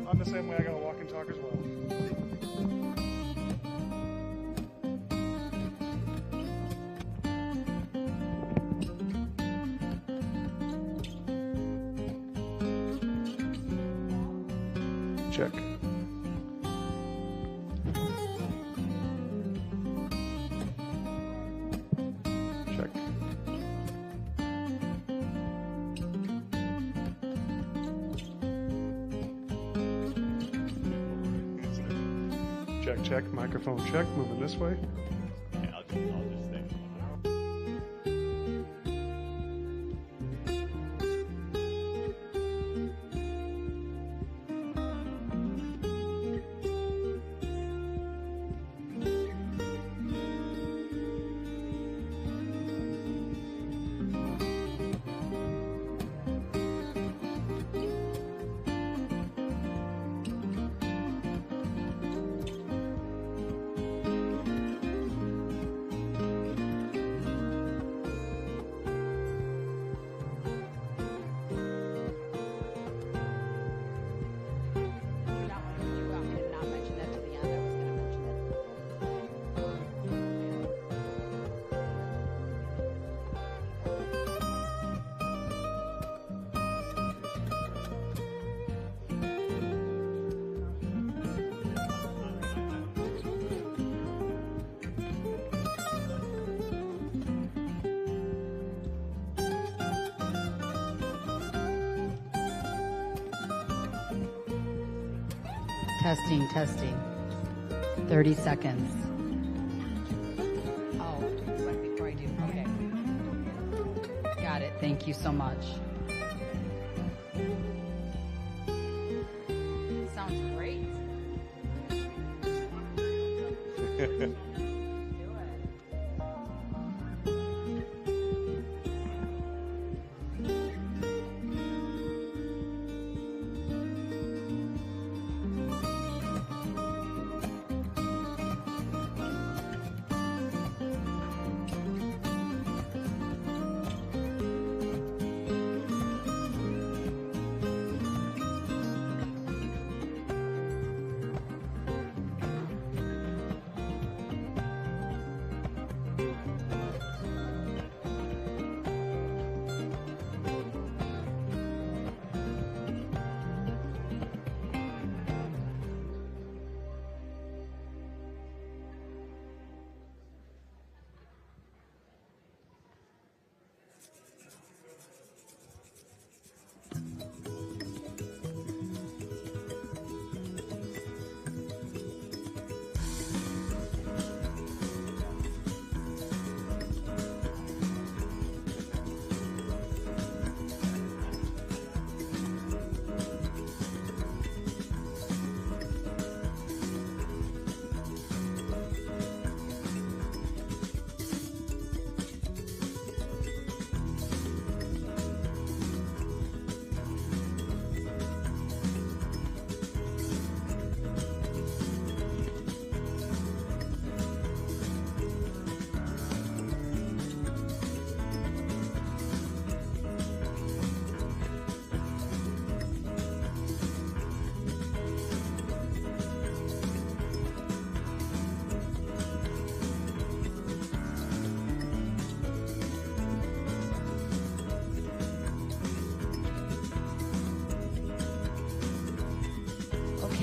I'm the same way. I gotta walk and talk as well. Check. Check. Check, check, microphone check, moving this way. Yeah, I'll just stay. Testing, testing. 30 seconds. Oh, right before I do. Okay. Got it. Thank you so much. Sounds great.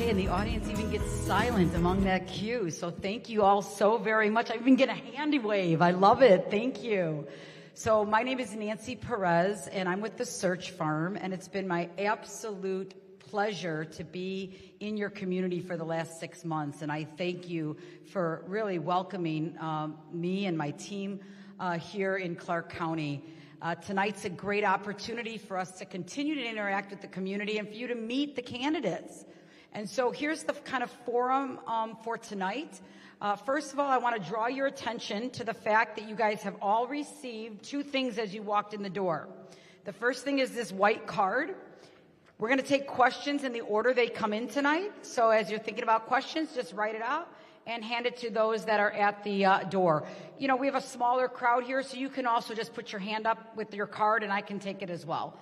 And the audience even gets silent among that queue. So thank you all so very much. I even get a handy wave. I love it. Thank you. So my name is Nancy Perez, and I'm with the Search Firm, and it's been my absolute pleasure to be in your community for the last 6 months. And I thank you for really welcoming me and my team here in Clark County. Tonight's a great opportunity for us to continue to interact with the community and for you to meet the candidates. And so here's the kind of forum for tonight. First of all, I want to draw your attention to the fact that you guys have all received 2 things as you walked in the door. The first thing is this white card. We're going to take questions in the order they come in tonight. So as you're thinking about questions, just write it out and hand it to those that are at the door. You know, we have a smaller crowd here, so you can also just put your hand up with your card and I can take it as well.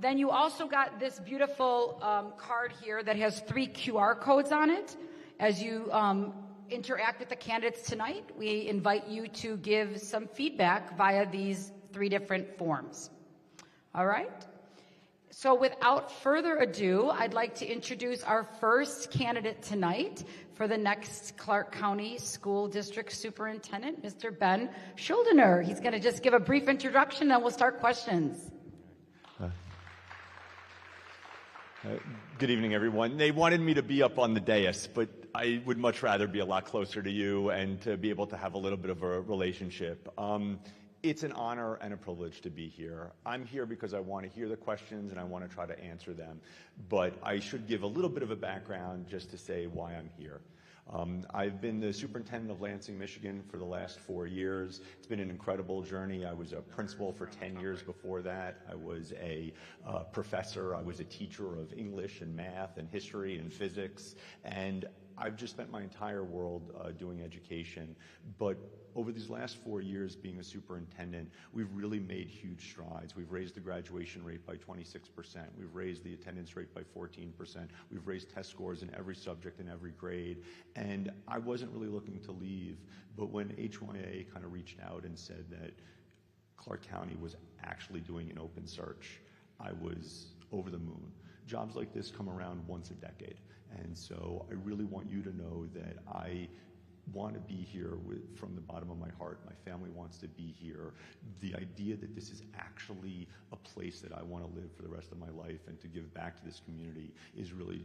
Then you also got this beautiful card here that has 3 QR codes on it. As you interact with the candidates tonight, we invite you to give some feedback via these 3 different forms. All right? So without further ado, I'd like to introduce our first candidate tonight for the next Clark County School District Superintendent, Mr. Ben Shuldiner. He's going to just give a brief introduction, and we'll start questions. Good evening, everyone. They wanted me to be up on the dais, but I would much rather be a lot closer to you and to be able to have a little bit of a relationship. It's an honor and a privilege to be here. I'm here because I want to hear the questions and I want to try to answer them. But I should give a little bit of a background just to say why I'm here. I've been the superintendent of Lansing, Michigan for the last 4 years. It's been an incredible journey. I was a principal for 10 years before that. I was a professor. I was a teacher of English and math and history and physics. And I've just spent my entire world doing education. But over these last 4 years being a superintendent, we've really made huge strides. We've raised the graduation rate by 26%. We've raised the attendance rate by 14%. We've raised test scores in every subject and every grade. And I wasn't really looking to leave, but when H1A kind of reached out and said that Clark County was actually doing an open search, I was over the moon. Jobs like this come around once a decade. And so I really want you to know that I want to be here from the bottom of my heart. My family wants to be here. The idea that this is actually a place that I want to live for the rest of my life and to give back to this community is really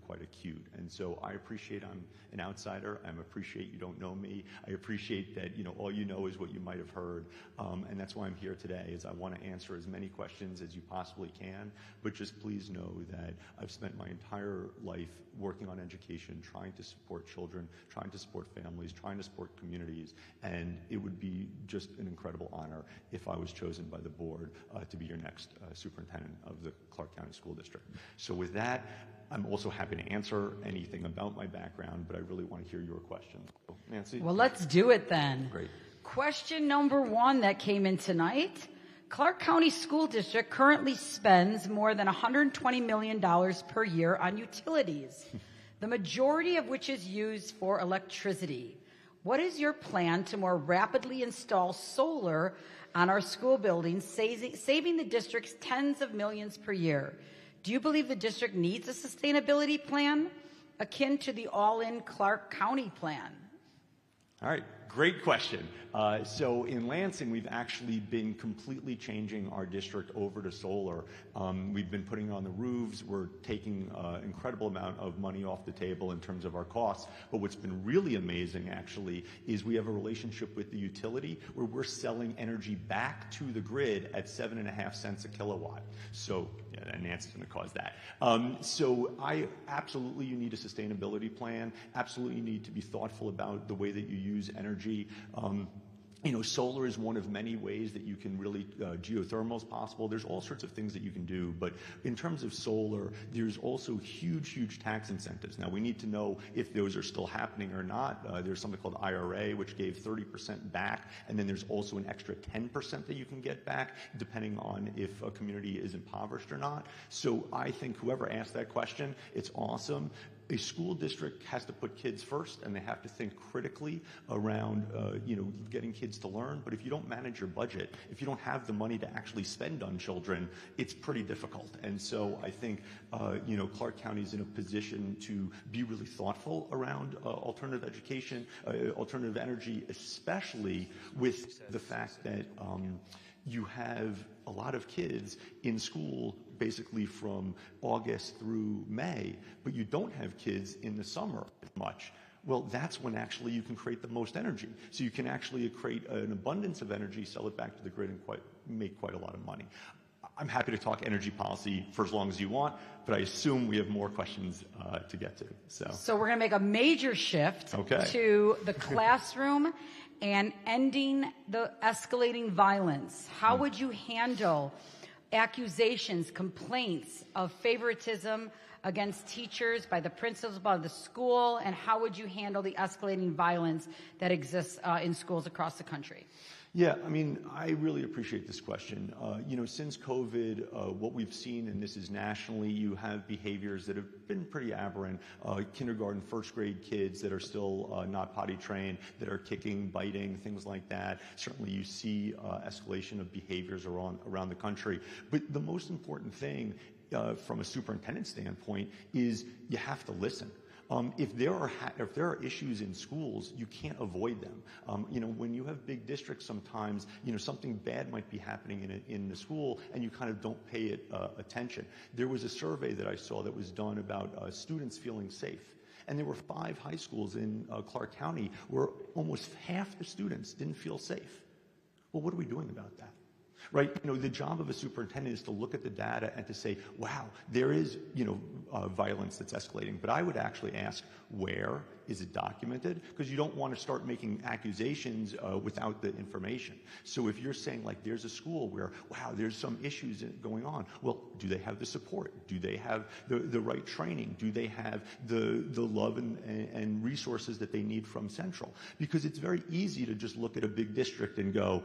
quite acute. And so I appreciate I'm an outsider. I appreciate you don't know me. I appreciate that all you know is what you might have heard. And that's why I'm here today, is I want to answer as many questions as you possibly can. But just please know that I've spent my entire life working on education, trying to support children, trying to support families, trying to support communities, and it would be just an incredible honor if I was chosen by the board to be your next superintendent of the Clark County School District. So with that, I'm also happy to answer anything about my background, but I really want to hear your questions. So, Nancy? Well, let's do it then. Great. Question number 1 that came in tonight. Clark County School District currently spends more than $120 million per year on utilities, the majority of which is used for electricity. What is your plan to more rapidly install solar on our school buildings, saving the district's tens of millions per year? Do you believe the district needs a sustainability plan akin to the all-in Clark County plan? All right, great question. So in Lansing, we've actually been completely changing our district over to solar. We've been putting it on the roofs. We're taking an incredible amount of money off the table in terms of our costs. But what's been really amazing, actually, is we have a relationship with the utility where we're selling energy back to the grid at 7.5 cents a kilowatt. So, and Nancy's going to cause that. So absolutely, you need a sustainability plan. Absolutely, you need to be thoughtful about the way that you use energy. Solar is one of many ways that you can really, geothermal is possible. There's all sorts of things that you can do. But in terms of solar, there's also huge tax incentives. Now, we need to know if those are still happening or not. There's something called IRA, which gave 30% back. And then there's also an extra 10% that you can get back, depending on if a community is impoverished or not. So I think whoever asked that question, it's awesome. A school district has to put kids first, and they have to think critically around, getting kids to learn. But if you don't manage your budget, if you don't have the money to actually spend on children, it's pretty difficult. And so I think, Clark County is in a position to be really thoughtful around alternative education, alternative energy, especially with the fact that you have a lot of kids in school basically from August through May, but you don't have kids in the summer much. Well, that's when actually you can create the most energy. So you can actually create an abundance of energy, sell it back to the grid, and make quite a lot of money. I'm happy to talk energy policy for as long as you want, but I assume we have more questions to get to. So we're going to make a major shift to the classroom and ending the escalating violence. How would you handle accusations, complaints of favoritism against teachers by the principals of the school, and how would you handle the escalating violence that exists in schools across the country? Yeah, I mean, I really appreciate this question. Since COVID, what we've seen, and this is nationally, you have behaviors that have been pretty aberrant. Kindergarten, first grade kids that are still not potty trained, that are kicking, biting, things like that. Certainly you see escalation of behaviors around the country. But the most important thing from a superintendent standpoint is you have to listen. If there are issues in schools, you can't avoid them. When you have big districts, sometimes something bad might be happening in the school, and you kind of don't pay it attention. There was a survey that I saw that was done about students feeling safe, and there were 5 high schools in Clark County where almost half the students didn't feel safe. Well, what are we doing about that? Right? The job of a superintendent is to look at the data and to say, wow, there is, violence that's escalating. But I would actually ask, where is it documented? Because you don't want to start making accusations without the information. So if you're saying, like, there's a school where, wow, there's some issues going on, well, do they have the support? Do they have the right training? Do they have the love and resources that they need from Central? Because it's very easy to just look at a big district and go,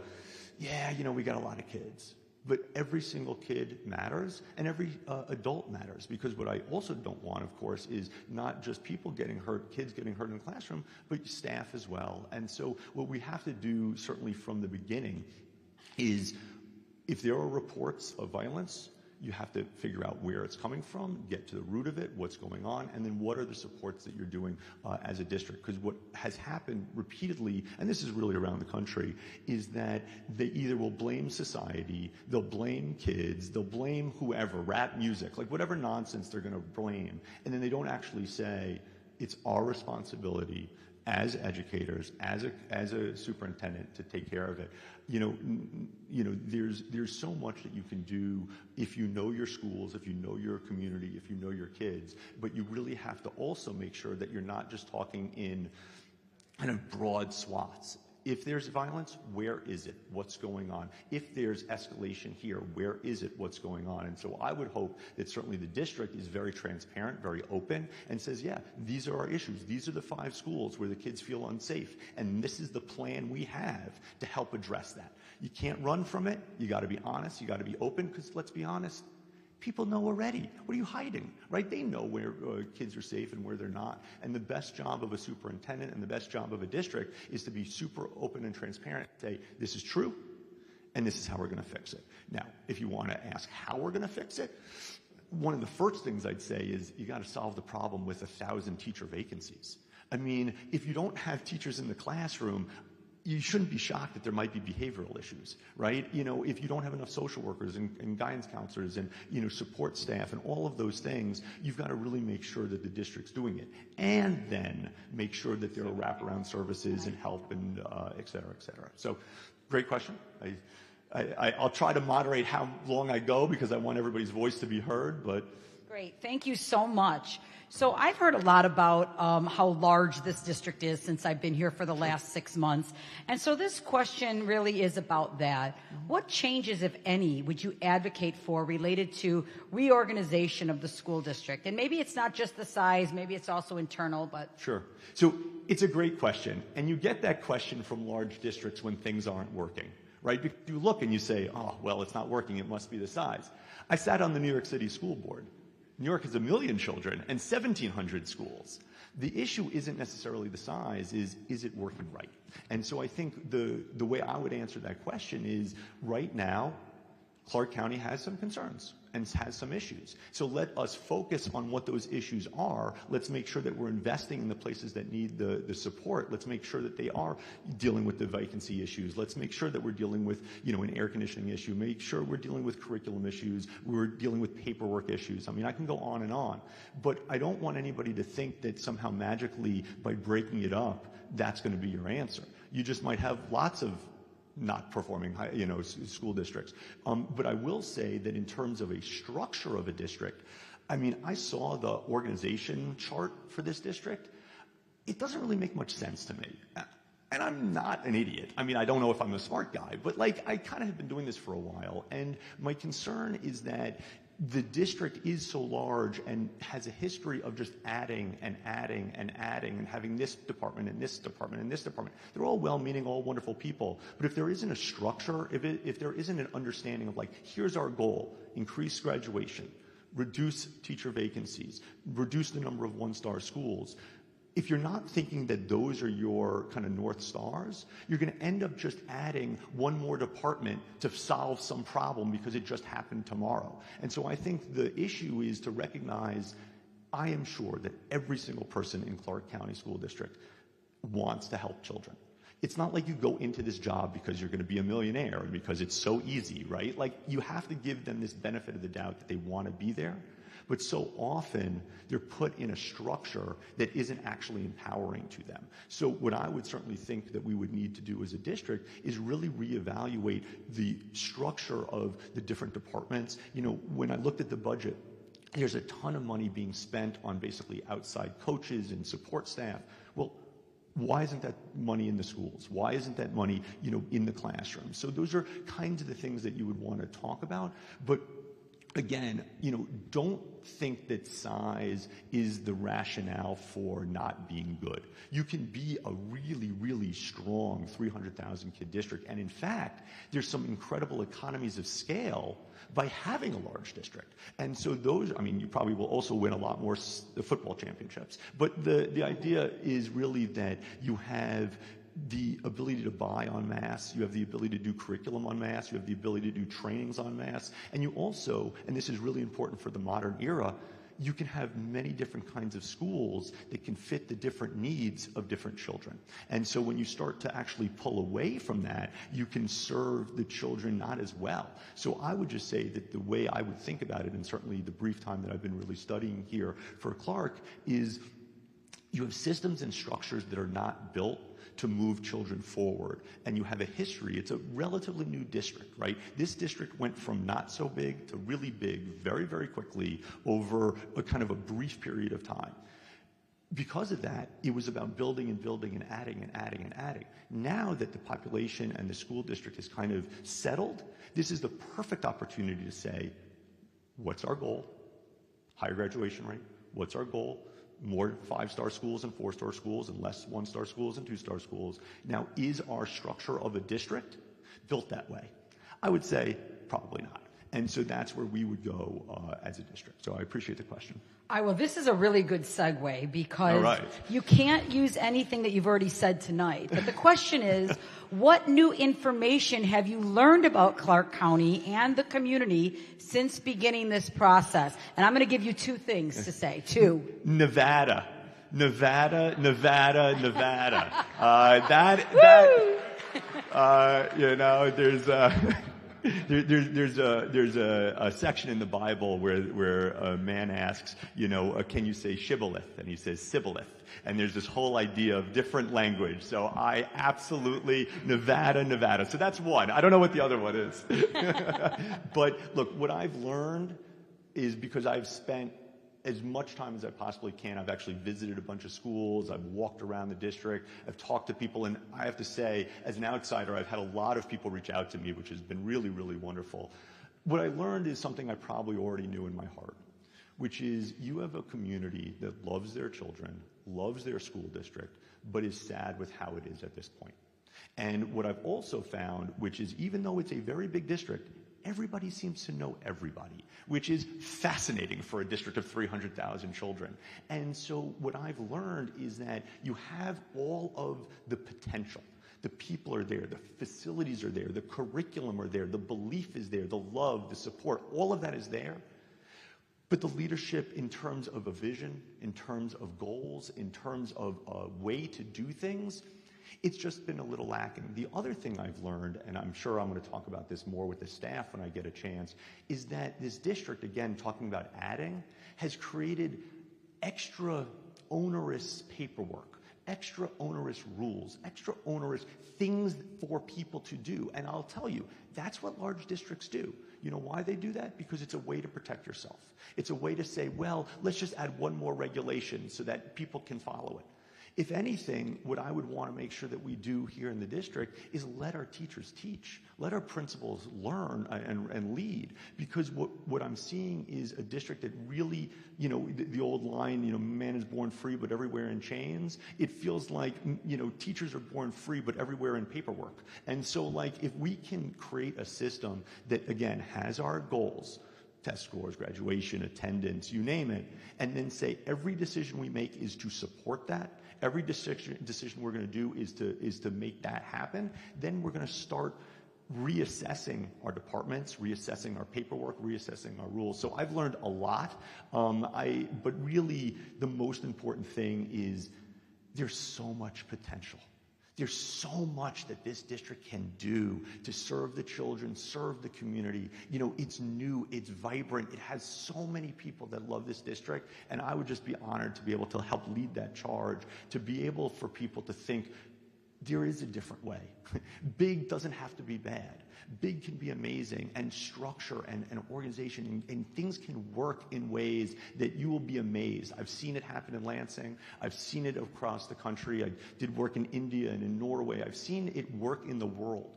yeah, we got a lot of kids. But every single kid matters, and every adult matters. Because what I also don't want, of course, is not just people getting hurt, kids getting hurt in the classroom, but staff as well. And so what we have to do, certainly from the beginning, is if there are reports of violence, you have to figure out where it's coming from, get to the root of it, what's going on, and then what are the supports that you're doing as a district. Because what has happened repeatedly, and this is really around the country, is that they either will blame society, they'll blame kids, they'll blame whoever, rap music, like whatever nonsense they're going to blame, and then they don't actually say, it's our responsibility as educators, as a superintendent, to take care of it. There's so much that you can do if you know your schools, if you know your community, if you know your kids, but you really have to also make sure that you're not just talking in kind of broad swaths. If there's violence, where is it? What's going on? If there's escalation here, where is it? What's going on? And so I would hope that certainly the district is very transparent, very open, and says, yeah, these are our issues. These are the 5 schools where the kids feel unsafe, and this is the plan we have to help address that. You can't run from it. You got to be honest. You got to be open, because let's be honest, people know already. What are you hiding, right? They know where kids are safe and where they're not. And the best job of a superintendent and the best job of a district is to be super open and transparent. Say, this is true, and this is how we're going to fix it. Now, if you want to ask how we're going to fix it, one of the first things I'd say is you got to solve the problem with 1,000 teacher vacancies. I mean, if you don't have teachers in the classroom, you shouldn't be shocked that there might be behavioral issues, right? If you don't have enough social workers and guidance counselors and, support staff and all of those things, you've got to really make sure that the district's doing it. And then make sure that there are wraparound services and help and et cetera, et cetera. So, great question. I'll try to moderate how long I go because I want everybody's voice to be heard, but... Great. Thank you so much. So I've heard a lot about how large this district is since I've been here for the last 6 months. And so this question really is about that. What changes, if any, would you advocate for related to reorganization of the school district? And maybe it's not just the size, maybe it's also internal, but... Sure. So it's a great question. And you get that question from large districts when things aren't working, right? Because you look and you say, oh, well, it's not working, it must be the size. I sat on the New York City School Board. New York has 1 million children and 1,700 schools. The issue isn't necessarily the size, is it working right? And so I think the way I would answer that question is, right now, Clark County has some concerns and has some issues. So let us focus on what those issues are. Let's make sure that we're investing in the places that need the support. Let's make sure that they are dealing with the vacancy issues. Let's make sure that we're dealing with, an air conditioning issue. Make sure we're dealing with curriculum issues. We're dealing with paperwork issues. I mean, I can go on and on. But I don't want anybody to think that somehow magically by breaking it up, that's going to be your answer. You just might have lots of not performing, school districts. But I will say that in terms of a structure of a district, I mean, I saw the organization chart for this district. It doesn't really make much sense to me. And I'm not an idiot. I mean, I don't know if I'm a smart guy, but I kind of have been doing this for a while. And my concern is that the district is so large and has a history of just adding and adding and adding and having this department and this department and this department. They're all well-meaning, all wonderful people. But if there isn't a structure, if there isn't an understanding of like, here's our goal, increase graduation, reduce teacher vacancies, reduce the number of one-star schools, if you're not thinking that those are your kind of North Stars, you're going to end up just adding one more department to solve some problem because it just happened tomorrow. And so I think the issue is to recognize, I am sure that every single person in Clark County School District wants to help children. It's not like you go into this job because you're going to be a millionaire and because it's so easy, right? Like, you have to give them this benefit of the doubt that they want to be there. But so often they're put in a structure that isn't actually empowering to them. So what I would certainly think that we would need to do as a district is really reevaluate the structure of the different departments. You know, when I looked at the budget, there's a ton of money being spent on basically outside coaches and support staff. Well, why isn't that money in the schools? Why isn't that money, you know, in the classroom? So those are kinds of the things that you would want to talk about. But again, you know, don't think that size is the rationale for not being good. You can be a really, really strong 300,000 kid district. And in fact, there's some incredible economies of scale by having a large district. And so those, I mean, you probably will also win a lot more football championships. But the idea is really that you have the ability to buy en masse, you have the ability to do curriculum en masse, you have the ability to do trainings en masse, and you also, and this is really important for the modern era, you can have many different kinds of schools that can fit the different needs of different children. And so when you start to actually pull away from that, you can serve the children not as well. So I would just say that the way I would think about it, and certainly the brief time that I've been really studying here for Clark, is you have systems and structures that are not built to move children forward. And you have a history. It's a relatively new district, right? This district went from not so big to really big very, very quickly over a kind of a brief period of time. Because of that, it was about building and building and adding and adding and adding. Now that the population and the school district is kind of settled, this is the perfect opportunity to say, what's our goal? Higher graduation rate. What's our goal? More 5-star schools and 4-star schools and less 1-star schools and 2-star schools. Now, is our structure of a district built that way? I would say probably not. And so that's where we would go as a district. So I appreciate the question. Well, this is a really good segue because you can't use anything that you've already said tonight. But the question is, what new information have you learned about Clark County and the community since beginning this process? And I'm going to give you two things to say. Two. Nevada. You know, there's a section in the Bible where a man asks, you know, can you say shibboleth? And he says sibboleth. And there's this whole idea of different language. So I absolutely, Nevada. So that's one. I don't know what the other one is. But look, what I've learned is, because I've spent as much time as I possibly can, I've actually visited a bunch of schools, I've walked around the district, I've talked to people, and I have to say, as an outsider, I've had a lot of people reach out to me, which has been really, really wonderful. What I learned is something I probably already knew in my heart, which is you have a community that loves their children, loves their school district, but is sad with how it is at this point. And what I've also found, which is even though it's a very big district, everybody seems to know everybody, which is fascinating for a district of 300,000 children. And so what I've learned is that you have all of the potential. The people are there, the facilities are there, the curriculum are there, the belief is there, the love, the support, all of that is there. But the leadership in terms of a vision, in terms of goals, in terms of a way to do things, it's just been a little lacking. The other thing I've learned, and I'm sure I'm going to talk about this more with the staff when I get a chance, is that this district, again, talking about adding, has created extra onerous paperwork, extra onerous rules, extra onerous things for people to do. And I'll tell you, that's what large districts do. You know why they do that? Because it's a way to protect yourself. It's a way to say, well, let's just add one more regulation so that people can follow it. If anything, what I would want to make sure that we do here in the district is let our teachers teach, let our principals learn and lead, because what I'm seeing is a district that really, the old line, man is born free but everywhere in chains. It feels like, teachers are born free but everywhere in paperwork. And so, like, if we can create a system that, again, has our goals, test scores, graduation, attendance, you name it, and then say every decision we make is to support that, every decision we're going to do is to make that happen, then we're going to start reassessing our departments, reassessing our paperwork, reassessing our rules. So I've learned a lot, but really the most important thing is there's so much potential. There's so much that this district can do to serve the children, serve the community. It's new, it's vibrant, it has so many people that love this district, and I would just be honored to be able to help lead that charge, to be able for people to think there is a different way. Big doesn't have to be bad. Big can be amazing, and structure and organization and things can work in ways that you will be amazed. I've seen it happen in Lansing. I've seen it across the country. I did work in India and in Norway. I've seen it work in the world.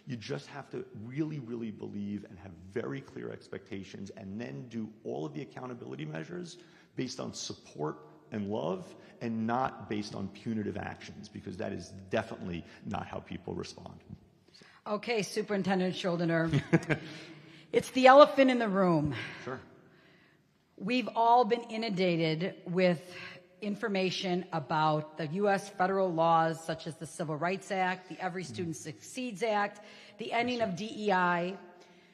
You just have to really, really believe and have very clear expectations, and then do all of the accountability measures based on support and love, and not based on punitive actions, because that is definitely not how people respond. Okay, Superintendent Shuldiner. It's the elephant in the room. Sure. We've all been inundated with information about the U.S. federal laws such as the Civil Rights Act, the Every Student Succeeds Act, the ending of DEI.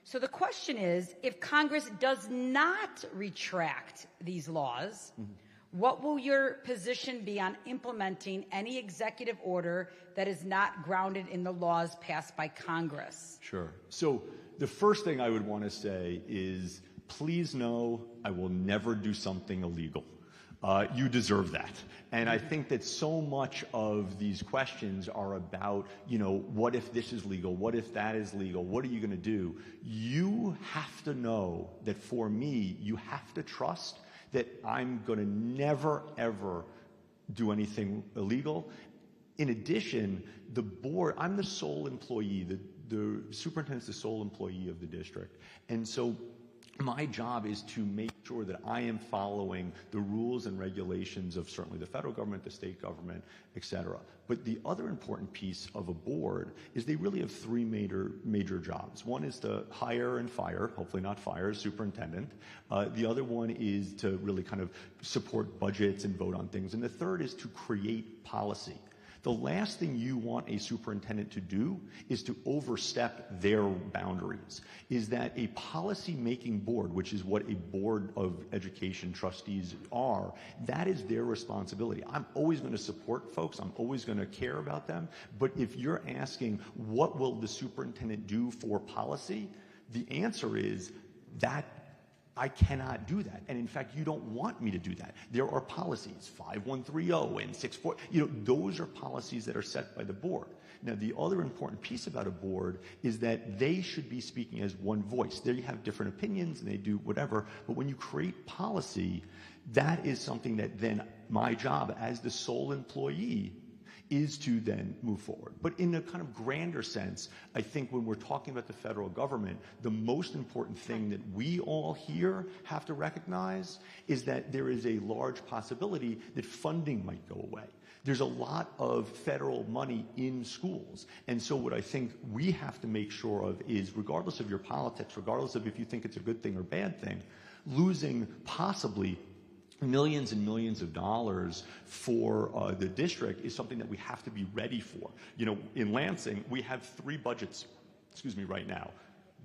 So the question is, if Congress does not retract these laws, what will your position be on implementing any executive order that is not grounded in the laws passed by Congress? Sure. So the first thing I would want to say is, please know I will never do something illegal. You deserve that. And I think that so much of these questions are about, what if this is legal? What if that is legal? What are you going to do? You have to know that for me, you have to trust that I'm going to never, ever do anything illegal. In addition, the board, I'm the sole employee, the superintendent's the sole employee of the district. And so my job is to make sure that I am following the rules and regulations of certainly the federal government, the state government, et cetera. But the other important piece of a board is they really have three major jobs. One is to hire and fire, hopefully not fire, superintendent. The other one is to really kind of support budgets and vote on things. And the third is to create policy. The last thing you want a superintendent to do is to overstep their boundaries. Is that a policy-making board, which is what a board of education trustees are, that is their responsibility. I'm always going to support folks. I'm always going to care about them. But if you're asking, what will the superintendent do for policy? The answer is that I cannot do that. And in fact, you don't want me to do that. There are policies, 5130 and 64, those are policies that are set by the board. Now, the other important piece about a board is that they should be speaking as one voice. They have different opinions and they do whatever, but when you create policy, that is something that then my job as the sole employee is to then move forward. But in a kind of grander sense, I think when we're talking about the federal government, the most important thing that we all here have to recognize is that there is a large possibility that funding might go away. There's a lot of federal money in schools. And so what I think we have to make sure of is, regardless of your politics, regardless of if you think it's a good thing or bad thing, losing possibly millions and millions of dollars for the district is something that we have to be ready for. In Lansing, we have three budgets, right now.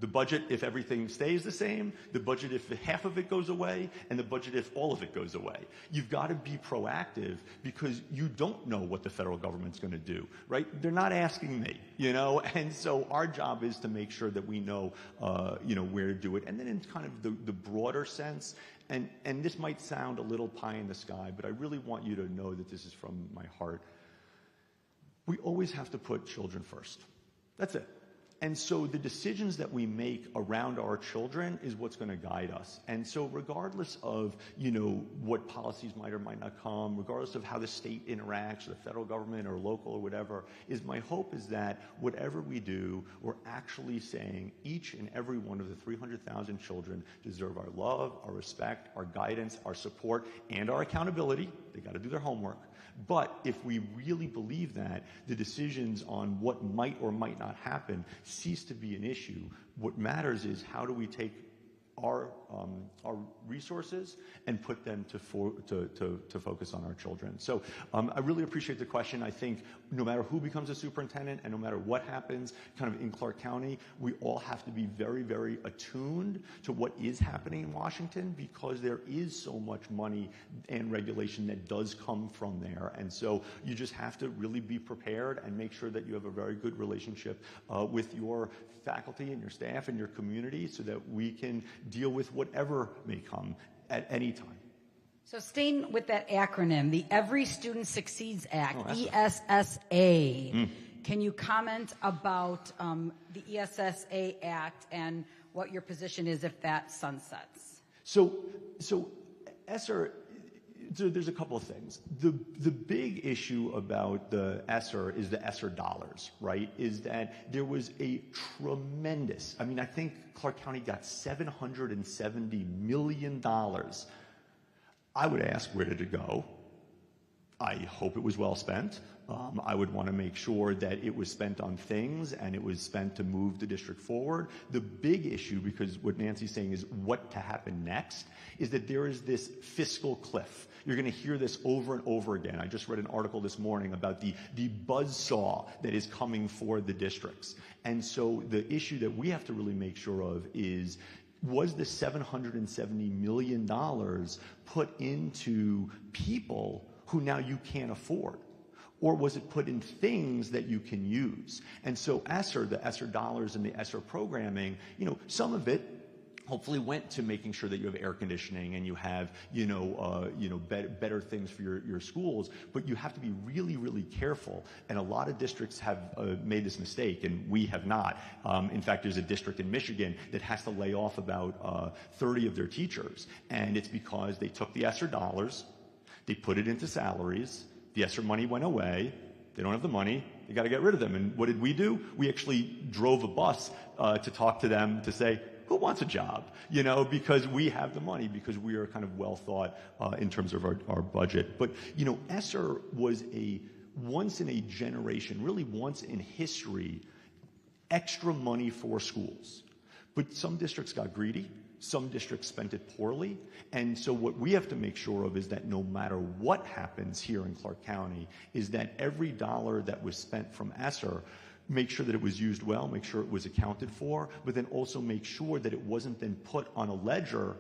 The budget if everything stays the same, the budget if half of it goes away, and the budget if all of it goes away. You've got to be proactive because you don't know what the federal government's going to do, right? They're not asking me, and so our job is to make sure that we know, where to do it. And then in kind of the broader sense, and this might sound a little pie in the sky, but I really want you to know that this is from my heart. We always have to put children first. That's it. And so the decisions that we make around our children is what's going to guide us. And so regardless of, what policies might or might not come, regardless of how the state interacts, or the federal government or local or whatever, my hope is that whatever we do, we're actually saying each and every one of the 300,000 children deserve our love, our respect, our guidance, our support, and our accountability. They got to do their homework. But if we really believe that, the decisions on what might or might not happen cease to be an issue. What matters is how do we take our resources and put them to focus on our children. So I really appreciate the question. I think no matter who becomes a superintendent and no matter what happens kind of in Clark County, we all have to be very, very attuned to what is happening in Washington, because there is so much money and regulation that does come from there. And so you just have to really be prepared and make sure that you have a very good relationship with your faculty and your staff and your community so that we can deal with whatever may come at any time. So staying with that acronym, the Every Student Succeeds Act, ESSA, can you comment about the ESSA Act and what your position is if that sunsets? So ESSER, there's a couple of things. The big issue about the ESSER is the ESSER dollars, right? Is that there was a tremendous, I think Clark County got $770 million. I would ask, where did it go? I hope it was well spent. I would want to make sure that it was spent on things and it was spent to move the district forward. The big issue, because what Nancy's saying is what to happen next, is that there is this fiscal cliff. You're going to hear this over and over again. I just read an article this morning about the buzzsaw that is coming for the districts. And so the issue that we have to really make sure of is, was the $770 million put into people who now you can't afford? Or was it put in things that you can use? And so ESSER, the ESSER dollars and the ESSER programming, some of it hopefully went to making sure that you have air conditioning and you have, better things for your schools. But you have to be really, really careful. And a lot of districts have made this mistake, and we have not. In fact, there's a district in Michigan that has to lay off about 30 of their teachers. And it's because they took the ESSER dollars, they put it into salaries, the ESSER money went away, they don't have the money, they got to get rid of them. And what did we do? We actually drove a bus to talk to them to say, who wants a job? Because we have the money, because we are kind of well thought in terms of our budget. But, ESSER was a once in a generation, really once in history, extra money for schools. But some districts got greedy. Some districts spent it poorly. And so what we have to make sure of is that no matter what happens here in Clark County, is that every dollar that was spent from ESSER, make sure that it was used well, make sure it was accounted for, but then also make sure that it wasn't then put on a ledger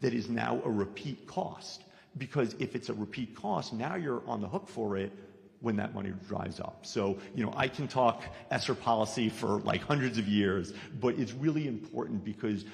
that is now a repeat cost. Because if it's a repeat cost, now you're on the hook for it when that money dries up. So, I can talk ESSER policy for like hundreds of years, but it's really important because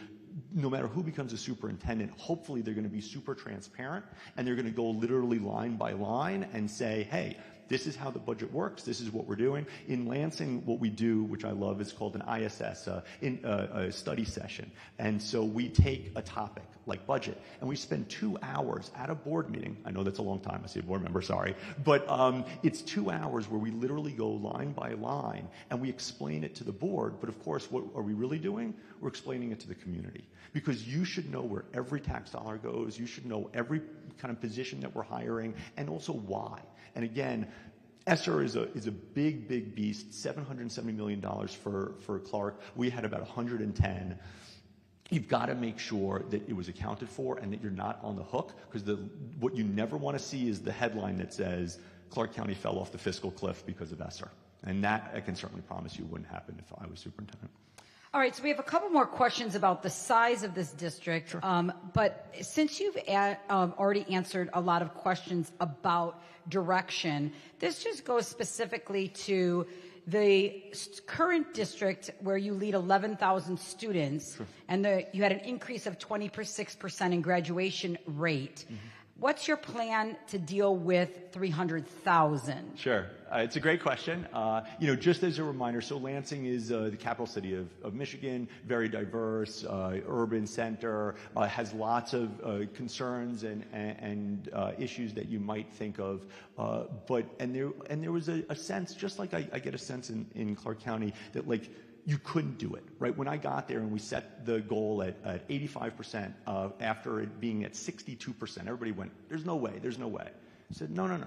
no matter who becomes a superintendent, hopefully they're going to be super transparent and they're going to go literally line by line and say, hey, this is how the budget works. This is what we're doing. In Lansing, what we do, which I love, is called an ISS, a study session. And so we take a topic like budget, and we spend 2 hours at a board meeting. I know that's a long time. I say board member, sorry. But it's 2 hours where we literally go line by line, and we explain it to the board. But of course, what are we really doing? We're explaining it to the community. Because you should know where every tax dollar goes. You should know every kind of position that we're hiring, and also why. And again, ESSER is a big, big beast, $770 million for Clark. We had about 110. You've got to make sure that it was accounted for and that you're not on the hook, because what you never want to see is the headline that says Clark County fell off the fiscal cliff because of ESSER. And that I can certainly promise you wouldn't happen if I was superintendent. All right, so we have a couple more questions about the size of this district. Sure. But since you've already answered a lot of questions about direction, this just goes specifically to the current district where you lead 11,000 students, sure, and you had an increase of 26% in graduation rate. What's your plan to deal with 300,000? Sure. It's a great question. Just as a reminder, so Lansing is the capital city of Michigan, very diverse, urban center, has lots of concerns and issues that you might think of. And there was a sense, just like I get a sense in Clark County, that like you couldn't do it, right? When I got there and we set the goal at 85%, after it being at 62%, everybody went, there's no way. I said, no,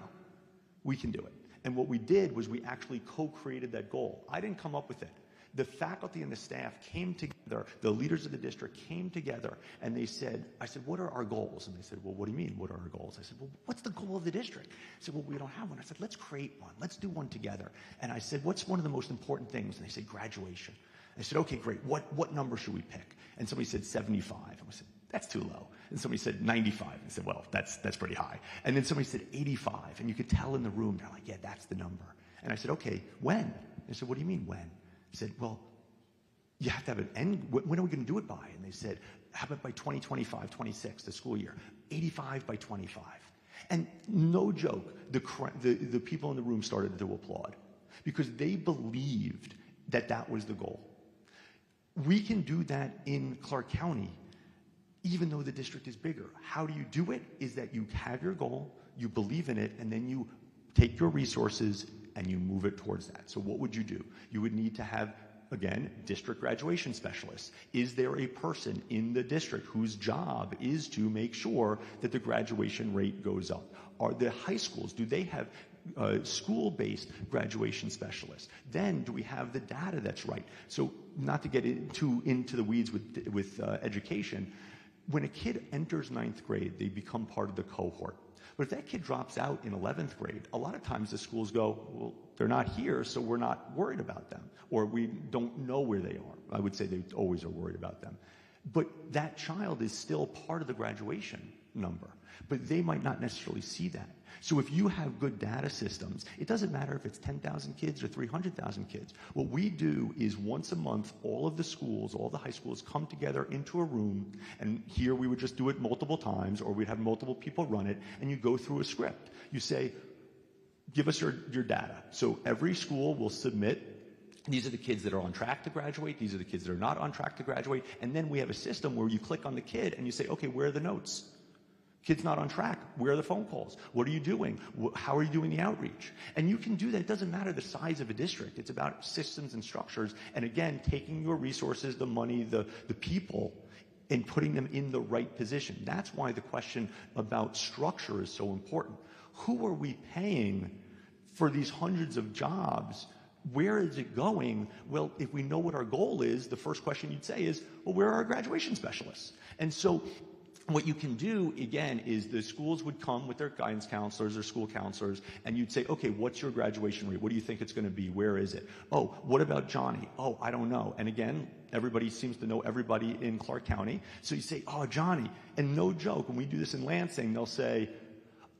we can do it. And what we did was we actually co-created that goal. I didn't come up with it. The faculty and the staff came together, the leaders of the district came together, and I said, what are our goals? And they said, well, what do you mean, what are our goals? I said, well, what's the goal of the district? I said, well, we don't have one. I said, let's create one. Let's do one together. And I said, what's one of the most important things? And they said, graduation. I said, okay, great. What number should we pick? And somebody said 75. And I said, that's too low. And somebody said 95. I said, well, that's pretty high. And then somebody said 85. And you could tell in the room, they're like, yeah, that's the number. And I said, okay, when? And I said, what do you mean when? I said, well, you have to have an end. When are we going to do it by? And they said, how about by 2025, 26, the school year? 85 by 25. And no joke, the people in the room started to applaud because they believed that was the goal. We can do that in Clark County, even though the district is bigger. How do you do it? Is that you have your goal, you believe in it, and then you take your resources and you move it towards that. So what would you do? You would need to have, again, district graduation specialists. Is there a person in the district whose job is to make sure that the graduation rate goes up? Are the high schools, do they have school-based graduation specialists? Then do we have the data that's right? So not to get into the weeds with education, when a kid enters 9th grade, they become part of the cohort. But if that kid drops out in 11th grade, a lot of times the schools go, well, they're not here, so we're not worried about them. Or we don't know where they are. I would say they always are worried about them. But that child is still part of the graduation number. But they might not necessarily see that. So if you have good data systems, it doesn't matter if it's 10,000 kids or 300,000 kids. What we do is once a month, all of the schools, all the high schools come together into a room, and here we would just do it multiple times, or we'd have multiple people run it, and you go through a script. You say, give us your data. So every school will submit, these are the kids that are on track to graduate, these are the kids that are not on track to graduate, and then we have a system where you click on the kid and you say, okay, where are the notes? Kid's not on track. Where are the phone calls? What are you doing? How are you doing the outreach? And you can do that. It doesn't matter the size of a district. It's about systems and structures. And again, taking your resources, the money, the people, and putting them in the right position. That's why the question about structure is so important. Who are we paying for these hundreds of jobs? Where is it going? Well, if we know what our goal is, the first question you'd say is, well, where are our graduation specialists? And so what you can do, again, is the schools would come with their guidance counselors or school counselors, and you'd say, okay, what's your graduation rate? What do you think it's going to be? Where is it? Oh, what about Johnny? Oh, I don't know. And again, everybody seems to know everybody in Clark County. So you say, oh, Johnny. And no joke, when we do this in Lansing, they'll say,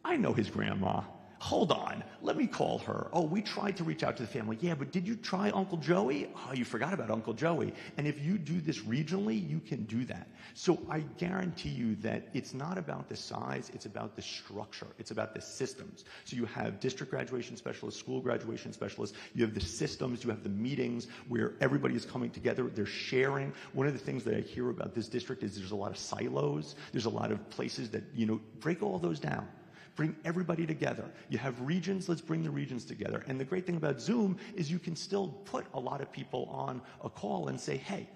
I know his grandma. Hold on, let me call her. Oh, we tried to reach out to the family. Yeah, but did you try Uncle Joey? Oh, you forgot about Uncle Joey. And if you do this regionally, you can do that. So I guarantee you that it's not about the size, it's about the structure. It's about the systems. So you have district graduation specialists, school graduation specialists, you have the systems, you have the meetings where everybody is coming together, they're sharing. One of the things that I hear about this district is there's a lot of silos. There's a lot of places that, break all those down. Bring everybody together. You have regions, let's bring the regions together. And the great thing about Zoom is you can still put a lot of people on a call and say, hey,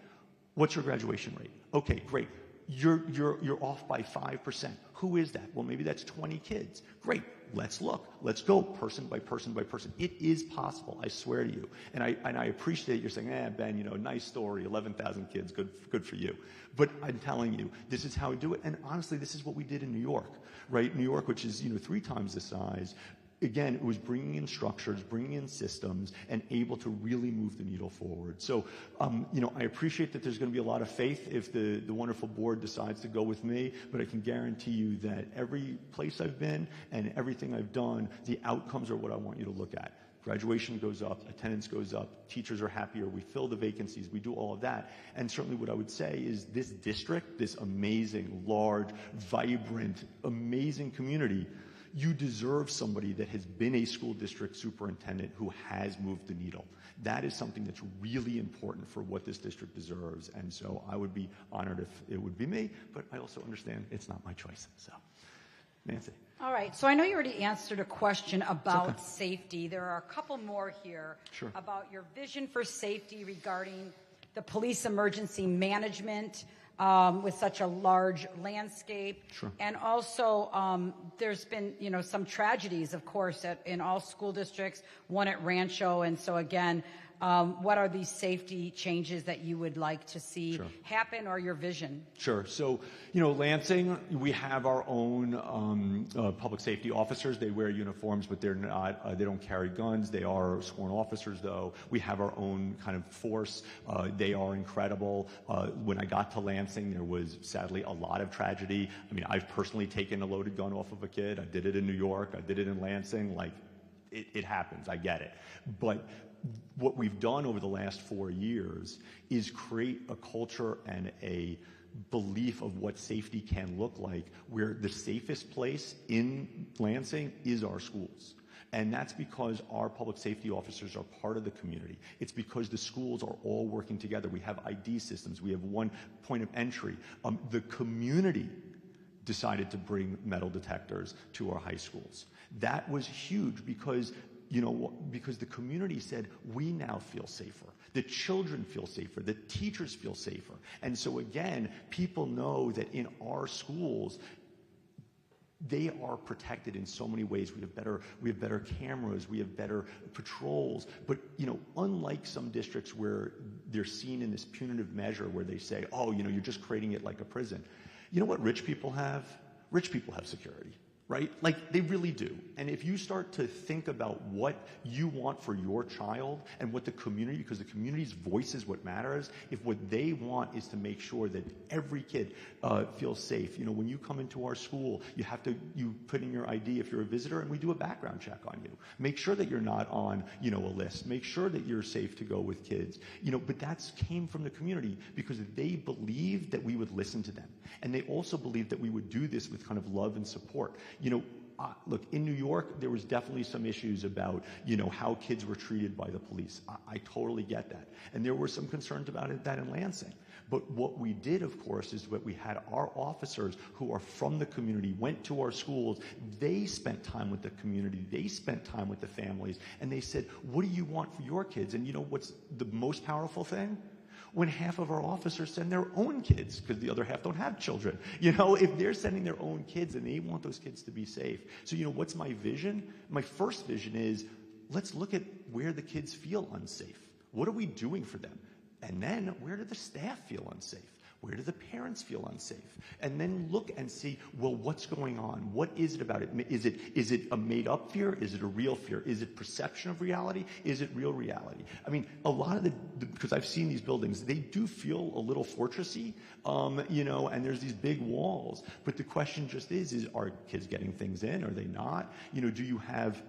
what's your graduation rate? Okay, great. You're off by 5%. Who is that? Well, maybe that's 20 kids. Great. Let's look. Let's go person by person by person. It is possible, I swear to you. And I appreciate you're saying, Ben, nice story, 11,000 kids, good for you. But I'm telling you, this is how we do it. And honestly, this is what we did in New York, right? New York, which is 3 times the size. Again, it was bringing in structures, bringing in systems, and able to really move the needle forward. So, I appreciate that there's going to be a lot of faith if the wonderful board decides to go with me, but I can guarantee you that every place I've been and everything I've done, the outcomes are what I want you to look at. Graduation goes up, attendance goes up, teachers are happier, we fill the vacancies, we do all of that. And certainly what I would say is this district, this amazing, large, vibrant, amazing community, you deserve somebody that has been a school district superintendent who has moved the needle. That is something that's really important for what this district deserves. And so I would be honored if it would be me, but I also understand it's not my choice. So, Nancy. All right, so I know you already answered a question about safety. There are a couple more here about your vision for safety regarding the police emergency management with such a large landscape. And also there's been, some tragedies, of course, in all school districts, one at Rancho. And so again, what are these safety changes that you would like to see happen, or your vision? Sure. So, Lansing, we have our own public safety officers. They wear uniforms, but they're not. They don't carry guns. They are sworn officers, though. We have our own kind of force. They are incredible. When I got to Lansing, there was sadly a lot of tragedy. I mean, I've personally taken a loaded gun off of a kid. I did it in New York. I did it in Lansing. Like, it happens. I get it. But what we've done over the last 4 years is create a culture and a belief of what safety can look like, where the safest place in Lansing is our schools. And that's because our public safety officers are part of the community. It's because the schools are all working together. We have ID systems. We have one point of entry. The community decided to bring metal detectors to our high schools. That was huge because because the community said, we now feel safer. The children feel safer. The teachers feel safer. And so again, people know that in our schools, they are protected in so many ways. We have better cameras. We have better patrols. But, unlike some districts where they're seen in this punitive measure where they say, oh, you're just creating it like a prison. You know what rich people have? Rich people have security. Right? Like, they really do. And if you start to think about what you want for your child and what the community, because the community's voice is what matters, if what they want is to make sure that every kid feels safe. When you come into our school, you put in your ID if you're a visitor, and we do a background check on you. Make sure that you're not on, a list. Make sure that you're safe to go with kids. But that came from the community because they believed that we would listen to them. And they also believed that we would do this with kind of love and support. Look, in New York, there was definitely some issues about, how kids were treated by the police. I totally get that. And there were some concerns about that in Lansing. But what we did, of course, is that we had our officers who are from the community, went to our schools. They spent time with the community. They spent time with the families. And they said, what do you want for your kids? And what's the most powerful thing? When half of our officers send their own kids, because the other half don't have children. If they're sending their own kids and they want those kids to be safe. So, what's my vision? My first vision is, let's look at where the kids feel unsafe. What are we doing for them? And then, where do the staff feel unsafe? Where do the parents feel unsafe? And then look and see, well, what's going on? What is it about it? Is it a made-up fear? Is it a real fear? Is it perception of reality? Is it real reality? I mean, a lot of because I've seen these buildings, they do feel a little fortressy, and there's these big walls. But the question just is are kids getting things in? Are they not? Do you have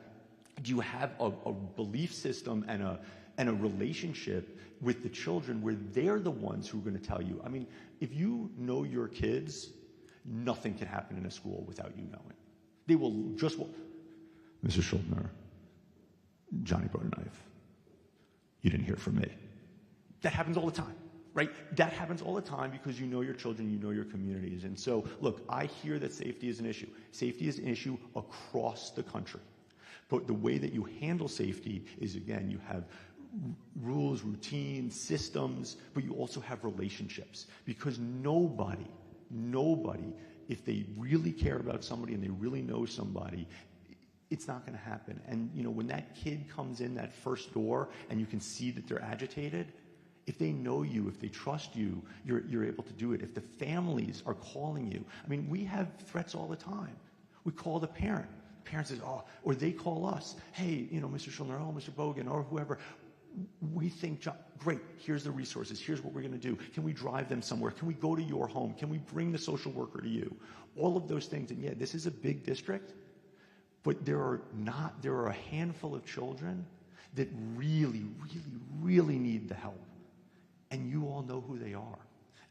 a belief system and a relationship with the children where they're the ones who are going to tell you? I mean, if you know your kids, nothing can happen in a school without you knowing. They will just, Mr. Shuldiner, Johnny brought a knife. You didn't hear from me. That happens all the time, right? That happens all the time because you know your children, you know your communities. And so, look, I hear that safety is an issue. Safety is an issue across the country. But the way that you handle safety is, again, you have rules, routines, systems, but you also have relationships. Because nobody, if they really care about somebody and they really know somebody, it's not going to happen. And, when that kid comes in that first door and you can see that they're agitated, if they know you, if they trust you, you're able to do it. If the families are calling you, I mean, we have threats all the time. We call the parent. The parent says, oh, or they call us, hey, Mr. Shuldiner, oh, Mr. Bogan, or whoever. We think, great, here's the resources, here's what we're going to do. Can we drive them somewhere? Can we go to your home? Can we bring the social worker to you? All of those things. And yeah, this is a big district, but there are a handful of children that really, really, really need the help. And you all know who they are.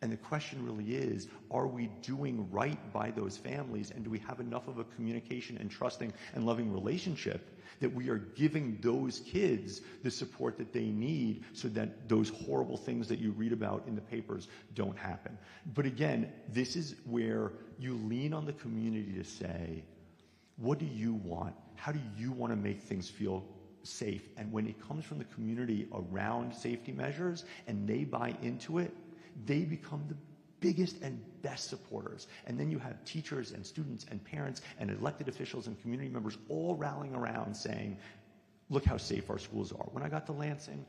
And the question really is, are we doing right by those families, and do we have enough of a communication and trusting and loving relationship that we are giving those kids the support that they need so that those horrible things that you read about in the papers don't happen? But again, this is where you lean on the community to say, what do you want? How do you want to make things feel safe? And when it comes from the community around safety measures and they buy into it, they become the biggest and best supporters. And then you have teachers and students and parents and elected officials and community members all rallying around saying, look how safe our schools are. When I got to Lansing,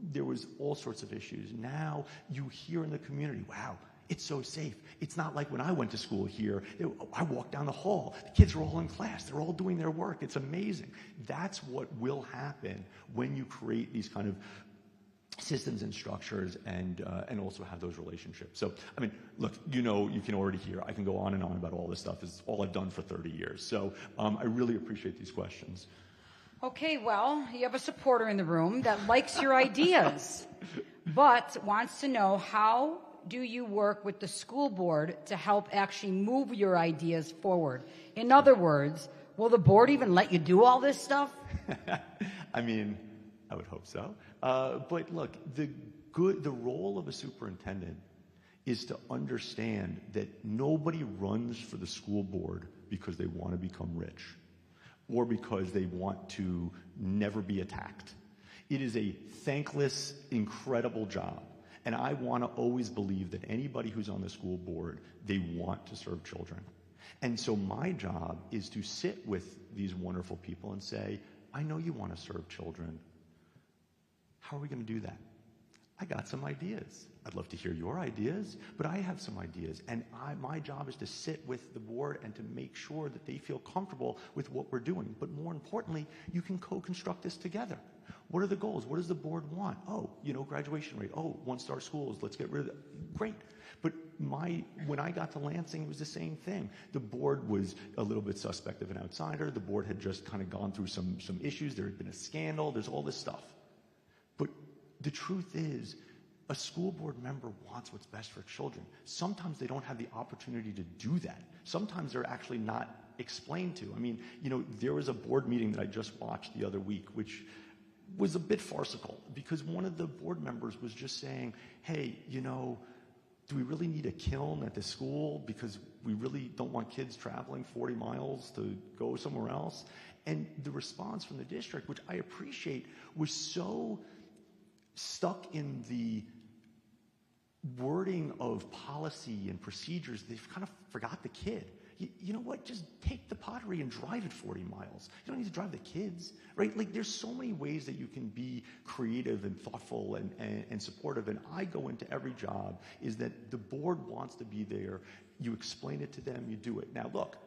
there was all sorts of issues. Now you hear in the community, wow, it's so safe. It's not like when I went to school here. I walked down the hall. The kids are all in class. They're all doing their work. It's amazing. That's what will happen when you create these kind of systems and structures and also have those relationships. So, I mean, look, you know, you can already hear, I can go on and on about all this stuff. It's all I've done for 30 years. So I really appreciate these questions. Okay, well, you have a supporter in the room that likes your ideas, but wants to know, how do you work with the school board to help actually move your ideas forward? In other words, will the board even let you do all this stuff? I mean, I would hope so. But look, the role of a superintendent is to understand that nobody runs for the school board because they want to become rich or because they want to never be attacked. It is a thankless, incredible job. And I want to always believe that anybody who's on the school board, they want to serve children. And so my job is to sit with these wonderful people and say, I know you want to serve children. How are we going to do that? I got some ideas. I'd love to hear your ideas, but I have some ideas. And my job is to sit with the board and to make sure that they feel comfortable with what we're doing. But more importantly, you can co-construct this together. What are the goals? What does the board want? Oh, you know, graduation rate. Oh, one-star schools. Let's get rid of that. Great. But when I got to Lansing, it was the same thing. The board was a little bit suspect of an outsider. The board had just kind of gone through some issues. There had been a scandal. There's all this stuff. But the truth is, a school board member wants what's best for children. Sometimes they don't have the opportunity to do that. Sometimes they're actually not explained to. I mean, you know, there was a board meeting that I just watched the other week, which was a bit farcical, because one of the board members was just saying, hey, you know, do we really need a kiln at the school because we really don't want kids traveling 40 miles to go somewhere else? And the response from the district, which I appreciate, was so stuck in the wording of policy and procedures, they've kind of forgot the kid. You know what? Just take the pottery and drive it 40 miles. You don't need to drive the kids, right? Like, there's so many ways that you can be creative and thoughtful and supportive. And I go into every job is that the board wants to be there. You explain it to them, you do it. Now, look,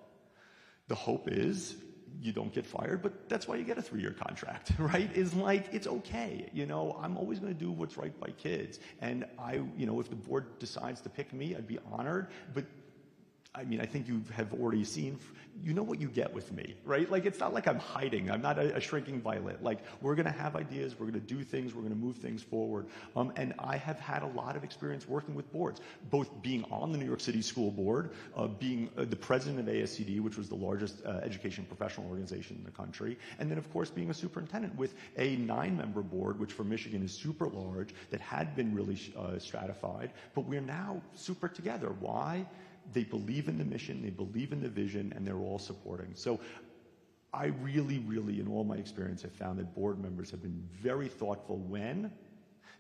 the hope is you don't get fired, but that's why you get a 3-year contract, right? Is like, it's okay. You know, I'm always going to do what's right by kids. And you know, if the board decides to pick me, I'd be honored. But I mean, I think you have already seen, you know what you get with me, right? Like, it's not like I'm hiding. I'm not a shrinking violet. Like, we're going to have ideas. We're going to do things. We're going to move things forward. And I have had a lot of experience working with boards, both being on the New York City School Board, being the president of ASCD, which was the largest education professional organization in the country, and then, of course, being a superintendent with a 9-member board, which for Michigan is super large, that had been really stratified, but we're now super together. Why? They believe in the mission, they believe in the vision, and they're all supporting. So I really, really, in all my experience, have found that board members have been very thoughtful when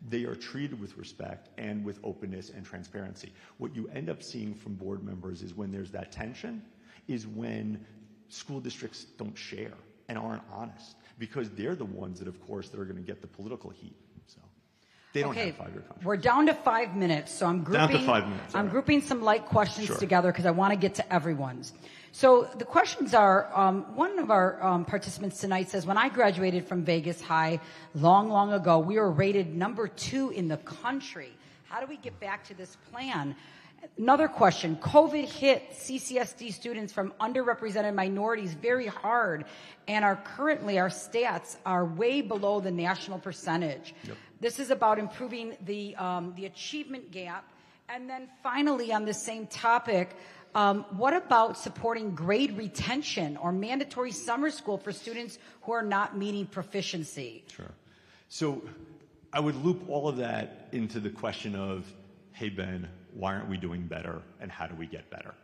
they are treated with respect and with openness and transparency. What you end up seeing from board members is when there's that tension, is when school districts don't share and aren't honest, because they're the ones that, of course, that are going to get the political heat. They don't have 5-year contracts. We're down to 5 minutes, so I'm grouping, down to 5 minutes, I'm grouping some light questions Sure. together because I want to get to everyone's. So the questions are, one of our participants tonight says, when I graduated from Vegas High long, long ago, we were rated number 2 in the country. How do we get back to this plan? Another question, COVID hit CCSD students from underrepresented minorities very hard, and our stats are way below the national percentage. Yep. This is about improving the achievement gap. And then finally, on the same topic, what about supporting grade retention or mandatory summer school for students who are not meeting proficiency? Sure. So I would loop all of that into the question of, hey, Ben, why aren't we doing better, and how do we get better?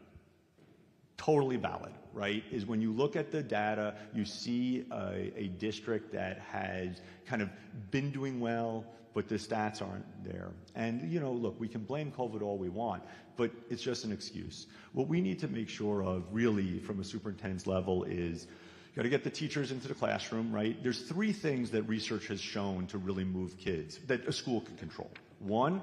Totally valid, right? Is when you look at the data, you see a district that has kind of been doing well, but the stats aren't there. And, look, we can blame COVID all we want, but it's just an excuse. What we need to make sure of, really, from a superintendent's level is you got to get the teachers into the classroom, right? There's 3 things that research has shown to really move kids that a school can control. 1,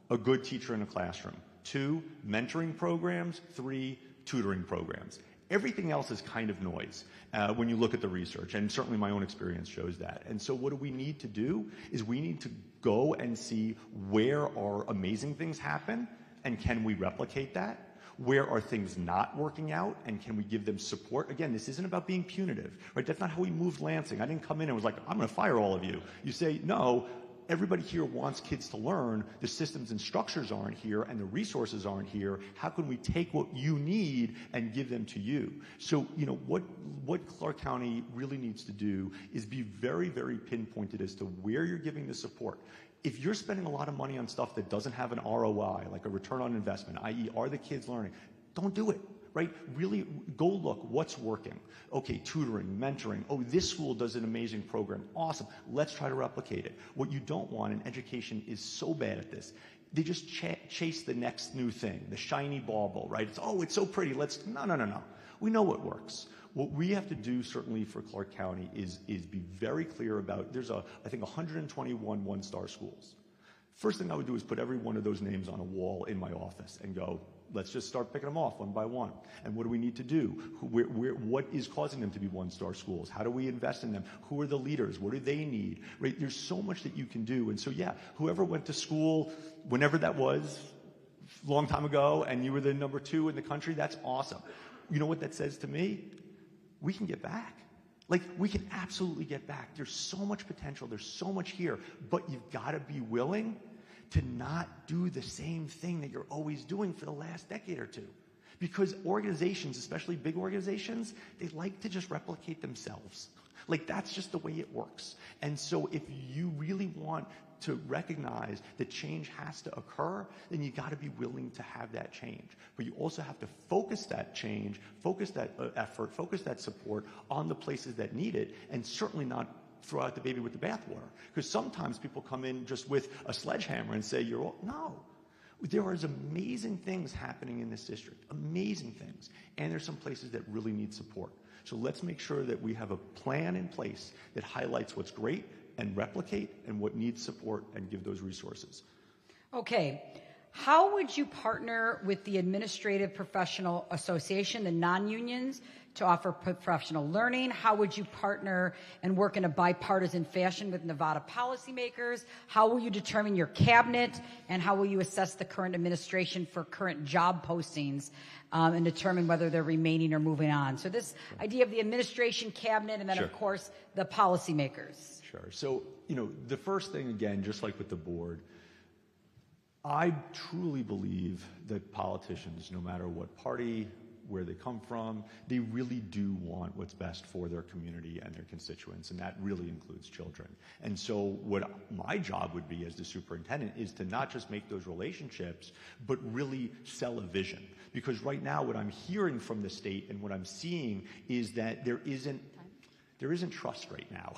a good teacher in a classroom. 2, mentoring programs. 3, tutoring programs. Everything else is kind of noise when you look at the research, and certainly my own experience shows that. And so what do we need to do is we need to go and see where are amazing things happen, and can we replicate that? Where are things not working out, and can we give them support? Again, this isn't about being punitive, right? That's not how we moved Lansing. I didn't come in and was like, I'm going to fire all of you. You say, no, everybody here wants kids to learn. The systems and structures aren't here, and the resources aren't here. How can we take what you need and give them to you? So, what Clark County really needs to do is be very, very pinpointed as to where you're giving the support. If you're spending a lot of money on stuff that doesn't have an ROI, like a return on investment, i.e., are the kids learning? Don't do it, right? Really go look what's working. Okay, tutoring, mentoring. Oh, this school does an amazing program. Awesome. Let's try to replicate it. What you don't want, and education is so bad at this, they just chase the next new thing, the shiny bauble, right? It's so pretty. No. We know what works. What we have to do, certainly for Clark County, is be very clear about, there's I think 121 one-star schools. First thing I would do is put every one of those names on a wall in my office and go, let's just start picking them off one by one. And what do we need to do? What is causing them to be one-star schools? How do we invest in them? Who are the leaders? What do they need? Right? There's so much that you can do. And so, yeah, whoever went to school, whenever that was, a long time ago, and you were the number 2 in the country, that's awesome. You know what that says to me? We can get back. Like, we can absolutely get back. There's so much potential. There's so much here. But you've got to be willing to not do the same thing that you're always doing for the last decade or 2. Because organizations, especially big organizations, they like to just replicate themselves. Like, that's just the way it works. And so if you really want to recognize that change has to occur, then you got to be willing to have that change. But you also have to focus that change, focus that effort, focus that support on the places that need it, and certainly not throw out the baby with the bathwater. Because sometimes people come in just with a sledgehammer and say, no. There is amazing things happening in this district, amazing things. And there's some places that really need support. So let's make sure that we have a plan in place that highlights what's great and replicate, and what needs support, and give those resources. Okay. How would you partner with the Administrative Professional Association, the non-unions, to offer professional learning? How would you partner and work in a bipartisan fashion with Nevada policymakers? How will you determine your cabinet? And how will you assess the current administration for current job postings and determine whether they're remaining or moving on? So this idea of the administration, cabinet, and then, of course, the policymakers. Sure. So, the first thing, again, just like with the board, I truly believe that politicians, no matter what party, where they come from, they really do want what's best for their community and their constituents, and that really includes children. And so what my job would be as the superintendent is to not just make those relationships, but really sell a vision. Because right now what I'm hearing from the state and what I'm seeing is that there isn't trust right now.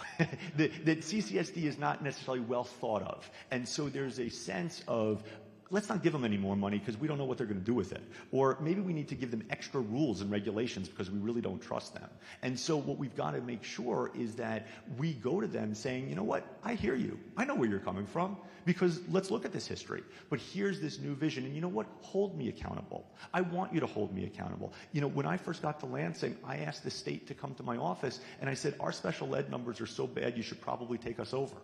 that CCSD is not necessarily well thought of. And so there's a sense of, let's not give them any more money because we don't know what they're going to do with it. Or maybe we need to give them extra rules and regulations because we really don't trust them. And so what we've got to make sure is that we go to them saying, you know what, I hear you. I know where you're coming from because let's look at this history. But here's this new vision. And you know what? Hold me accountable. I want you to hold me accountable. When I first got to Lansing, I asked the state to come to my office and I said, our special ed numbers are so bad you should probably take us over.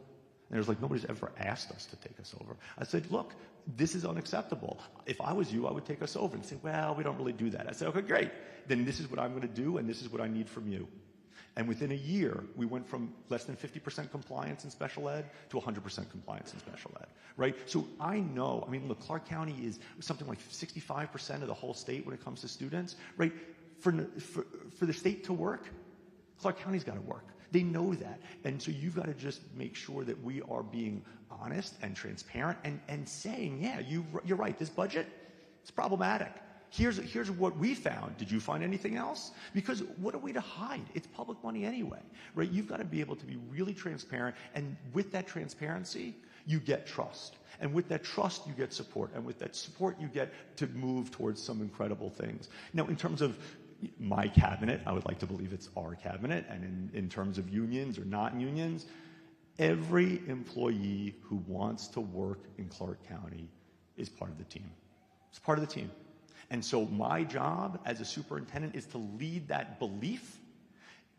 And it was like, nobody's ever asked us to take us over. I said, look, this is unacceptable. If I was you, I would take us over. And say, well, we don't really do that. I said, okay, great. Then this is what I'm going to do, and this is what I need from you. And within a year, we went from less than 50% compliance in special ed to 100% compliance in special ed, right? So I know, I mean, look, Clark County is something like 65% of the whole state when it comes to students, right? For the state to work, Clark County's got to work. They know that. And so you've got to just make sure that we are being honest and transparent and saying, yeah, you're right, this budget, it's problematic. Here's what we found. Did you find anything else? Because what are we to hide? It's public money anyway, right? You've got to be able to be really transparent, and with that transparency, you get trust. And with that trust, you get support. And with that support, you get to move towards some incredible things. Now, in terms of my cabinet, I would like to believe it's our cabinet, and in terms of unions or not unions, every employee who wants to work in Clark County is part of the team. It's part of the team. And so my job as a superintendent is to lead that belief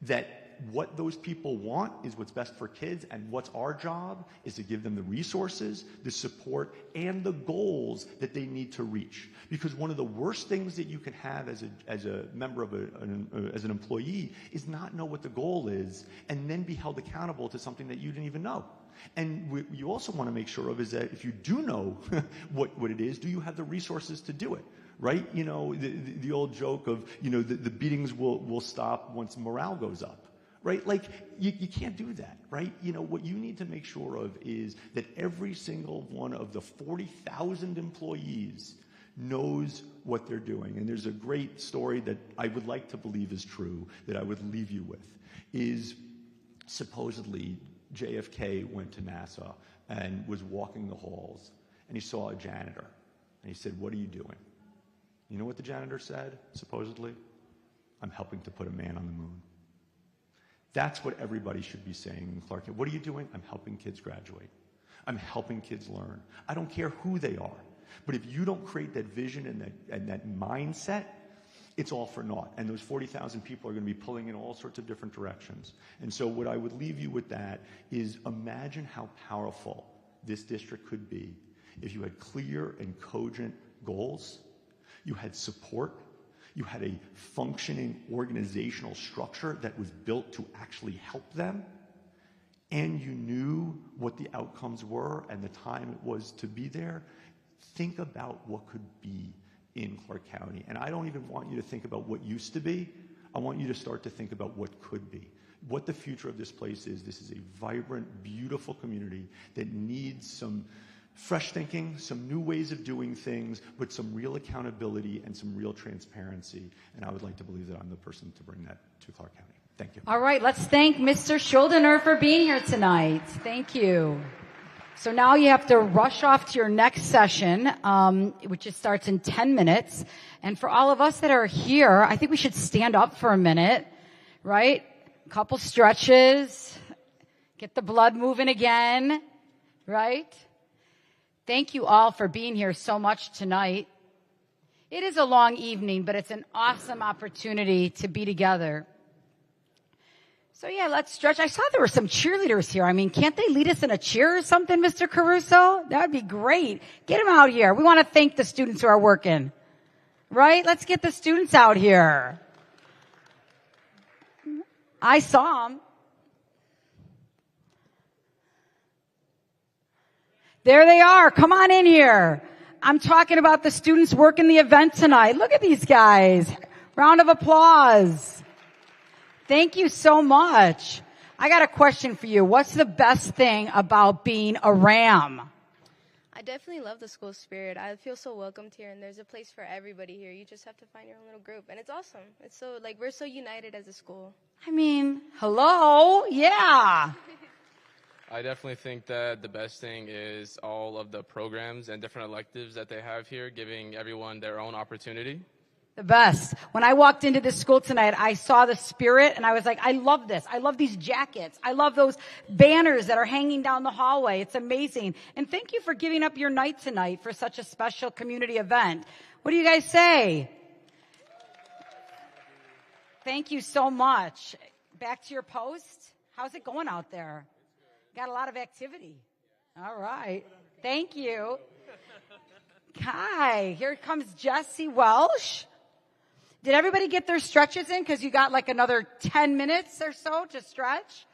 that what those people want is what's best for kids, and what's our job is to give them the resources, the support, and the goals that they need to reach. Because one of the worst things that you can have as a member of as an employee is not know what the goal is and then be held accountable to something that you didn't even know. And what you also want to make sure of is that if you do know what it is, do you have the resources to do it? Right? You know, the old joke of, you know, the beatings will stop once morale goes up. Right? Like, you can't do that, right? You know, what you need to make sure of is that every single one of the 40,000 employees knows what they're doing. And there's a great story that I would like to believe is true that I would leave you with, is supposedly JFK went to NASA and was walking the halls, and he saw a janitor. And he said, "What are you doing?" You know what the janitor said, supposedly? "I'm helping to put a man on the moon." That's what everybody should be saying in Clark County. What are you doing? I'm helping kids graduate. I'm helping kids learn. I don't care who they are. But if you don't create that vision and that mindset, it's all for naught. And those 40,000 people are going to be pulling in all sorts of different directions. And so what I would leave you with that is imagine how powerful this district could be if you had clear and cogent goals, you had support, you had a functioning organizational structure that was built to actually help them, and you knew what the outcomes were and the time it was to be there. Think about what could be in Clark County. And I don't even want you to think about what used to be. I want you to start to think about what could be. What the future of this place is. This is a vibrant, beautiful community that needs some fresh thinking, some new ways of doing things, but some real accountability and some real transparency. And I would like to believe that I'm the person to bring that to Clark County. Thank you. All right, let's thank Mr. Shuldiner for being here tonight. Thank you. So now you have to rush off to your next session, which starts in 10 minutes. And for all of us that are here, I think we should stand up for a minute, right? A couple stretches, get the blood moving again, right? Thank you all for being here so much tonight. It is a long evening, but it's an awesome opportunity to be together. So yeah, let's stretch. I saw there were some cheerleaders here. I mean, can't they lead us in a cheer or something, Mr. Caruso? That would be great. Get them out here. We want to thank the students who are working. Right? Let's get the students out here. I saw them. There they are. Come on in here. I'm talking about the students working the event tonight. Look at these guys. Round of applause. Thank you so much. I got a question for you. What's the best thing about being a Ram? I definitely love the school spirit. I feel so welcomed here, and there's a place for everybody here. You just have to find your own little group, and it's awesome. It's so, like, we're so united as a school. I mean, hello? Yeah. I definitely think that the best thing is all of the programs and different electives that they have here, giving everyone their own opportunity. The best. When I walked into this school tonight, I saw the spirit and I was like, I love this. I love these jackets. I love those banners that are hanging down the hallway. It's amazing. And thank you for giving up your night tonight for such a special community event. What do you guys say? Thank you so much. Back to your post. How's it going out there? Got a lot of activity. All right. Thank you. Hi, here comes Jesse Welsh. Did everybody get their stretches in? Because you got like another 10 minutes or so to stretch.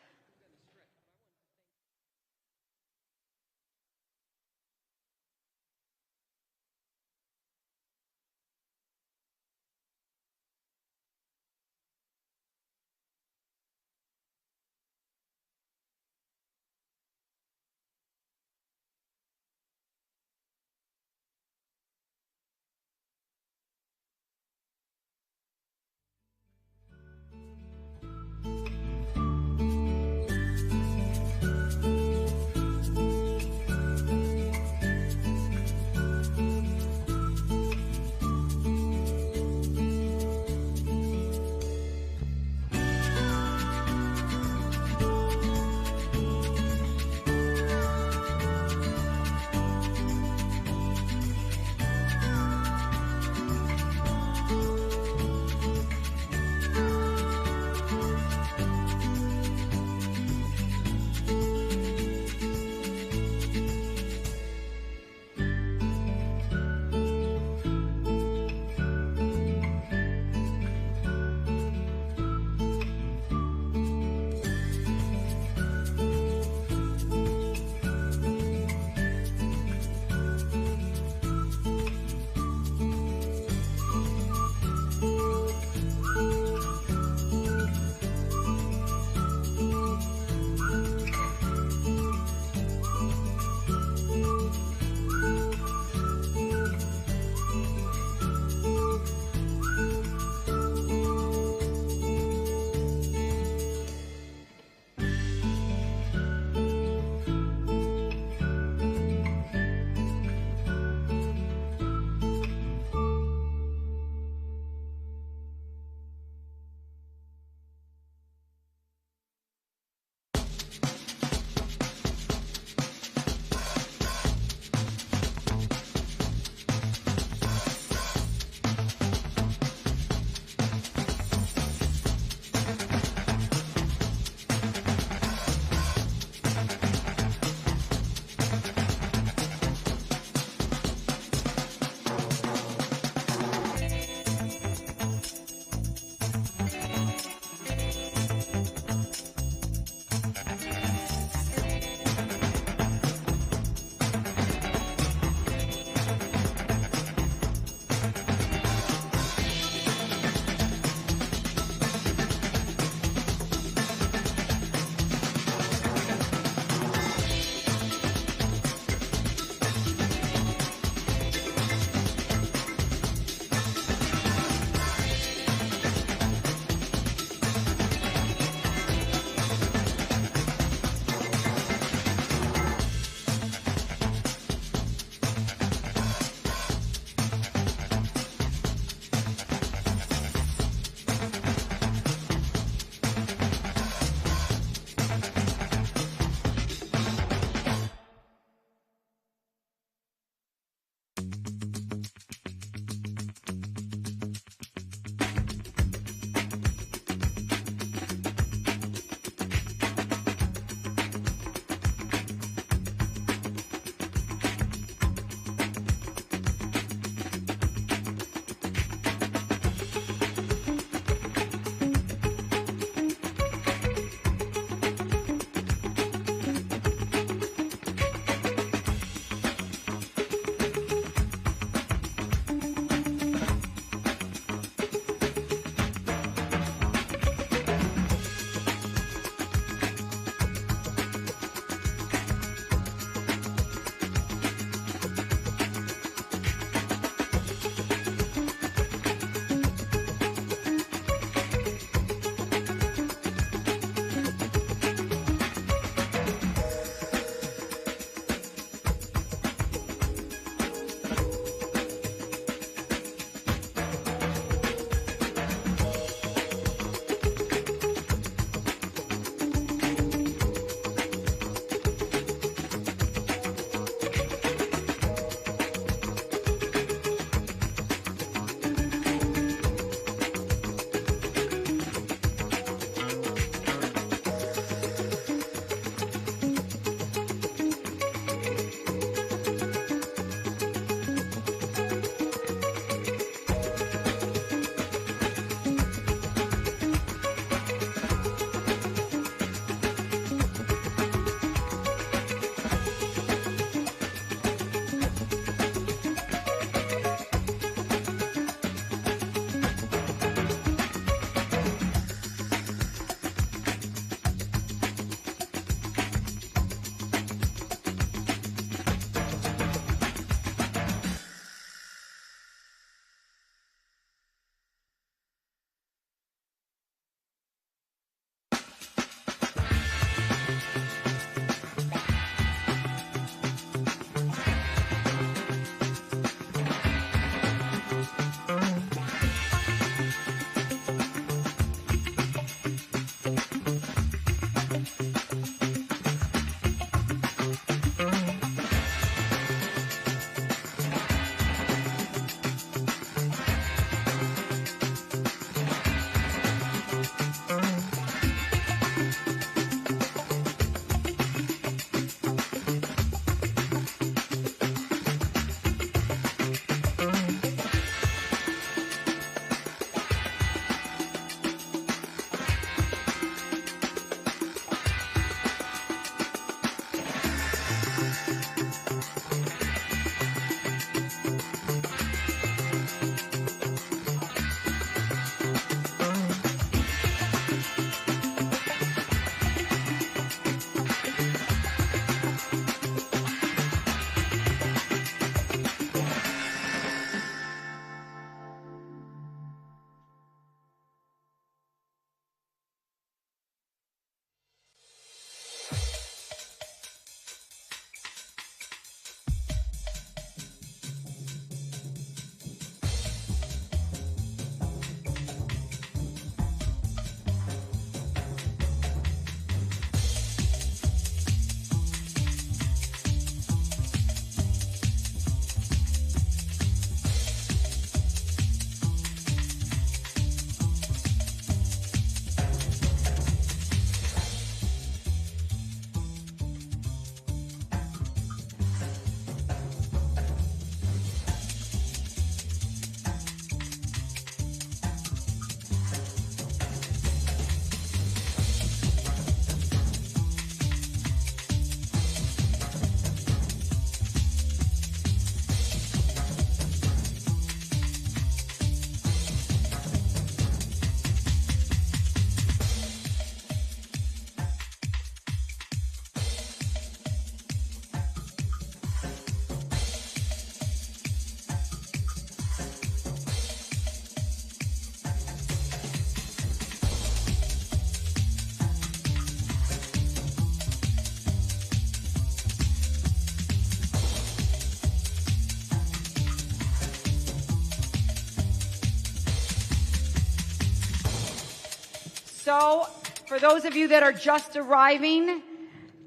So, for those of you that are just arriving,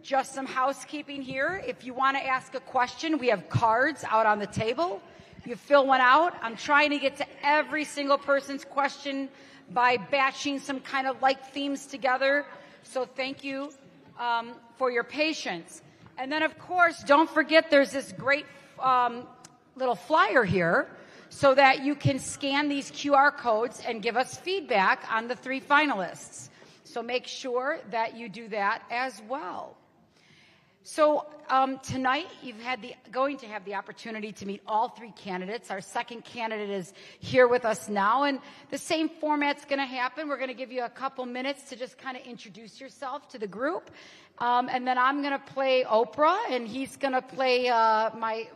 just some housekeeping here. If you want to ask a question, we have cards out on the table. You fill one out. I'm trying to get to every single person's question by batching some kind of like themes together. So thank you for your patience. And then, of course, don't forget there's this great little flyer here so that you can scan these QR codes and give us feedback on the 3 finalists. So make sure that you do that as well. So tonight you've going to have the opportunity to meet all 3 candidates. Our second candidate is here with us now, and the same format's going to happen. We're going to give you a couple minutes to just kind of introduce yourself to the group, and then I'm going to play Oprah, and he's going to play my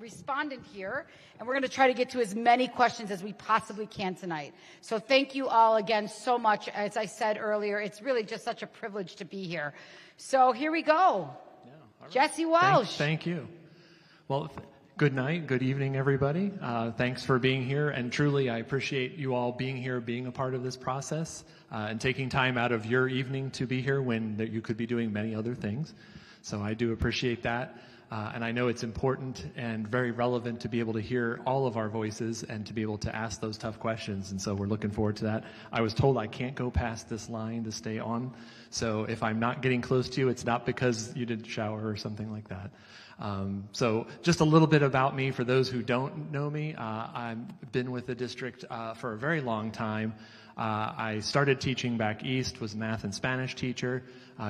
respondent here, and we're going to try to get to as many questions as we possibly can tonight. So thank you all again so much. As I said earlier, it's really just such a privilege to be here. So here we go. Yeah, all right. Jesse Welsh. Thank you. Well, good night, good evening, everybody. Thanks for being here, and truly I appreciate you all being here, being a part of this process, and taking time out of your evening to be here when you could be doing many other things. So I do appreciate that. And I know it's important and very relevant to be able to hear all of our voices and to be able to ask those tough questions. And so we're looking forward to that. I was told I can't go past this line to stay on. So if I'm not getting close to you, it's not because you didn't shower or something like that. So just a little bit about me for those who don't know me. I've been with the district for a very long time. I started teaching back east, was a math and Spanish teacher,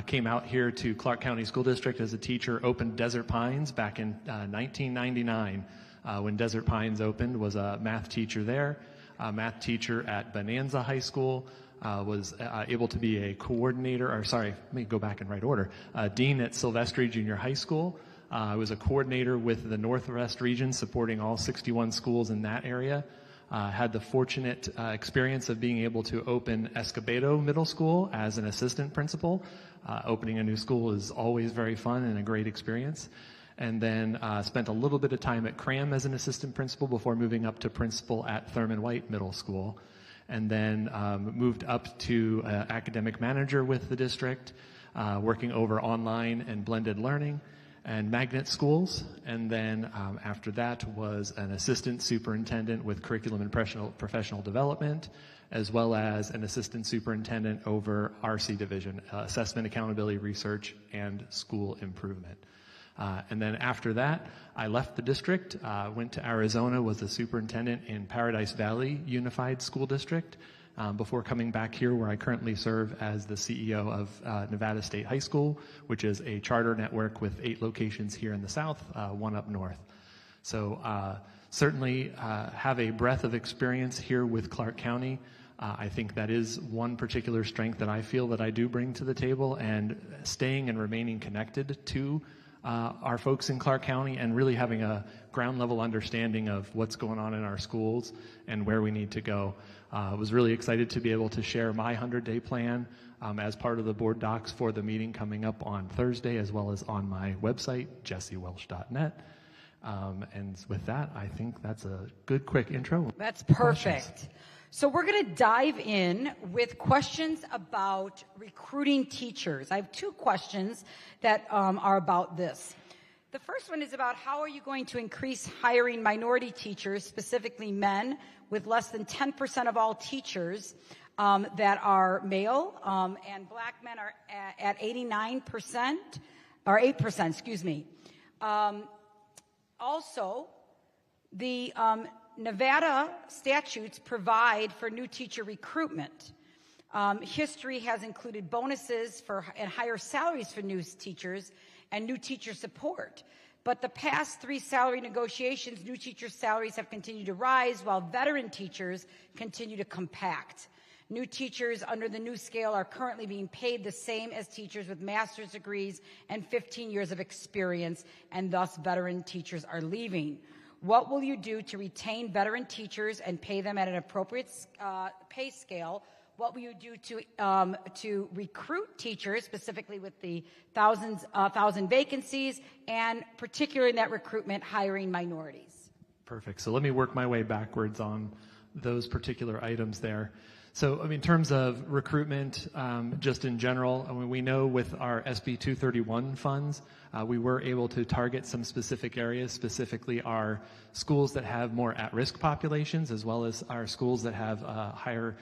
came out here to Clark County School District as a teacher, opened Desert Pines back in 1999 when Desert Pines opened, was a math teacher there, a math teacher at Bonanza High School, was able to be a coordinator, or sorry, let me go back in right order, dean at Silvestri Junior High School. I was a coordinator with the Northwest region supporting all 61 schools in that area. Had the fortunate experience of being able to open Escobedo Middle School as an assistant principal. Opening a new school is always very fun and a great experience. And then spent a little bit of time at Cram as an assistant principal before moving up to principal at Thurman White Middle School. And then moved up to academic manager with the district, working over online and blended learning and magnet schools, and then after that was an assistant superintendent with curriculum and professional development, as well as an assistant superintendent over RC division, assessment, accountability, research, and school improvement. And then after that, I left the district, went to Arizona, was the superintendent in Paradise Valley Unified School District, before coming back here where I currently serve as the CEO of Nevada State High School, which is a charter network with 8 locations here in the south, 1 up north. So certainly have a breadth of experience here with Clark County. I think that is one particular strength that I feel that I do bring to the table, and staying and remaining connected to our folks in Clark County and really having a ground level understanding of what's going on in our schools and where we need to go. I was really excited to be able to share my 100-day plan as part of the board docs for the meeting coming up on Thursday, as well as on my website, jessewelsh.net. And with that, I think that's a good quick intro. That's perfect. So we're going to dive in with questions about recruiting teachers. I have 2 questions that are about this. The first one is about how are you going to increase hiring minority teachers, specifically men, with less than 10% of all teachers that are male, and black men are at 89%, or 8%, excuse me. Also, the Nevada statutes provide for new teacher recruitment. History has included bonuses and higher salaries for new teachers and new teacher support. But the past 3 salary negotiations, new teacher salaries have continued to rise while veteran teachers continue to compact. New teachers under the new scale are currently being paid the same as teachers with master's degrees and 15 years of experience, and thus veteran teachers are leaving. What will you do to retain veteran teachers and pay them at an appropriate pay scale? What will you do to recruit teachers, specifically with the 1,000 vacancies, and particularly in that recruitment, hiring minorities? Perfect. So let me work my way backwards on those particular items there. So, in terms of recruitment, just in general, we know with our SB 231 funds, we were able to target some specific areas, specifically our schools that have more at-risk populations, as well as our schools that have higher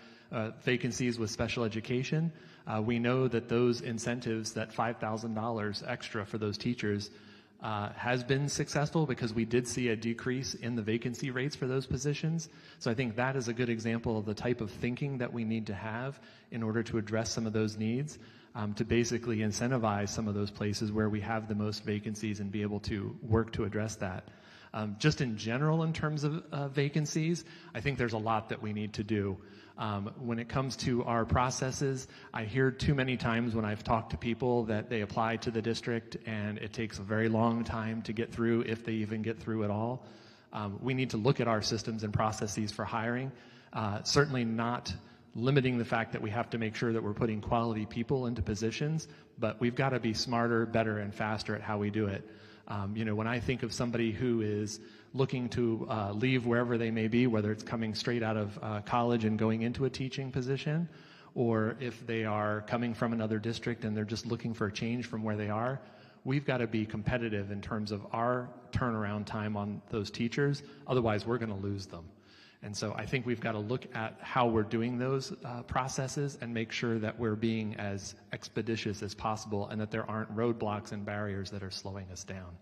vacancies with special education. We know that those incentives, that $5,000 extra for those teachers, has been successful because we did see a decrease in the vacancy rates for those positions. So I think that is a good example of the type of thinking that we need to have in order to address some of those needs, to basically incentivize some of those places where we have the most vacancies and be able to work to address that. Just in general, in terms of vacancies, I think there's a lot that we need to do. When it comes to our processes, I hear too many times when I've talked to people that they apply to the district and it takes a very long time to get through, if they even get through at all. We need to look at our systems and processes for hiring, certainly not limiting the fact that we have to make sure that we're putting quality people into positions, but we've got to be smarter, better, and faster at how we do it. When I think of somebody who is looking to leave wherever they may be, whether it's coming straight out of college and going into a teaching position, or if they are coming from another district and they're just looking for a change from where they are, we've got to be competitive in terms of our turnaround time on those teachers. Otherwise, we're going to lose them. And so I think we've got to look at how we're doing those processes and make sure that we're being as expeditious as possible and that there aren't roadblocks and barriers that are slowing us down.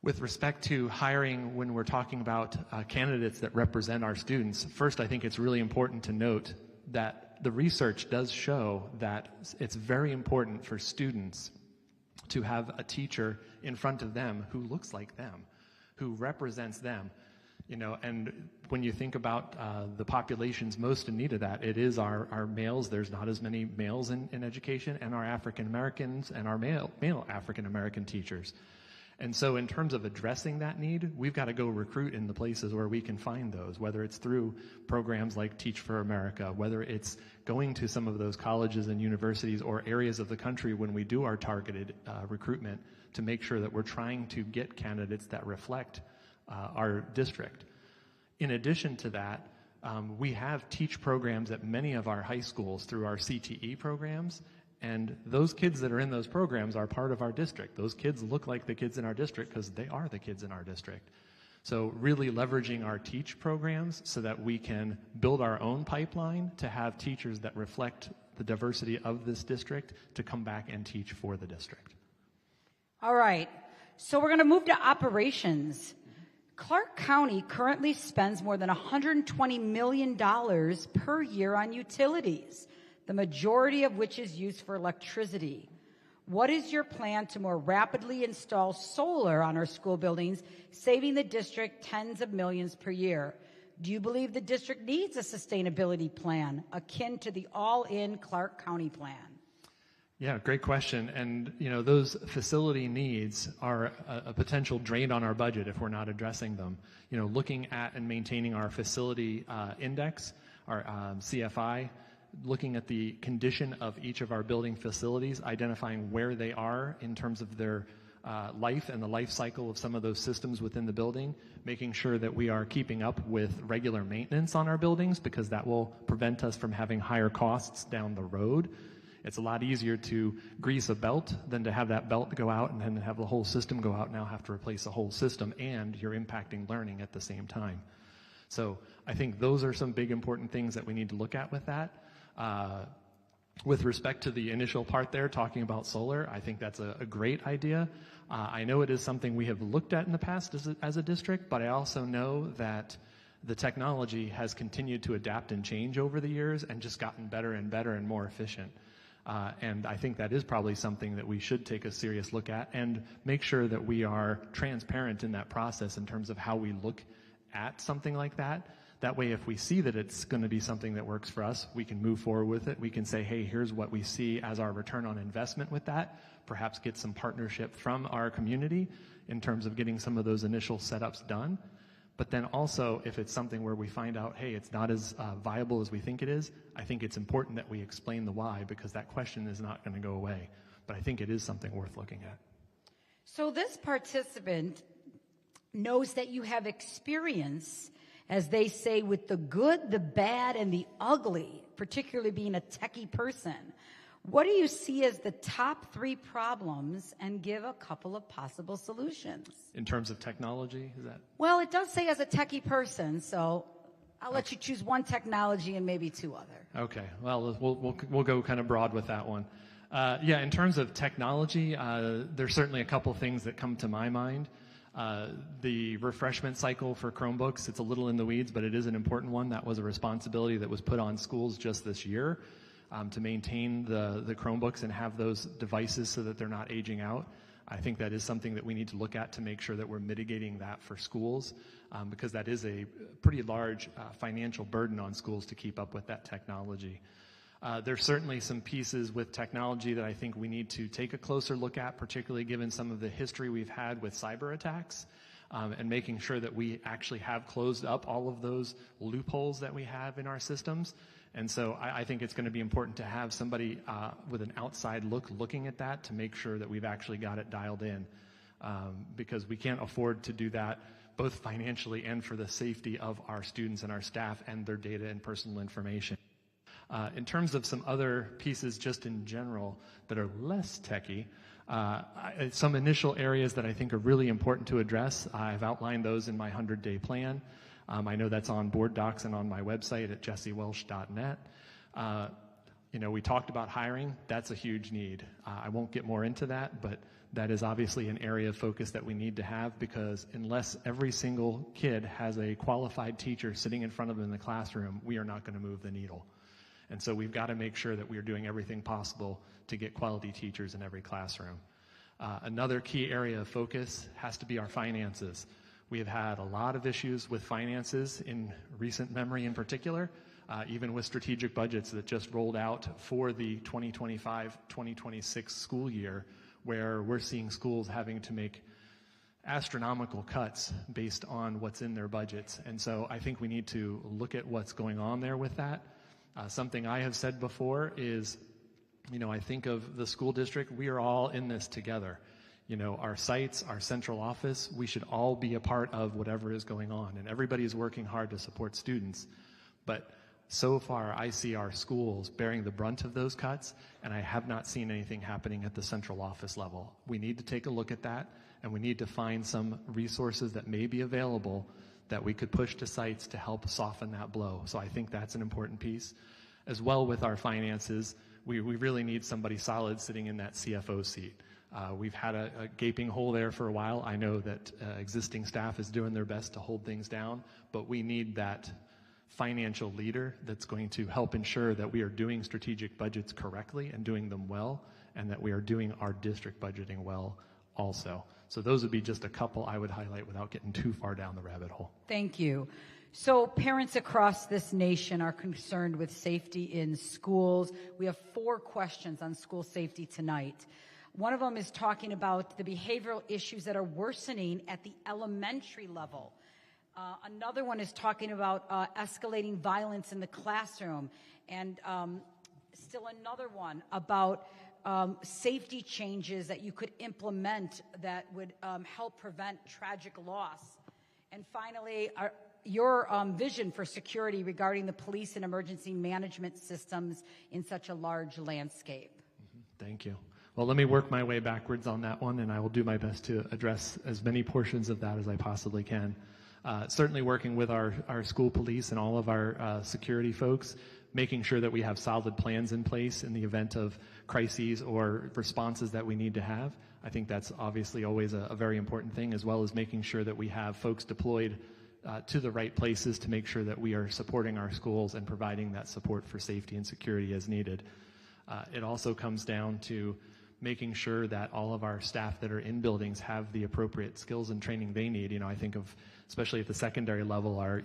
With respect to hiring, when we're talking about candidates that represent our students, first, I think it's really important to note that the research does show that it's very important for students to have a teacher in front of them who looks like them, who represents them. And when you think about the populations most in need of that, it is our males. There's not as many males in education, and our African Americans and our male African American teachers. And so in terms of addressing that need, we've got to go recruit in the places where we can find those, whether it's through programs like Teach for America, whether it's going to some of those colleges and universities or areas of the country when we do our targeted recruitment to make sure that we're trying to get candidates that reflect our district. In addition to that, we have teach programs at many of our high schools through our CTE programs, and those kids that are in those programs are part of our district. Those kids look like the kids in our district because they are the kids in our district. So really leveraging our teach programs so that we can build our own pipeline to have teachers that reflect the diversity of this district to come back and teach for the district. All right, so we're going to move to operations. Clark County currently spends more than $120 million per year on utilities, the majority of which is used for electricity. What is your plan to more rapidly install solar on our school buildings, saving the district tens of millions per year? Do you believe the district needs a sustainability plan akin to the all-in Clark County plan? Yeah, great question. And, those facility needs are a potential drain on our budget if we're not addressing them. Looking at and maintaining our facility index, our CFI, looking at the condition of each of our building facilities, identifying where they are in terms of their life and the life cycle of some of those systems within the building, making sure that we are keeping up with regular maintenance on our buildings because that will prevent us from having higher costs down the road. It's a lot easier to grease a belt than to have that belt go out and then have the whole system go out and now have to replace the whole system, and you're impacting learning at the same time. So I think those are some big important things that we need to look at with that. With respect to the initial part there, talking about solar, I think that's a great idea. I know it is something we have looked at in the past as a district, but I also know that the technology has continued to adapt and change over the years and just gotten better and better and more efficient. And I think that is probably something that we should take a serious look at and make sure that we are transparent in that process in terms of how we look at something like that. That way, if we see that it's going to be something that works for us, we can move forward with it. We can say, hey, here's what we see as our return on investment with that. Perhaps get some partnership from our community in terms of getting some of those initial setups done. But then also, if it's something where we find out, hey, it's not as viable as we think it is, I think it's important that we explain the why, because that question is not going to go away. But I think it is something worth looking at. So this participant knows that you have experience As they say, with the good, the bad, and the ugly, particularly being a techie person, what do you see as the top 3 problems, and give a couple of possible solutions? In terms of technology, is that? Well, it does say as a techie person, so I'll let you choose one technology and maybe 2 other. Okay, well, we'll go kind of broad with that one. Yeah, in terms of technology, there's certainly a couple things that come to my mind. The refreshment cycle for Chromebooks, it's a little in the weeds, but it is an important one. That was a responsibility that was put on schools just this year, to maintain the Chromebooks and have those devices so that they're not aging out. I think that is something that we need to look at to make sure that we're mitigating that for schools, because that is a pretty large financial burden on schools to keep up with that technology. There's certainly some pieces with technology that I think we need to take a closer look at, particularly given some of the history we've had with cyber attacks, and making sure that we actually have closed up all of those loopholes that we have in our systems. And so I think it's going to be important to have somebody with an outside look looking at that to make sure that we've actually got it dialed in, because we can't afford to do that both financially and for the safety of our students and our staff and their data and personal information. In terms of some other pieces just in general that are less techy, some initial areas that I think are really important to address, I've outlined those in my 100-day plan. I know that's on board docs and on my website at jessewelsh.net. We talked about hiring. That's a huge need. I won't get more into that, but that is obviously an area of focus that we need to have, because unless every single kid has a qualified teacher sitting in front of them in the classroom, we are not going to move the needle. And so we've got to make sure that we are doing everything possible to get quality teachers in every classroom. Another key area of focus has to be our finances. We have had a lot of issues with finances in recent memory in particular, even with strategic budgets that just rolled out for the 2025-2026 school year, where we're seeing schools having to make astronomical cuts based on what's in their budgets. And so I think we need to look at what's going on there with that. Something I have said before is, I think of the school district, we are all in this together. Our sites, our central office, we should all be a part of whatever is going on. And everybody is working hard to support students. But so far, I see our schools bearing the brunt of those cuts, and I have not seen anything happening at the central office level. We need to take a look at that, and we need to find some resources that may be available that we could push to sites to help soften that blow. So I think that's an important piece. As well with our finances, we really need somebody solid sitting in that CFO seat. We've had a gaping hole there for a while. I know that existing staff is doing their best to hold things down, but we need that financial leader that's going to help ensure that we are doing strategic budgets correctly and doing them well, and that we are doing our district budgeting well also. So those would be just a couple I would highlight without getting too far down the rabbit hole. Thank you. So parents across this nation are concerned with safety in schools. We have 4 questions on school safety tonight. One of them is talking about the behavioral issues that are worsening at the elementary level. Another one is talking about escalating violence in the classroom. And still another one about safety changes that you could implement that would help prevent tragic loss. And finally, your vision for security regarding the police and emergency management systems in such a large landscape. Thank you. Well, let me work my way backwards on that one, and I will do my best to address as many portions of that as I possibly can. Certainly working with our school police and all of our security folks, making sure that we have solid plans in place in the event of crises or responses that we need to have. I think that's obviously always a very important thing, as well as making sure that we have folks deployed to the right places to make sure that we are supporting our schools and providing that support for safety and security as needed. It also comes down to making sure that all of our staff that are in buildings have the appropriate skills and training they need. I think of, especially at the secondary level, our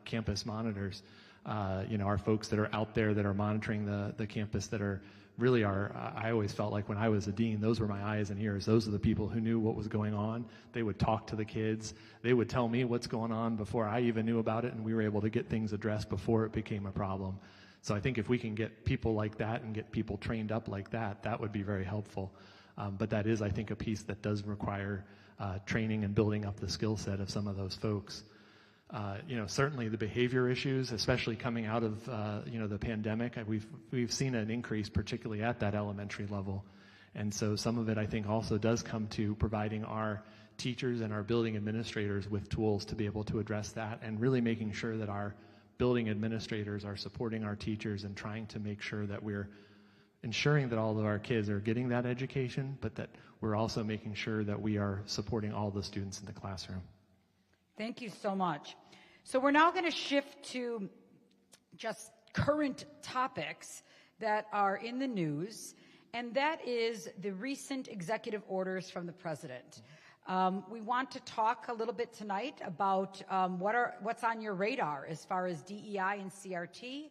campus monitors, our folks that are out there that are monitoring the campus, that are really I always felt like when I was a dean, those were my eyes and ears. Those are the people who knew what was going on. They would talk to the kids. They would tell me what's going on before I even knew about it, and we were able to get things addressed before it became a problem. So I think if we can get people like that and get people trained up like that, that would be very helpful. But that is, I think, a piece that does require training and building up the skill set of some of those folks. Certainly the behavior issues, especially coming out of, the pandemic, we've seen an increase, particularly at that elementary level. And so some of it, I think, also does come to providing our teachers and our building administrators with tools to be able to address that, and really making sure that our building administrators are supporting our teachers and trying to make sure that we're ensuring that all of our kids are getting that education, but that we're also making sure that we are supporting all the students in the classroom. Thank you so much. So we're now going to shift to just current topics that are in the news, and that is the recent executive orders from the president. We want to talk a little bit tonight about what's on your radar as far as DEI and CRT.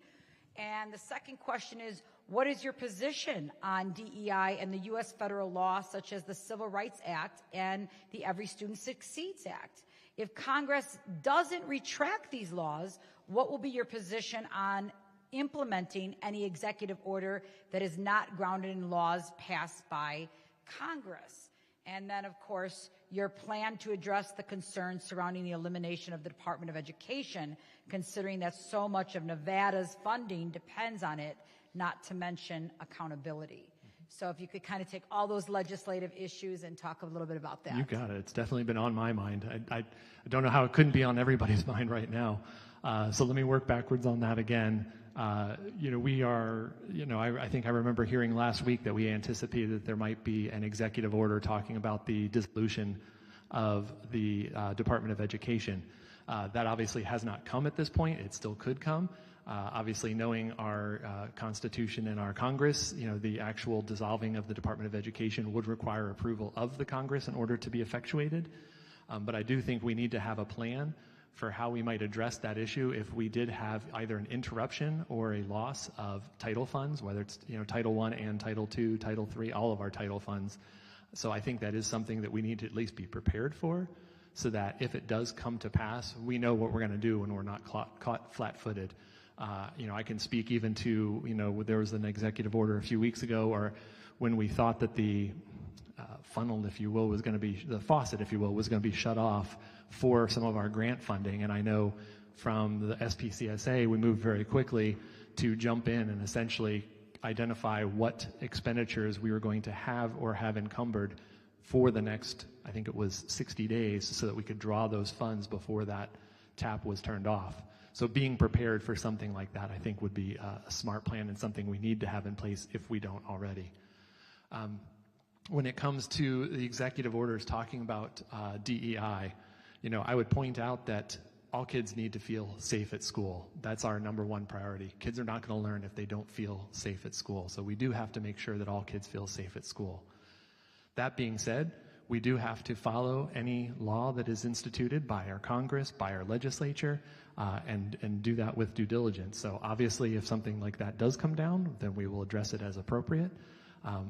And the second question is, what is your position on DEI and the U.S. federal law, such as the Civil Rights Act and the Every Student Succeeds Act? If Congress doesn't retract these laws, what will be your position on implementing any executive order that is not grounded in laws passed by Congress? And then, of course, your plan to address the concerns surrounding the elimination of the Department of Education, considering that so much of Nevada's funding depends on it, not to mention accountability. So if you could kind of take all those legislative issues and talk a little bit about that. You got it. It's definitely been on my mind. I don't know how it couldn't be on everybody's mind right now. So let me work backwards on that again. I think I remember hearing last week that we anticipated that there might be an executive order talking about the dissolution of the Department of Education. That obviously has not come at this point. It still could come. Obviously, knowing our Constitution and our Congress, the actual dissolving of the Department of Education would require approval of the Congress in order to be effectuated. But I do think we need to have a plan for how we might address that issue if we did have either an interruption or a loss of title funds, whether it's Title I and Title II, Title III, all of our title funds. So I think that is something that we need to at least be prepared for, so that if it does come to pass, we know what we're going to do when we're not caught flat-footed. I can speak even to, there was an executive order a few weeks ago, or when we thought that the funnel, if you will, was going to be, the faucet, if you will, was going to be shut off for some of our grant funding. And I know from the SPCSA, we moved very quickly to jump in and essentially identify what expenditures we were going to have or have encumbered for the next, I think it was 60 days, so that we could draw those funds before that tap was turned off. So being prepared for something like that, I think, would be a smart plan and something we need to have in place if we don't already. When it comes to the executive orders talking about DEI, I would point out that all kids need to feel safe at school. That's our number one priority. Kids are not going to learn if they don't feel safe at school. So we do have to make sure that all kids feel safe at school. That being said, we do have to follow any law that is instituted by our Congress, by our legislature, and do that with due diligence. So obviously, if something like that does come down, then we will address it as appropriate.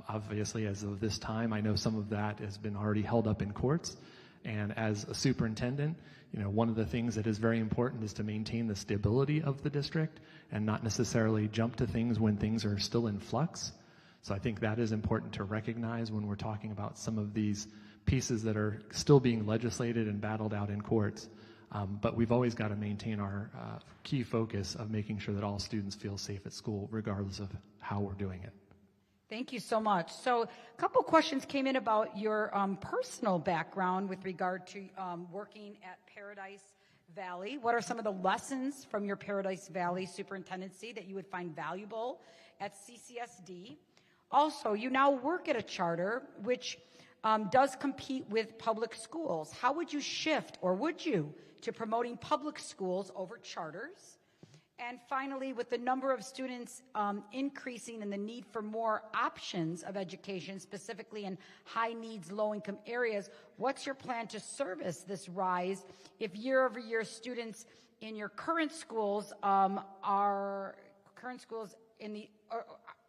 Obviously, as of this time, I know some of that has been already held up in courts. And as a superintendent, one of the things that is very important is to maintain the stability of the district and not necessarily jump to things when things are still in flux. So I think that is important to recognize when we're talking about some of these pieces that are still being legislated and battled out in courts. But we've always got to maintain our key focus of making sure that all students feel safe at school, regardless of how we're doing it. Thank you so much. So a couple questions came in about your personal background with regard to working at Paradise Valley. What are some of the lessons from your Paradise Valley superintendency that you would find valuable at CCSD? Also, you now work at a charter which does compete with public schools. How would you shift, or would you, to promoting public schools over charters? And finally, with the number of students increasing and the need for more options of education, specifically in high-needs, low-income areas, what's your plan to service this rise if year-over-year students in your current schools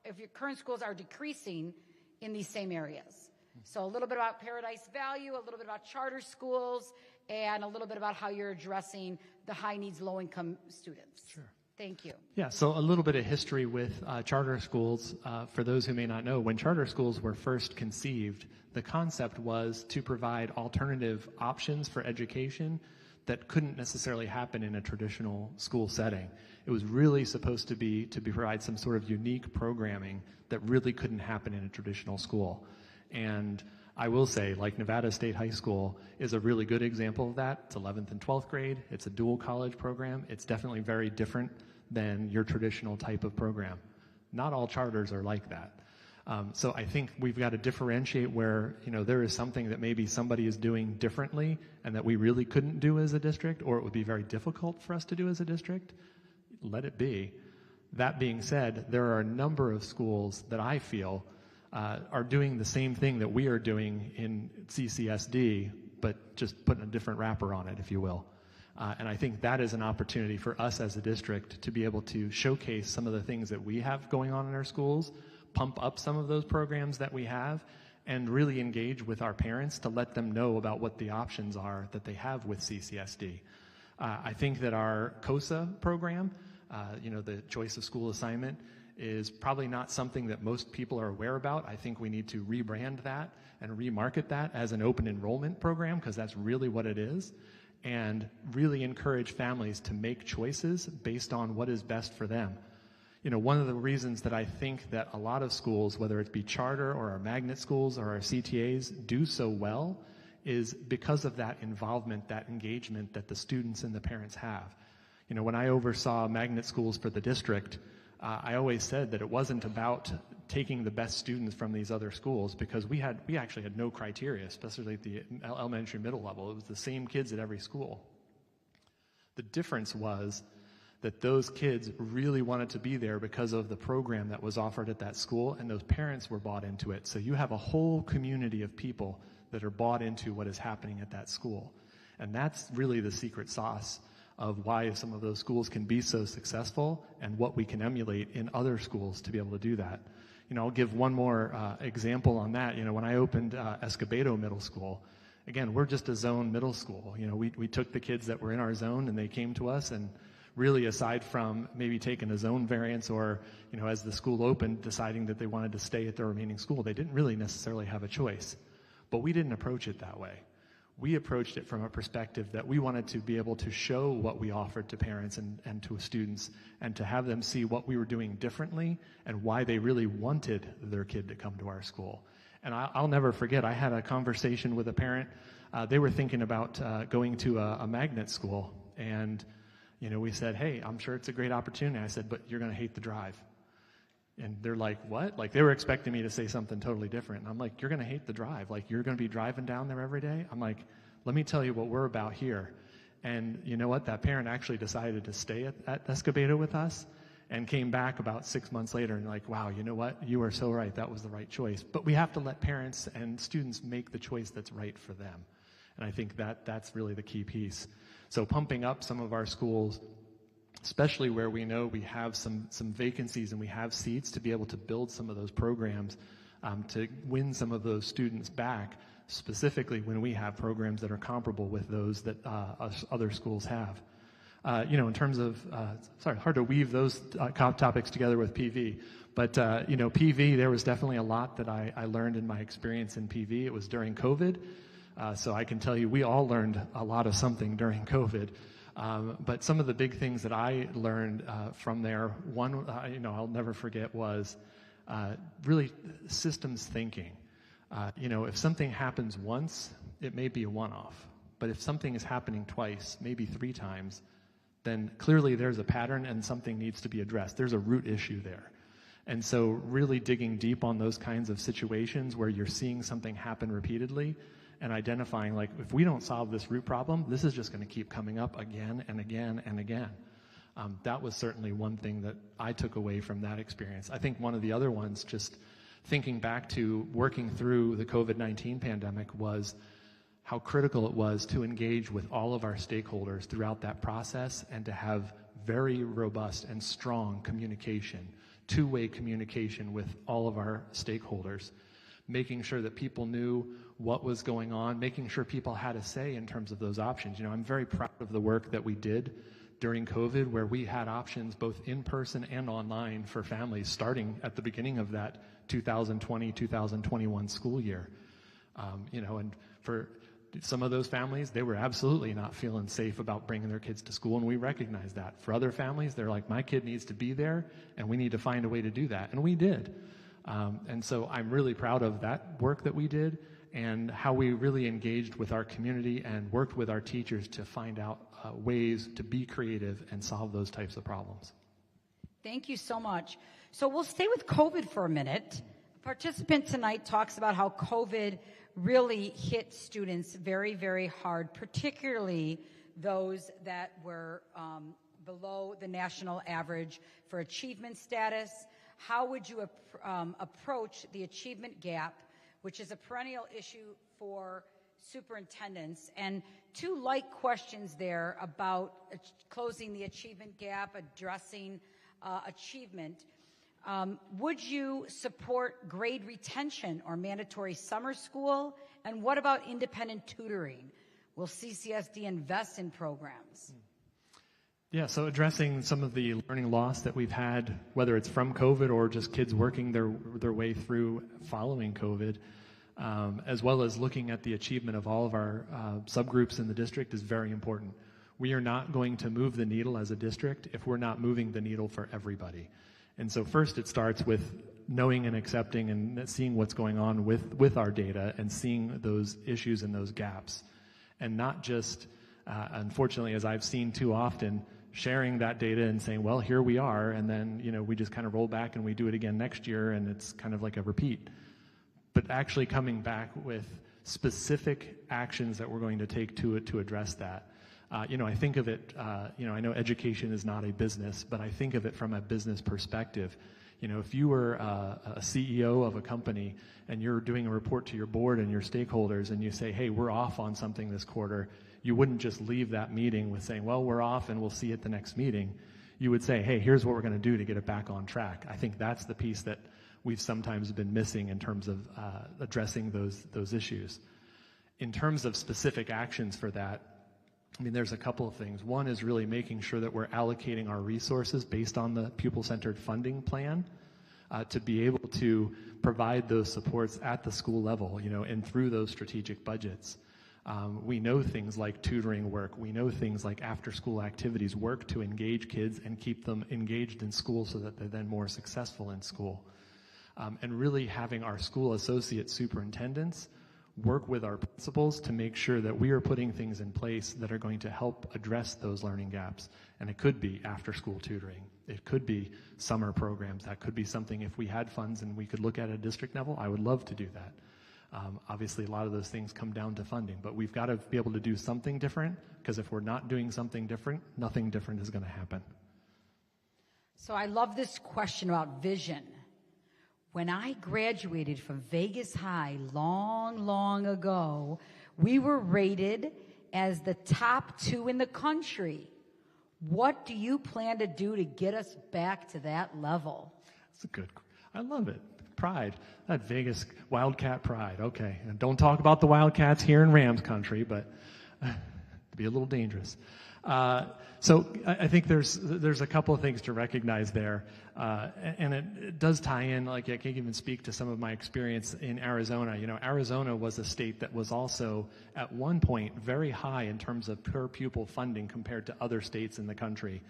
if your current schools are decreasing in these same areas? So a little bit about Paradise Valley, a little bit about charter schools, and a little bit about how you're addressing the high-needs, low-income students. Sure. Thank you. Yeah, so a little bit of history with charter schools. For those who may not know, when charter schools were first conceived, the concept was to provide alternative options for education that couldn't necessarily happen in a traditional school setting. It was really supposed to be provide some sort of unique programming that really couldn't happen in a traditional school. And I will say, like Nevada State High School is a really good example of that. It's 11th and 12th grade. It's a dual college program. It's definitely very different than your traditional type of program. Not all charters are like that. So I think we've got to differentiate where, there is something that maybe somebody is doing differently and that we really couldn't do as a district, or it would be very difficult for us to do as a district. Let it be. That being said, there are a number of schools that I feel are doing the same thing that we are doing in CCSD, but just putting a different wrapper on it, if you will. And I think that is an opportunity for us as a district to be able to showcase some of the things that we have going on in our schools, pump up some of those programs that we have, and really engage with our parents to let them know about what the options are that they have with CCSD. I think that our COSA program, the Choice of School Assignment, is probably not something that most people are aware about. I think we need to rebrand that and remarket that as an open enrollment program, because that's really what it is, and really encourage families to make choices based on what is best for them. One of the reasons that I think that a lot of schools, whether it be charter or our magnet schools or our CTAs, do so well is because of that involvement, that engagement that the students and the parents have. When I oversaw magnet schools for the district, I always said that it wasn't about taking the best students from these other schools, because we actually had no criteria, especially at the elementary middle level. It was the same kids at every school. The difference was that those kids really wanted to be there because of the program that was offered at that school, and those parents were bought into it. So you have a whole community of people that are bought into what is happening at that school. And that's really the secret sauce of why some of those schools can be so successful and what we can emulate in other schools to be able to do that. I'll give one more example on that. When I opened Escobedo Middle School, again, we're just a zone middle school. We took the kids that were in our zone and they came to us, and really, aside from maybe taking a zone variance or, as the school opened, deciding that they wanted to stay at their remaining school, they didn't really necessarily have a choice. But we didn't approach it that way. We approached it from a perspective that we wanted to be able to show what we offered to parents and to students, and to have them see what we were doing differently and why they really wanted their kid to come to our school. And I'll never forget, I had a conversation with a parent. They were thinking about going to a magnet school, and we said, hey, I'm sure it's a great opportunity. I said, but you're going to hate the drive. And they're like, what? Like, they were expecting me to say something totally different. And I'm like, you're going to hate the drive. Like, you're going to be driving down there every day? I'm like, let me tell you what we're about here. And you know what? That parent actually decided to stay at Escobedo with us and came back about 6 months later and like, wow, you know what? You are so right. That was the right choice. But we have to let parents and students make the choice that's right for them. And I think that's really the key piece. So pumping up some of our schools, especially where we know we have some vacancies and we have seats, to be able to build some of those programs to win some of those students back, specifically when we have programs that are comparable with those that other schools have. In terms of, hard to weave those topics together with PV, but PV, there was definitely a lot that I learned in my experience in PV. It was during COVID. So I can tell you we all learned a lot of something during COVID. But some of the big things that I learned from there, one, I'll never forget, was really systems thinking. If something happens once, it may be a one-off. But if something is happening twice, maybe 3 times, then clearly there's a pattern and something needs to be addressed. There's a root issue there. And so really digging deep on those kinds of situations where you're seeing something happen repeatedly, and identifying, like, if we don't solve this root problem, this is just going to keep coming up again and again and again. That was certainly one thing that I took away from that experience. I think one of the other ones, just thinking back to working through the COVID-19 pandemic, was how critical it was to engage with all of our stakeholders throughout that process and to have very robust and strong communication, two-way communication with all of our stakeholders, making sure that people knew what was going on, making sure people had a say in terms of those options. I'm very proud of the work that we did during COVID, where we had options both in person and online for families starting at the beginning of that 2020-2021 school year. And for some of those families, they were absolutely not feeling safe about bringing their kids to school, and we recognize that. For other families, they're like, my kid needs to be there, and we need to find a way to do that, and we did. And so I'm really proud of that work that we did and how we really engaged with our community and worked with our teachers to find out ways to be creative and solve those types of problems. Thank you so much. So we'll stay with COVID for a minute. A participant tonight talks about how COVID really hit students very, very hard, particularly those that were below the national average for achievement status. How would you approach the achievement gap, which is a perennial issue for superintendents? And two light questions there about closing the achievement gap, addressing achievement. Would you support grade retention or mandatory summer school? And what about independent tutoring? Will CCSD invest in programs? Yeah, so addressing some of the learning loss that we've had, whether it's from COVID or just kids working their way through following COVID, as well as looking at the achievement of all of our subgroups in the district is very important. We are not going to move the needle as a district if we're not moving the needle for everybody. And so first it starts with knowing and accepting and seeing what's going on with our data and seeing those issues and those gaps. And not just, unfortunately, as I've seen too often, sharing that data and saying, well, here we are, and then, we just kind of roll back and we do it again next year, and it's kind of like a repeat. But actually coming back with specific actions that we're going to take to address that. I think of it, I know education is not a business, but I think of it from a business perspective. If you were a CEO of a company and you're doing a report to your board and your stakeholders and you say, hey, we're off on something this quarter, you wouldn't just leave that meeting with saying, well, we're off and we'll see you at the next meeting. You would say, hey, here's what we're going to do to get it back on track. I think that's the piece that we've sometimes been missing in terms of addressing those issues. In terms of specific actions for that, there's a couple of things. One is really making sure that we're allocating our resources based on the pupil-centered funding plan to be able to provide those supports at the school level, and through those strategic budgets. We know things like tutoring work. We know things like after-school activities work to engage kids and keep them engaged in school so that they're then more successful in school. And really having our school associate superintendents work with our principals to make sure that we are putting things in place that are going to help address those learning gaps. And it could be after-school tutoring. It could be summer programs. That could be something, if we had funds and we could look at a district level, I would love to do that. Obviously, a lot of those things come down to funding, but we've got to be able to do something different, because if we're not doing something different, nothing different is going to happen. So I love this question about vision. When I graduated from Vegas High long, long ago, we were rated as the top 2 in the country. What do you plan to do to get us back to that level? I love it. Pride. That Vegas Wildcat pride. Okay. And don't talk about the Wildcats here in Rams country, but it'd be a little dangerous. So I think there's a couple of things to recognize there, and it does tie in. Like, I can even speak to some of my experience in Arizona. Arizona was a state that was also at one point very high in terms of per pupil funding compared to other states in the country.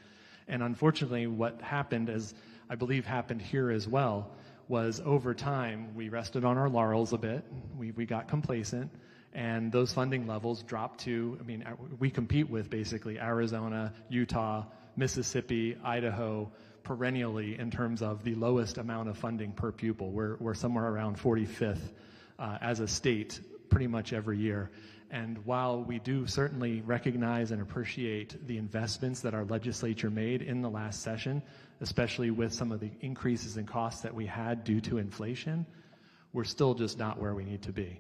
And unfortunately, what happened, as I believe happened here as well, was over time we rested on our laurels a bit. We got complacent. And those funding levels dropped to, we compete with basically Arizona, Utah, Mississippi, Idaho perennially in terms of the lowest amount of funding per pupil. We're somewhere around 45th as a state pretty much every year. And while we do certainly recognize and appreciate the investments that our legislature made in the last session, especially with some of the increases in costs that we had due to inflation, we're still just not where we need to be.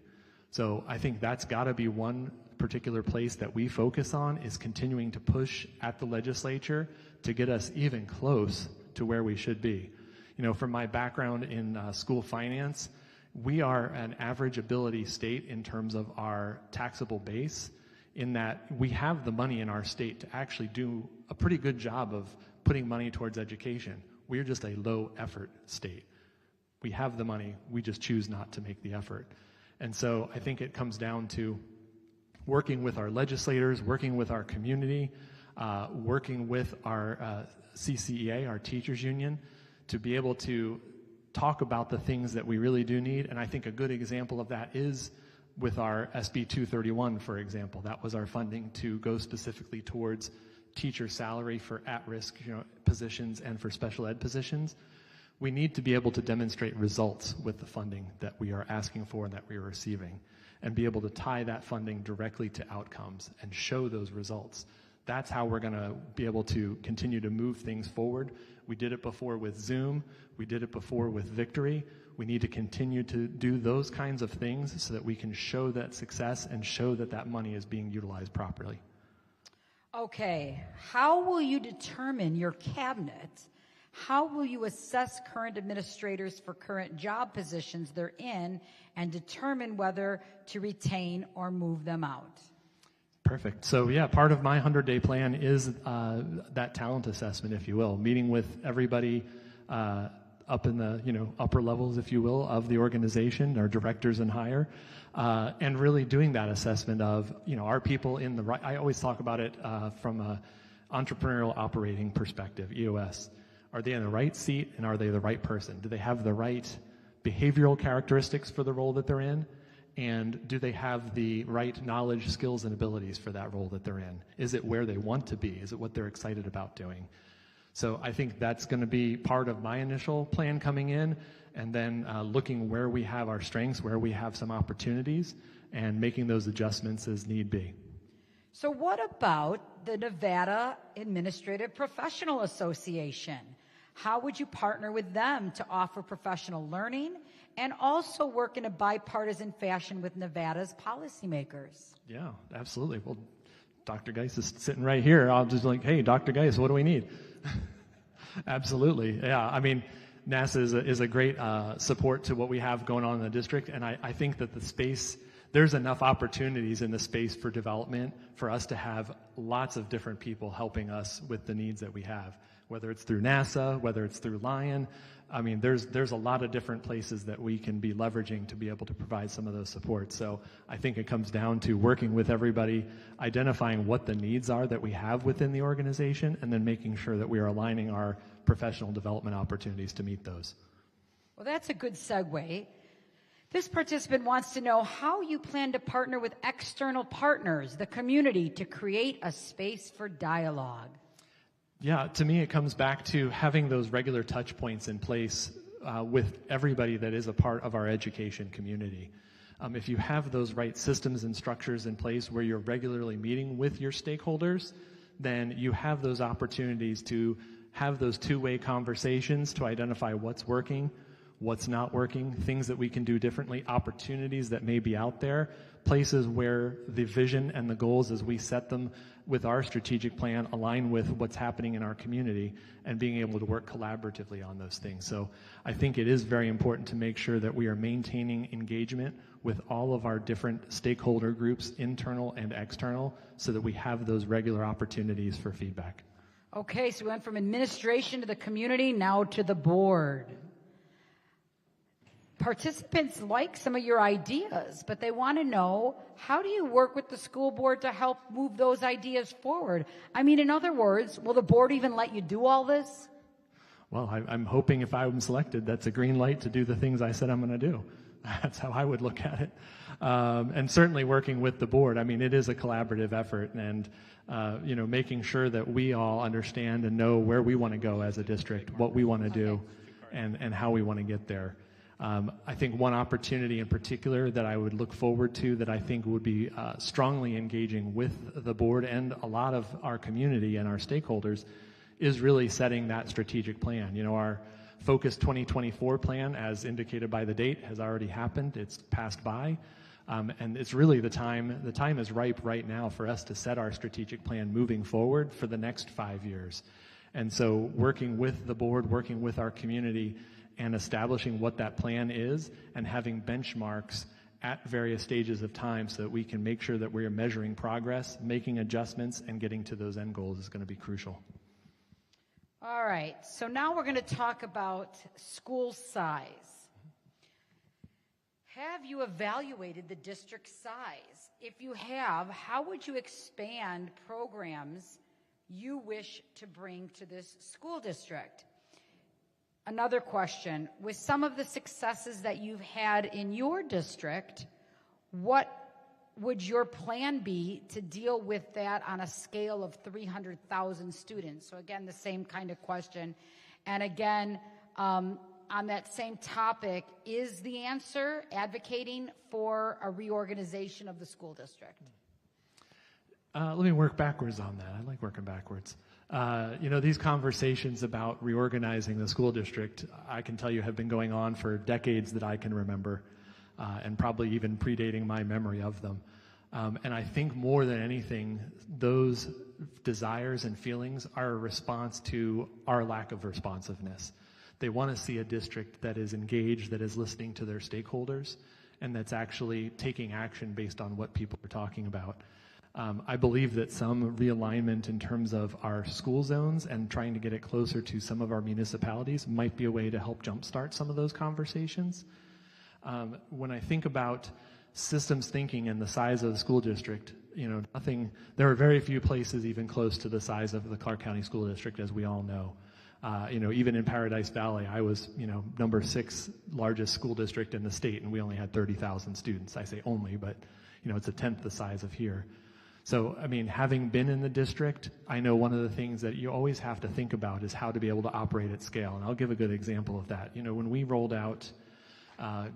So I think that's got to be one particular place that we focus on, is continuing to push at the legislature to get us even close to where we should be. From my background in school finance, we are an average ability state in terms of our taxable base, in that we have the money in our state to actually do a pretty good job of putting money towards education. We're just a low effort state. We have the money, we just choose not to make the effort. And so I think it comes down to working with our legislators, working with our community, working with our CCEA, our teachers union, to be able to talk about the things that we really do need. And I think a good example of that is with our SB 231, for example. That was our funding to go specifically towards teacher salary for at-risk positions and for special ed positions. We need to be able to demonstrate results with the funding that we are asking for and that we are receiving, and be able to tie that funding directly to outcomes and show those results. That's how we're going to be able to continue to move things forward. We did it before with Zoom. We did it before with Victory. We need to continue to do those kinds of things so that we can show that success and show that that money is being utilized properly. Okay, how will you determine your cabinet? How will you assess current administrators for current job positions they're in and determine whether to retain or move them out? Perfect. So yeah, part of my 100-day plan is that talent assessment, if you will, meeting with everybody up in the upper levels, if you will, of the organization, our directors and higher, and really doing that assessment of are people in the right. I always talk about it from a entrepreneurial operating perspective, EOS. Are they in the right seat, and are they the right person? Do they have the right behavioral characteristics for the role that they're in? And do they have the right knowledge, skills, and abilities for that role that they're in? Is it where they want to be? Is it what they're excited about doing? So I think that's going to be part of my initial plan coming in, and then looking where we have our strengths, where we have some opportunities, and making those adjustments as need be. So what about the Nevada Administrative Professional Association? How would you partner with them to offer professional learning and also work in a bipartisan fashion with Nevada's policymakers? Yeah, absolutely. Well, Dr. Geis is sitting right here. I'll just hey, Dr. Geis, what do we need? Absolutely. Yeah, I mean, NASA is a great support to what we have going on in the district, and I think that the space, there's enough opportunities in the space for development for us to have lots of different people helping us with the needs that we have, whether it's through NASA, whether it's through Lion. I mean, there's a lot of different places that we can be leveraging to be able to provide some of those supports. So I think it comes down to working with everybody, identifying what the needs are that we have within the organization, and then making sure that we are aligning our professional development opportunities to meet those. Well, that's a good segue. This participant wants to know how you plan to partner with external partners, the community, to create a space for dialogue. Yeah, to me, it comes back to having those regular touch points in place with everybody that is a part of our education community. If you have those right systems and structures in place where you're regularly meeting with your stakeholders, then you have those opportunities to have those two-way conversations to identify what's working, what's not working, things that we can do differently, opportunities that may be out there, places where the vision and the goals as we set them with our strategic plan align with what's happening in our community, and being able to work collaboratively on those things. So I think it is very important to make sure that we are maintaining engagement with all of our different stakeholder groups, internal and external, so that we have those regular opportunities for feedback. Okay, so we went from administration to the community, now to the board. Participants like some of your ideas, but they want to know, how do you work with the school board to help move those ideas forward? I mean, in other words, will the board even let you do all this? Well, I'm hoping if I'm selected, that's a green light to do the things I said I'm going to do. That's how I would look at it. And certainly working with the board, I mean, it is a collaborative effort, and making sure that we all understand and know where we want to go as a district, what we want to do, and how we want to get there. I think one opportunity in particular that I would look forward to, that I think would be strongly engaging with the board and a lot of our community and our stakeholders, is really setting that strategic plan. Our Focus 2024 plan, as indicated by the date, has already happened. It's passed by. And it's really the time is ripe right now for us to set our strategic plan moving forward for the next 5 years. And so working with the board, working with our community, and establishing what that plan is, and having benchmarks at various stages of time so that we can make sure that we are measuring progress, making adjustments, and getting to those end goals is going to be crucial. All right, so now we're going to talk about school size. Have you evaluated the district size? If you have, how would you expand programs you wish to bring to this school district? Another question, with some of the successes that you've had in your district, what would your plan be to deal with that on a scale of 300,000 students? So again, the same kind of question. And again, on that same topic, is the answer advocating for a reorganization of the school district? Let me work backwards on that. I like working backwards. These conversations about reorganizing the school district, I can tell you, have been going on for decades that I can remember, and probably even predating my memory of them. And I think more than anything, those desires and feelings are a response to our lack of responsiveness. They want to see a district that is engaged, that is listening to their stakeholders, and that's actually taking action based on what people are talking about. I believe that some realignment in terms of our school zones and trying to get it closer to some of our municipalities might be a way to help jumpstart some of those conversations. When I think about systems thinking and the size of the school district, there are very few places even close to the size of the Clark County School District, as we all know. Even in Paradise Valley, I was, number 6 largest school district in the state, and we only had 30,000 students. I say only, but, it's a tenth the size of here. So, having been in the district, I know one of the things that you always have to think about is how to be able to operate at scale. And I'll give a good example of that. When we rolled out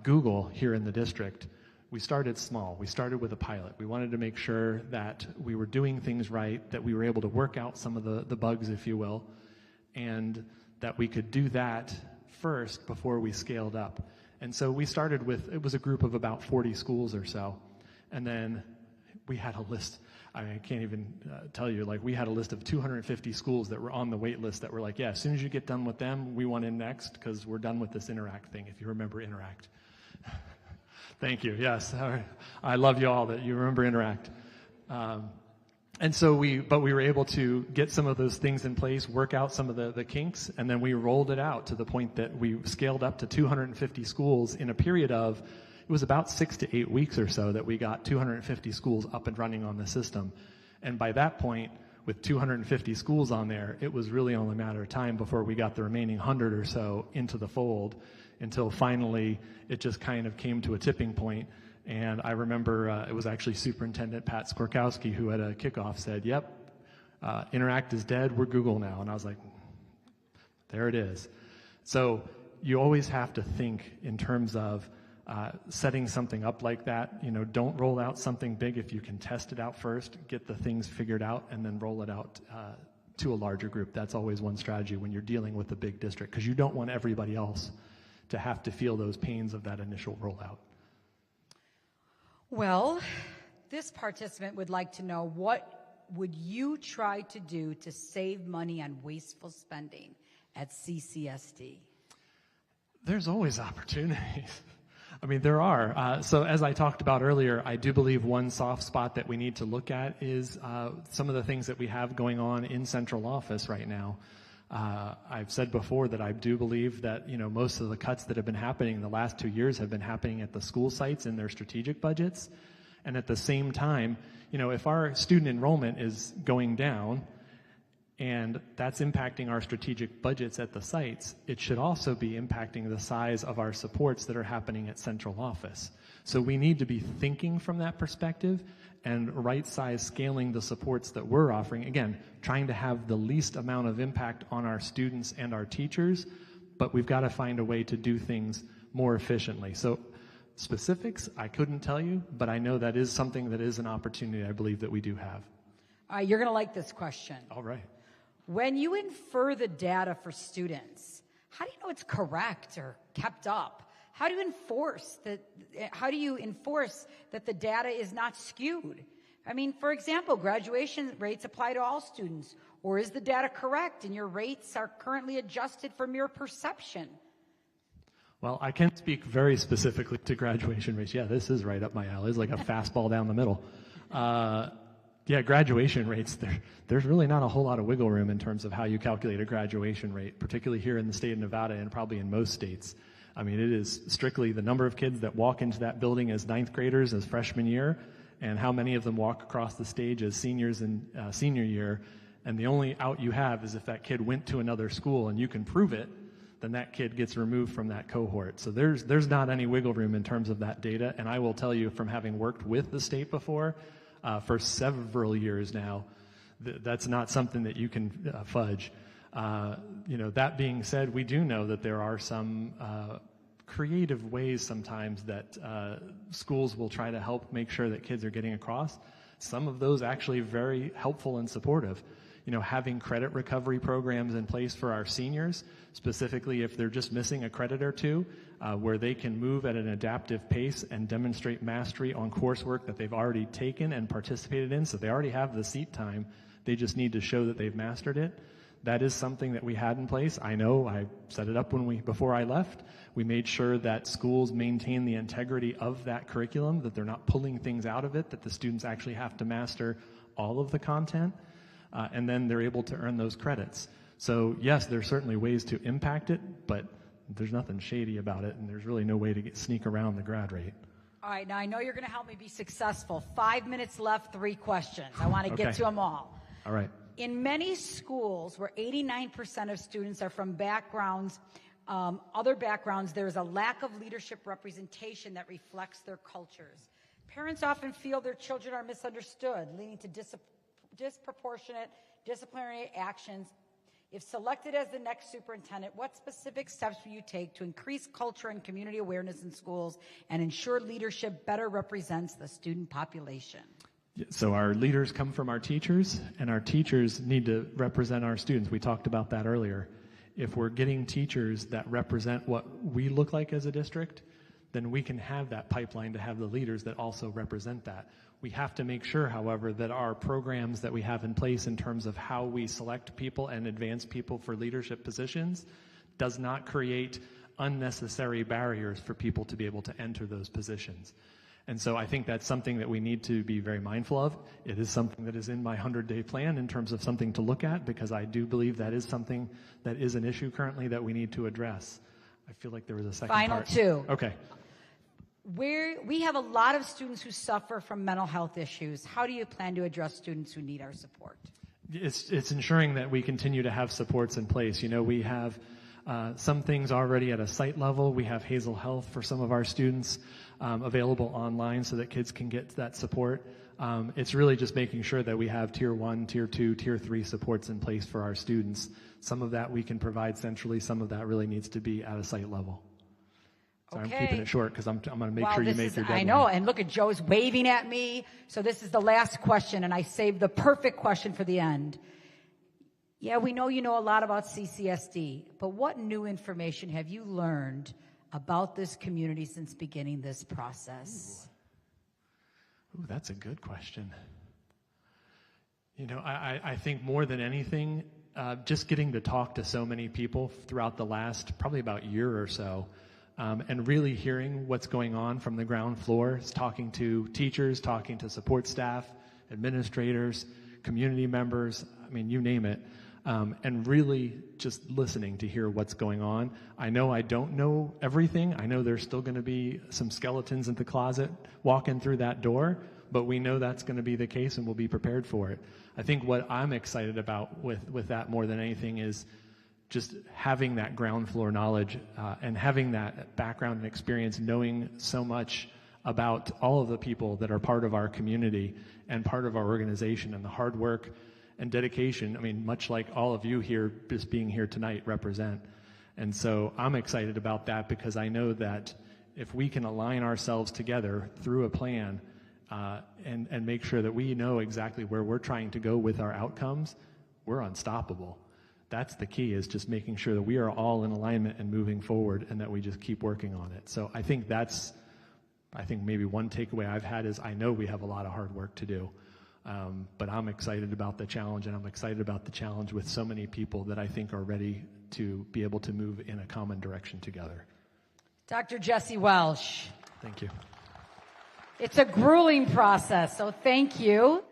Google here in the district, we started small. We started with a pilot. We wanted to make sure that we were doing things right, that we were able to work out some of the bugs, if you will, and that we could do that first before we scaled up. And so we started with, it was a group of about 40 schools or so. And then we had a list. I can't even tell you, we had a list of 250 schools that were on the wait list that were like, yeah, as soon as you get done with them, we want in next because we're done with this Interact thing, if you remember Interact. Thank you, yes. I love you all that you remember Interact. And so we were able to get some of those things in place, work out some of the kinks, and then we rolled it out to the point that we scaled up to 250 schools in a period of, it was about 6 to 8 weeks or so that we got 250 schools up and running on the system. And by that point, with 250 schools on there, it was really only a matter of time before we got the remaining 100 or so into the fold, until finally it just kind of came to a tipping point. And I remember it was actually Superintendent Pat Skorkowski who at a kickoff said, yep, Interact is dead, we're Google now. And I was like, there it is. So you always have to think in terms of setting something up like that. Don't roll out something big if you can test it out first, get the things figured out, and then roll it out to a larger group. That's always one strategy when you're dealing with a big district, because you don't want everybody else to have to feel those pains of that initial rollout. Well, this participant would like to know, what would you try to do to save money on wasteful spending at CCSD? There's always opportunities. There are. So as I talked about earlier, I do believe one soft spot that we need to look at is some of the things that we have going on in central office right now. I've said before that I do believe that, most of the cuts that have been happening in the last 2 years have been happening at the school sites in their strategic budgets. And at the same time, if our student enrollment is going down, and that's impacting our strategic budgets at the sites, it should also be impacting the size of our supports that are happening at central office. So we need to be thinking from that perspective and right-size scaling the supports that we're offering. Again, trying to have the least amount of impact on our students and our teachers, but we've got to find a way to do things more efficiently. So specifics, I couldn't tell you, but I know that is something that is an opportunity I believe that we do have. All right, you're going to like this question. All right. When you infer the data for students, how do you know it's correct or kept up? How do you enforce that the data is not skewed? For example, graduation rates apply to all students, or is the data correct and your rates are currently adjusted for mere perception? Well, I can speak very specifically to graduation rates. Yeah, this is right up my alley. It's like a fastball down the middle. Yeah, graduation rates, there's really not a whole lot of wiggle room in terms of how you calculate a graduation rate, particularly here in the state of Nevada and probably in most states. I mean, it is strictly the number of kids that walk into that building as ninth graders as freshman year, and how many of them walk across the stage as seniors in senior year. And the only out you have is if that kid went to another school and you can prove it, then that kid gets removed from that cohort. So there's not any wiggle room in terms of that data. And I will tell you, from having worked with the state before for several years now, that's not something that you can fudge. That being said, we do know that there are some creative ways sometimes that schools will try to help make sure that kids are getting across. Some of those actually very helpful and supportive. Having credit recovery programs in place for our seniors, specifically if they're just missing a credit or two, where they can move at an adaptive pace and demonstrate mastery on coursework that they've already taken and participated in. So they already have the seat time. They just need to show that they've mastered it. That is something that we had in place. I know I set it up before I left. We made sure that schools maintain the integrity of that curriculum, that they're not pulling things out of it, that the students actually have to master all of the content, and then they're able to earn those credits. So yes, there's certainly ways to impact it, but there's nothing shady about it, and there's really no way to sneak around the grad rate. All right, now I know you're going to help me be successful. 5 minutes left, 3 questions. I want to get to them all. All right. In many schools where 89% of students are from backgrounds, other backgrounds, there is a lack of leadership representation that reflects their cultures. Parents often feel their children are misunderstood, leading to disproportionate disciplinary actions. If selected as the next superintendent, what specific steps will you take to increase culture and community awareness in schools and ensure leadership better represents the student population? So our leaders come from our teachers, and our teachers need to represent our students. We talked about that earlier. If we're getting teachers that represent what we look like as a district, then we can have that pipeline to have the leaders that also represent that. We have to make sure, however, that our programs that we have in place in terms of how we select people and advance people for leadership positions does not create unnecessary barriers for people to be able to enter those positions. And so I think that's something that we need to be very mindful of. It is something that is in my 100-day plan in terms of something to look at, because I do believe that is something that is an issue currently that we need to address. I feel like there was a second Final part. two. Okay. We have a lot of students who suffer from mental health issues. How do you plan to address students who need our support? It's ensuring that we continue to have supports in place. We have some things already at a site level. We have Hazel Health for some of our students available online so that kids can get that support. It's really just making sure that we have tier 1, tier 2, tier 3 supports in place for our students. Some of that we can provide centrally. Some of that really needs to be at a site level. So okay. I'm keeping it short because I'm going to make sure you make your deadline. I know, and look at Joe's waving at me. So this is the last question, and I saved the perfect question for the end. Yeah, we know you know a lot about CCSD, but what new information have you learned about this community since beginning this process? Ooh, that's a good question. I think more than anything, just getting to talk to so many people throughout the last probably about year or so, and really hearing what's going on from the ground floor, talking to teachers, talking to support staff, administrators, community members, you name it. And really just listening to hear what's going on. I know I don't know everything. I know there's still going to be some skeletons in the closet walking through that door, but we know that's going to be the case and we'll be prepared for it. I think what I'm excited about with that more than anything is just having that ground floor knowledge and having that background and experience, knowing so much about all of the people that are part of our community and part of our organization and the hard work and dedication, much like all of you here, just being here tonight, represent. And so I'm excited about that because I know that if we can align ourselves together through a plan and make sure that we know exactly where we're trying to go with our outcomes, we're unstoppable. That's the key, is just making sure that we are all in alignment and moving forward and that we just keep working on it. So I think maybe one takeaway I've had is I know we have a lot of hard work to do. But I'm excited about the challenge, and I'm excited about the challenge with so many people that I think are ready to be able to move in a common direction together. Dr. Jesse Welsh. Thank you. It's a grueling process, so thank you.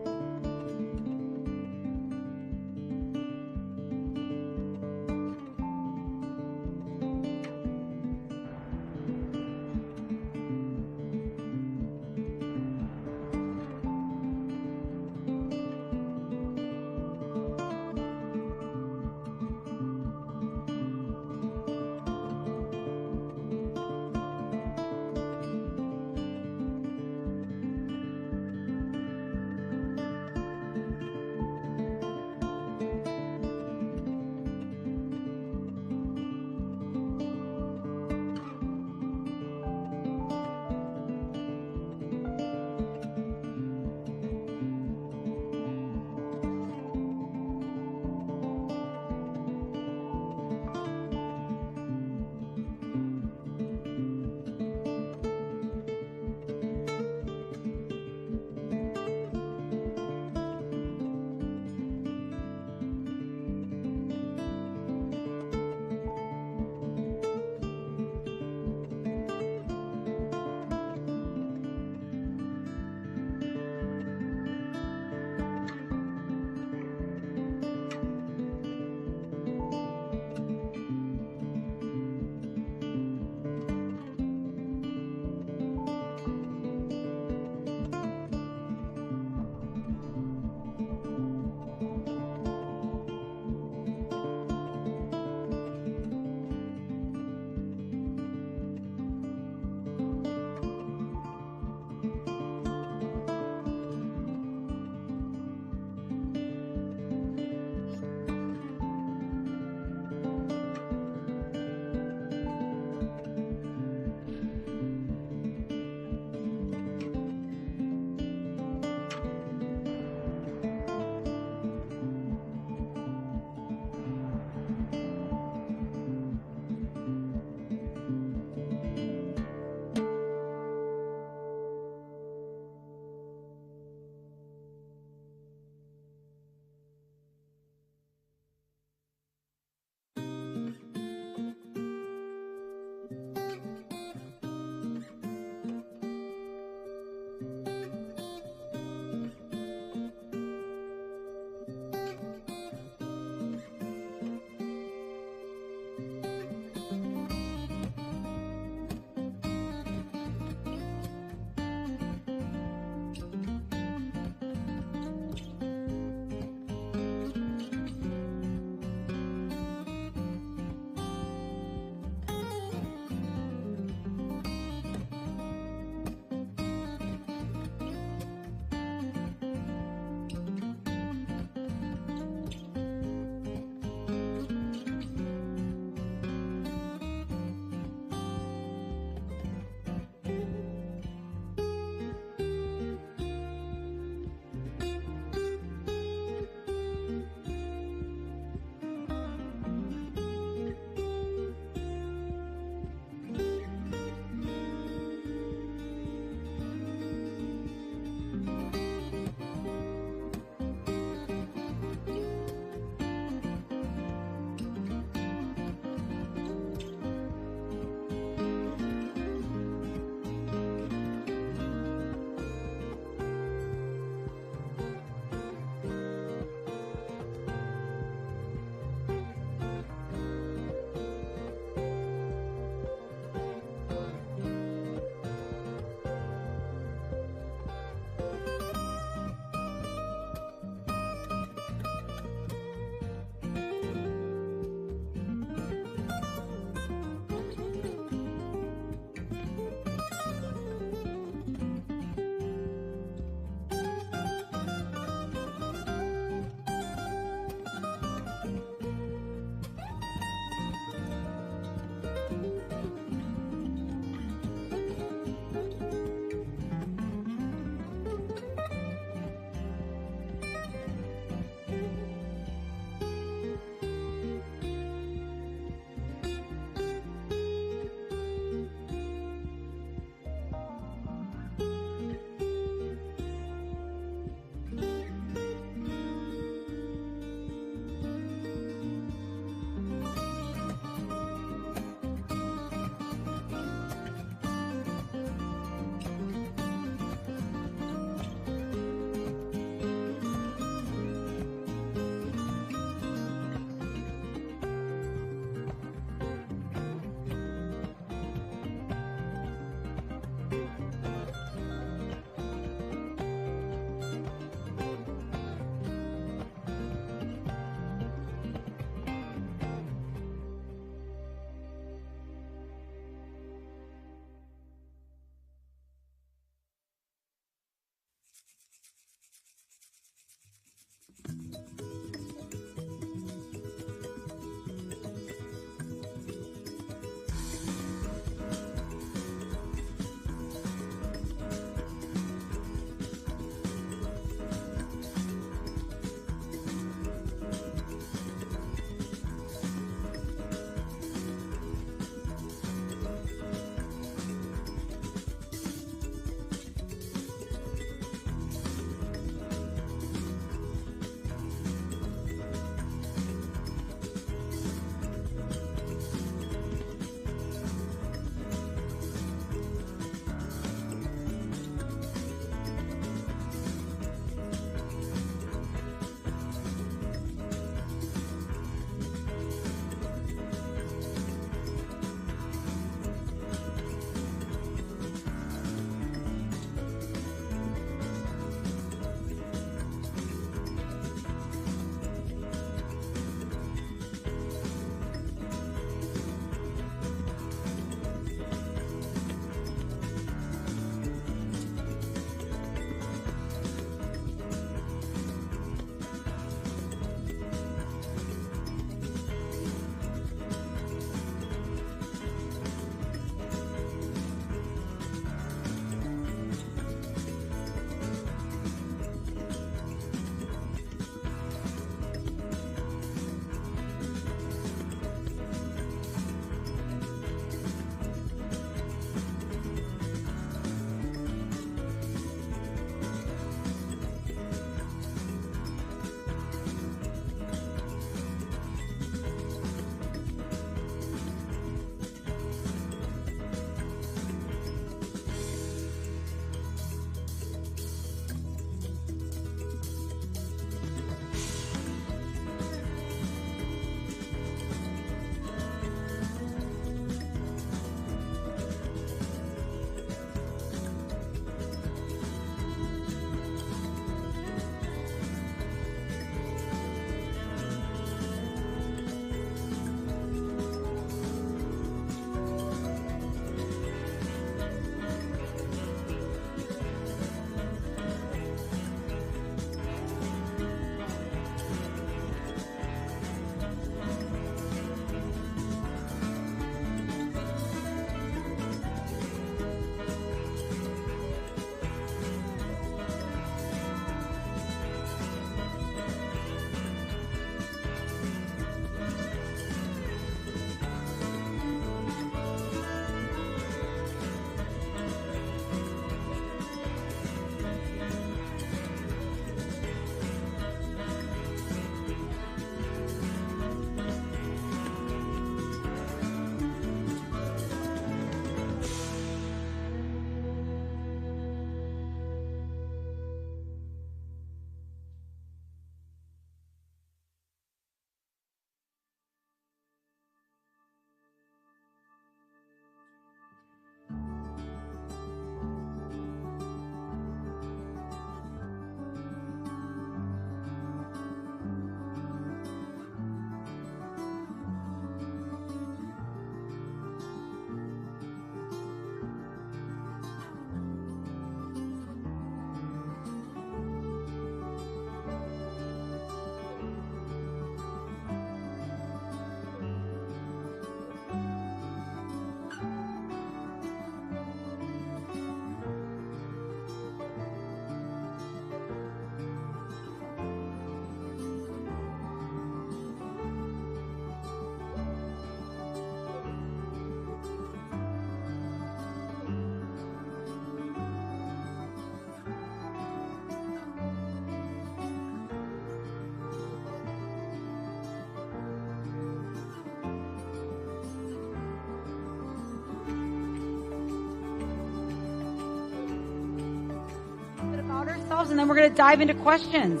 ourselves, and then we're going to dive into questions.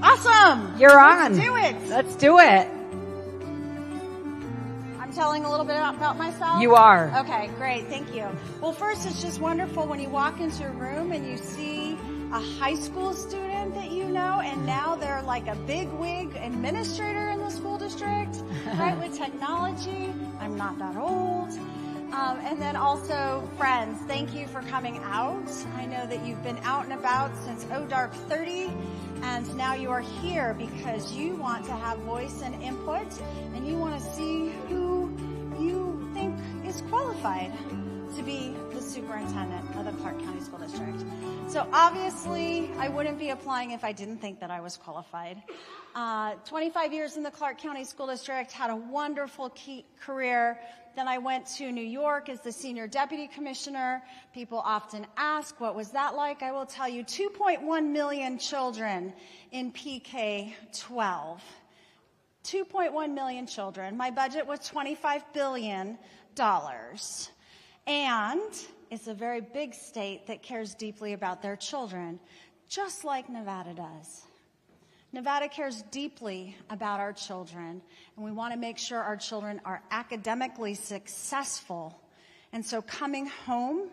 Awesome. You're on. Let's do it. Let's do it. I'm telling a little bit about myself. You are. Okay, great. Thank you. Well, first, it's just wonderful when you walk into a room and you see a high school student that you know, and now they're like a big wig administrator in the school district, right, with technology. I'm not that old. And then also, friends, thank you for coming out. I know that you've been out and about since dark 30, And now you are here because you want to have voice and input, and you want to see who you think is qualified to be the superintendent of the Clark County School District. So obviously, I wouldn't be applying if I didn't think that I was qualified. 25 years in the Clark County School District, had a wonderful career. Then I went to New York as the senior deputy commissioner. People often ask, what was that like? I will tell you, 2.1 million children in PK-12. 2.1 million children. My budget was $25 billion. And it's a very big state that cares deeply about their children, just like Nevada does. Nevada cares deeply about our children, and we want to make sure our children are academically successful. And so coming home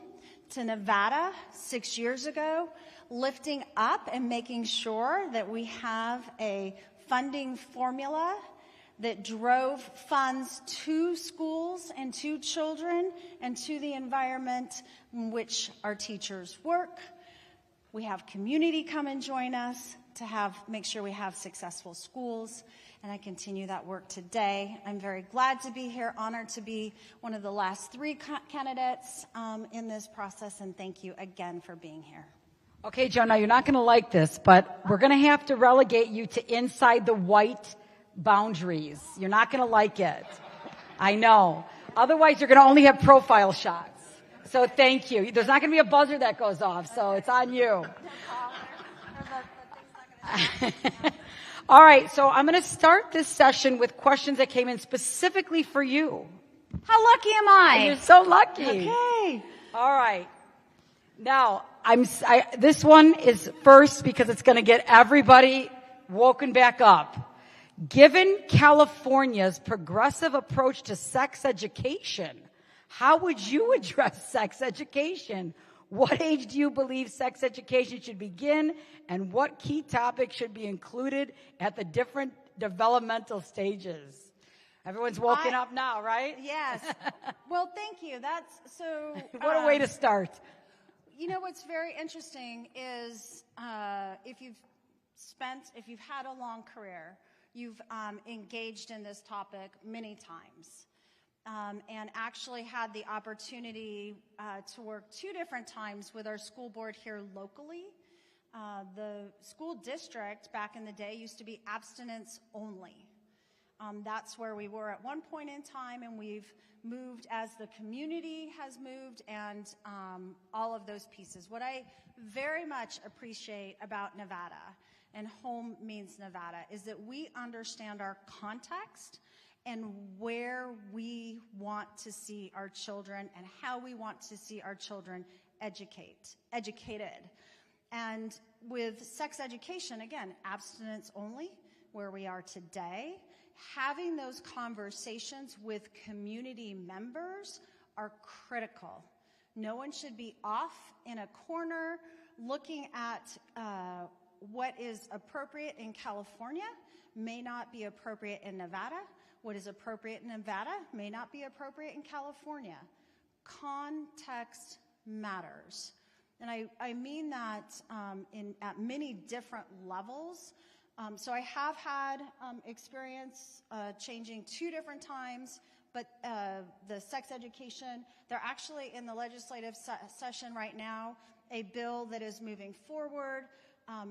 to Nevada 6 years ago, lifting up and making sure that we have a funding formula that drove funds to schools and to children and to the environment in which our teachers work. We have community come and join us to make sure we have successful schools, and I continue that work today. I'm very glad to be here, honored to be one of the last 3 candidates in this process, and thank you again for being here. Okay, Joe, now you're not going to like this, but we're going to have to relegate you to inside the white boundaries. You're not going to like it. I know. Otherwise, you're going to only have profile shots. So thank you. There's not going to be a buzzer that goes off, so it's on you. All right, so I'm going to start this session with questions that came in specifically for you. How lucky am I? You're so lucky. Okay. All right. Now, this one is first because it's going to get everybody woken back up. Given California's progressive approach to sex education, how would you address sex education? What age do you believe sex education should begin, and what key topics should be included at the different developmental stages? Everyone's woken up now, right? Yes. Well, thank you. That's so. What a way to start. You know, what's very interesting is if you've had a long career, you've engaged in this topic many times. And actually had the opportunity to work 2 different times with our school board here locally. The school district back in the day used to be abstinence only. That's where we were at one point in time, and we've moved as the community has moved, and all of those pieces. What I very much appreciate about Nevada, and home means Nevada, is that we understand our context and where we want to see our children and how we want to see our children educated. And with sex education, again, abstinence only, where we are today, having those conversations with community members are critical. No one should be off in a corner looking at what is appropriate in California may not be appropriate in Nevada. What is appropriate in Nevada may not be appropriate in California. Context matters. And I mean that at many different levels. So I have had experience changing 2 different times, but the sex education, they're actually in the legislative session right now, a bill that is moving forward.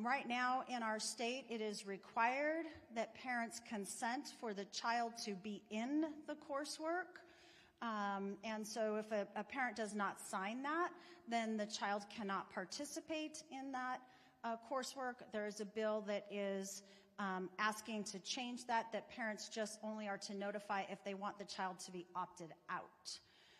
Right now in our state, it is required that parents consent for the child to be in the coursework. And so if a parent does not sign that, then the child cannot participate in that coursework. There is a bill that is asking to change that parents just only are to notify if they want the child to be opted out.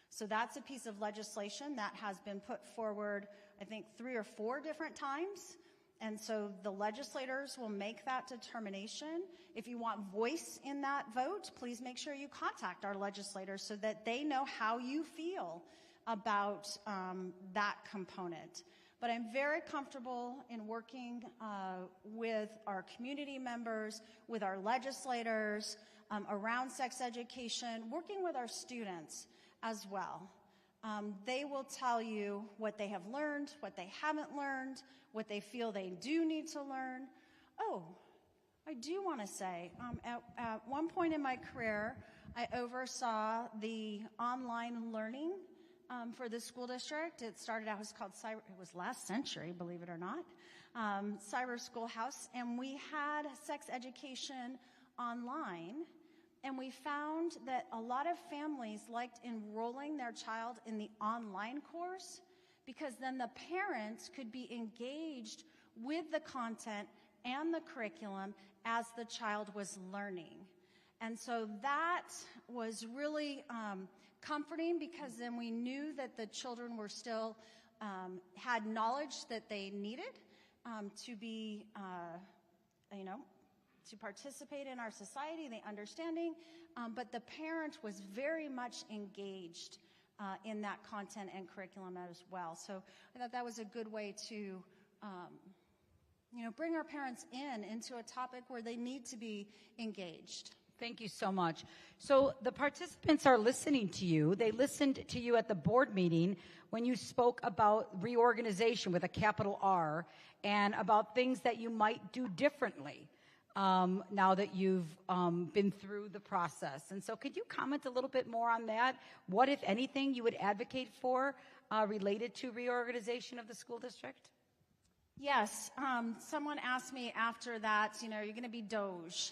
So that's a piece of legislation that has been put forward, I think, 3 or 4 different times. And so the legislators will make that determination. If you want voice in that vote, please make sure you contact our legislators so that they know how you feel about that component. But I'm very comfortable in working with our community members, with our legislators, around sex education, working with our students as well. They will tell you what they have learned, what they haven't learned, what they feel they do need to learn. I do want to say, at one point in my career, I oversaw the online learning for the school district. It started out, it was last century, believe it or not, Cyber Schoolhouse, and we had sex education online, and we found that a lot of families liked enrolling their child in the online course because then the parents could be engaged with the content and the curriculum as the child was learning. And so that was really comforting, because then we knew that the children were still had knowledge that they needed to be, to participate in our society, the understanding, but the parent was very much engaged in that content and curriculum as well. So I thought that was a good way to bring our parents into a topic where they need to be engaged. Thank you so much. So the participants are listening to you. They listened to you at the board meeting when you spoke about reorganization with a capital R and about things that you might do differently now that you've been through the process. And so could you comment a little bit more on that? What, if anything, you would advocate for related to reorganization of the school district? Yes. Someone asked me after that, you're going to be Doge.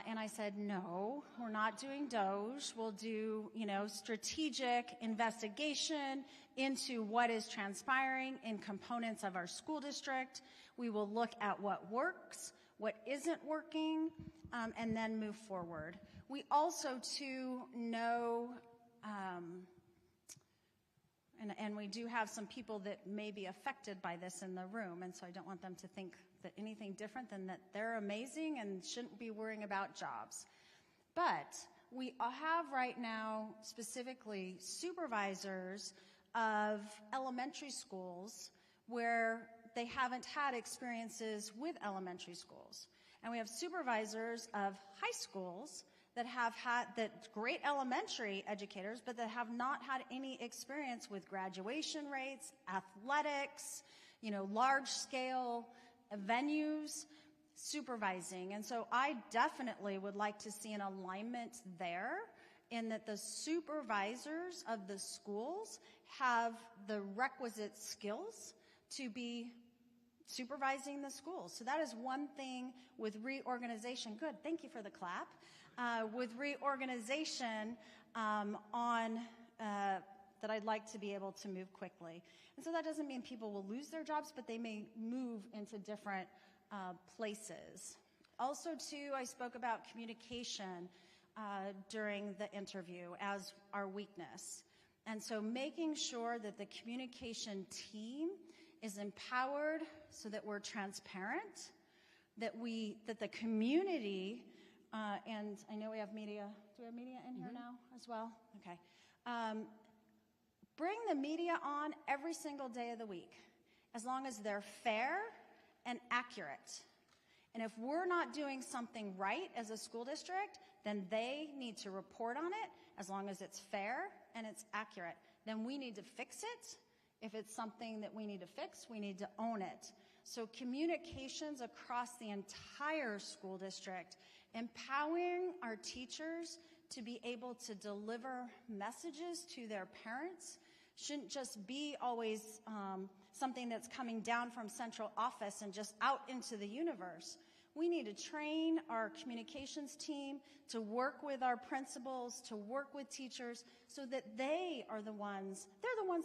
And I said, no, we're not doing Doge. We'll do, strategic investigation into what is transpiring in components of our school district. We will look at what works, what isn't working, and then move forward. We also, too, know, and we do have some people that may be affected by this in the room, and so I don't want them to think that anything different than that they're amazing and shouldn't be worrying about jobs. But we have right now specifically supervisors of elementary schools where they haven't had experiences with elementary schools. And we have supervisors of high schools that have had great elementary educators, but that have not had any experience with graduation rates, athletics, large scale venues, supervising. And so I definitely would like to see an alignment there, in that the supervisors of the schools have the requisite skills to be supervising the schools. So that is one thing with reorganization. Good, thank you for the clap. With reorganization that I'd like to be able to move quickly. And so that doesn't mean people will lose their jobs, but they may move into different places. Also, too, I spoke about communication during the interview as our weakness. And so making sure that the communication team is empowered so that we're transparent, that the community, and I know we have media. Do we have media in here now as well? Okay. Bring the media on every single day of the week, as long as they're fair and accurate. And if we're not doing something right as a school district, then they need to report on it, as long as it's fair and it's accurate. Then we need to fix it. If it's something that we need to fix, we need to own it. So communications across the entire school district, empowering our teachers to be able to deliver messages to their parents, shouldn't just be always something that's coming down from central office and just out into the universe. We need to train our communications team to work with our principals, to work with teachers, so that they're the ones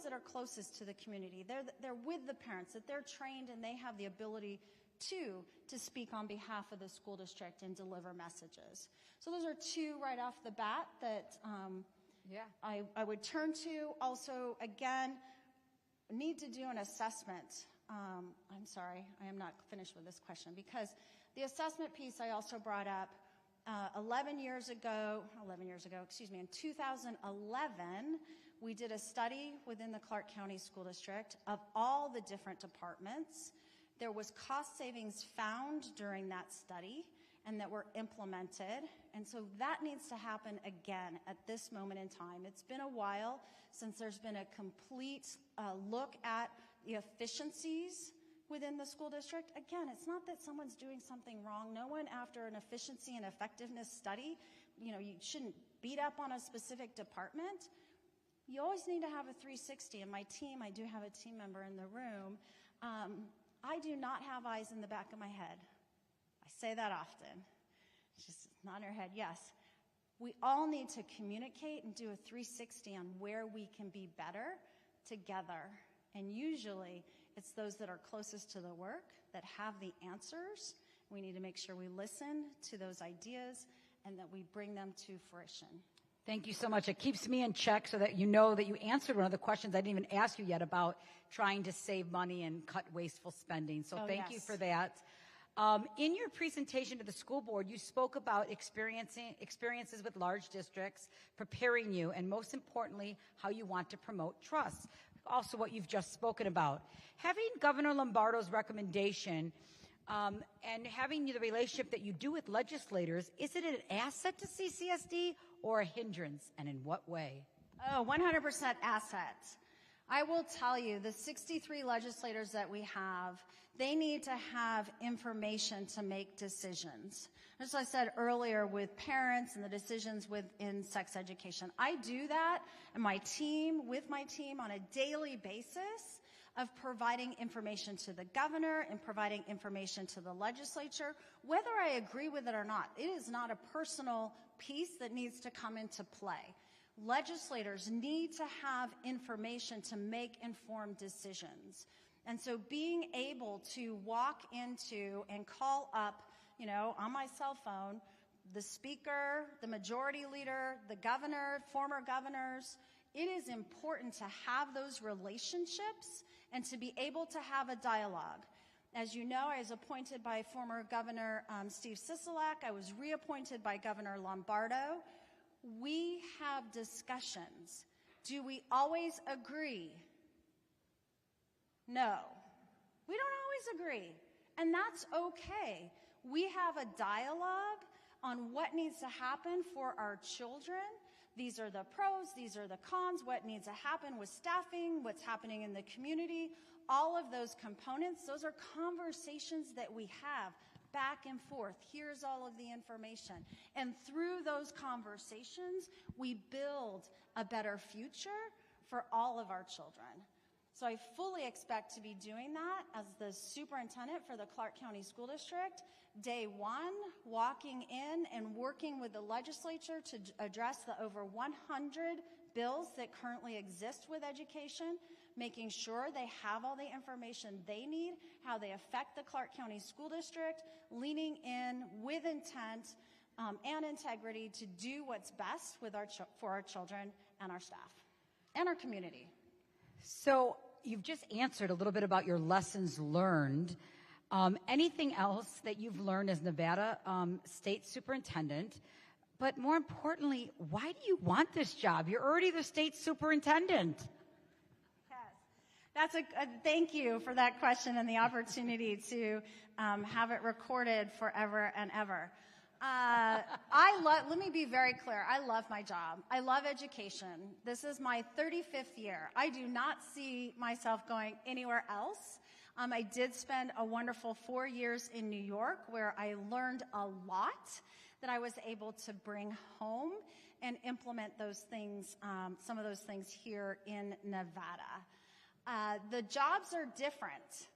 that are closest to the community. They're with the parents, that they're trained and they have the ability to speak on behalf of the school district and deliver messages. So those are two right off the bat that I would turn to. Also, again, need to do an assessment. I'm sorry, I am not finished with this question, because the assessment piece I also brought up 11 years ago, in 2011, we did a study within the Clark County School District of all the different departments. There was cost savings found during that study and that were implemented. And so that needs to happen again at this moment in time. It's been a while since there's been a complete look at the efficiencies within the school district. Again, it's not that someone's doing something wrong. No one, after an efficiency and effectiveness study, you shouldn't beat up on a specific department. You always need to have a 360. And my team, I do have a team member in the room. I do not have eyes in the back of my head. I say that often. It's just not in her head. Yes. We all need to communicate and do a 360 on where we can be better together. And usually it's those that are closest to the work that have the answers. We need to make sure we listen to those ideas and that we bring them to fruition. Thank you so much. It keeps me in check so that you know that you answered one of the questions I didn't even ask you yet about trying to save money and cut wasteful spending. So thank you for that. In your presentation to the school board, you spoke about experiences with large districts, preparing you, and most importantly, how you want to promote trust. Also what you've just spoken about. Having Governor Lombardo's recommendation and having the relationship that you do with legislators, is it an asset to CCSD or a hindrance, and in what way? Oh, 100% asset. I will tell you, the 63 legislators that we have, they need to have information to make decisions. As I said earlier, with parents and the decisions within sex education, I do that and with my team on a daily basis of providing information to the governor and providing information to the legislature, whether I agree with it or not. It is not a personal piece that needs to come into play. Legislators need to have information to make informed decisions. And so being able to walk into and call up, on my cell phone, the speaker, the majority leader, the governor, former governors, it is important to have those relationships and to be able to have a dialogue. As you know, I was appointed by former Governor Steve Sisolak. I was reappointed by Governor Lombardo. We have discussions. Do we always agree? No. We don't always agree. And that's okay. We have a dialogue on what needs to happen for our children. These are the pros, these are the cons, what needs to happen with staffing, what's happening in the community, all of those components. Those are conversations that we have back and forth. Here's all of the information. And through those conversations, we build a better future for all of our children. So I fully expect to be doing that as the superintendent for the Clark County School District. Day one, walking in and working with the legislature to address the over 100 bills that currently exist with education, making sure they have all the information they need, how they affect the Clark County School District, leaning in with intent and integrity to do what's best with for our children and our staff and our community. So you've just answered a little bit about your lessons learned. Anything else that you've learned as Nevada State Superintendent? But more importantly, why do you want this job? You're already the state superintendent. Yes, that's thank you for that question and the opportunity to have it recorded forever and ever. Let me be very clear. I love my job. I love education. This is my 35th year. I do not see myself going anywhere else. I did spend a wonderful 4 years in New York where I learned a lot that I was able to bring home and implement those things, some of those things here in Nevada. The jobs are different.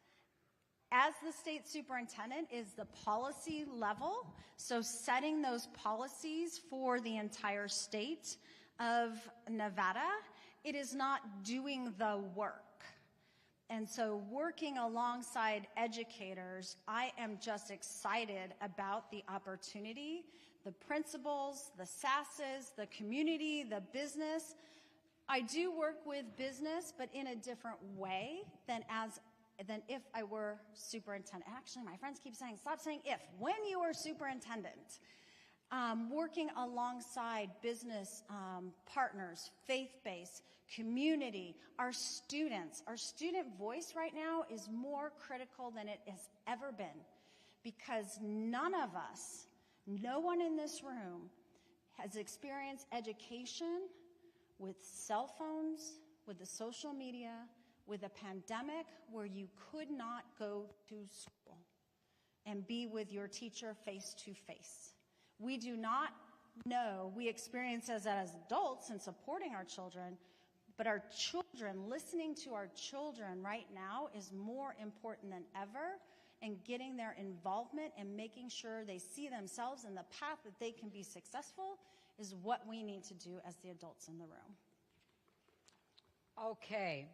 As the state superintendent is the policy level, so setting those policies for the entire state of Nevada, it is not doing the work. And so working alongside educators, I am just excited about the opportunity, the principals, the SASs, the community, the business. I do work with business, but in a different way than if I were superintendent. Actually, my friends keep saying, stop saying if. When you are superintendent, working alongside business partners, faith-based, community, our students. Our student voice right now is more critical than it has ever been because none of us, no one in this room has experienced education with cell phones, with the social media, with a pandemic where you could not go to school and be with your teacher face to face. We do not know, we experience as adults in supporting our children, but our children, listening to our children right now is more important than ever, and getting their involvement and making sure they see themselves in the path that they can be successful is what we need to do as the adults in the room. Okay,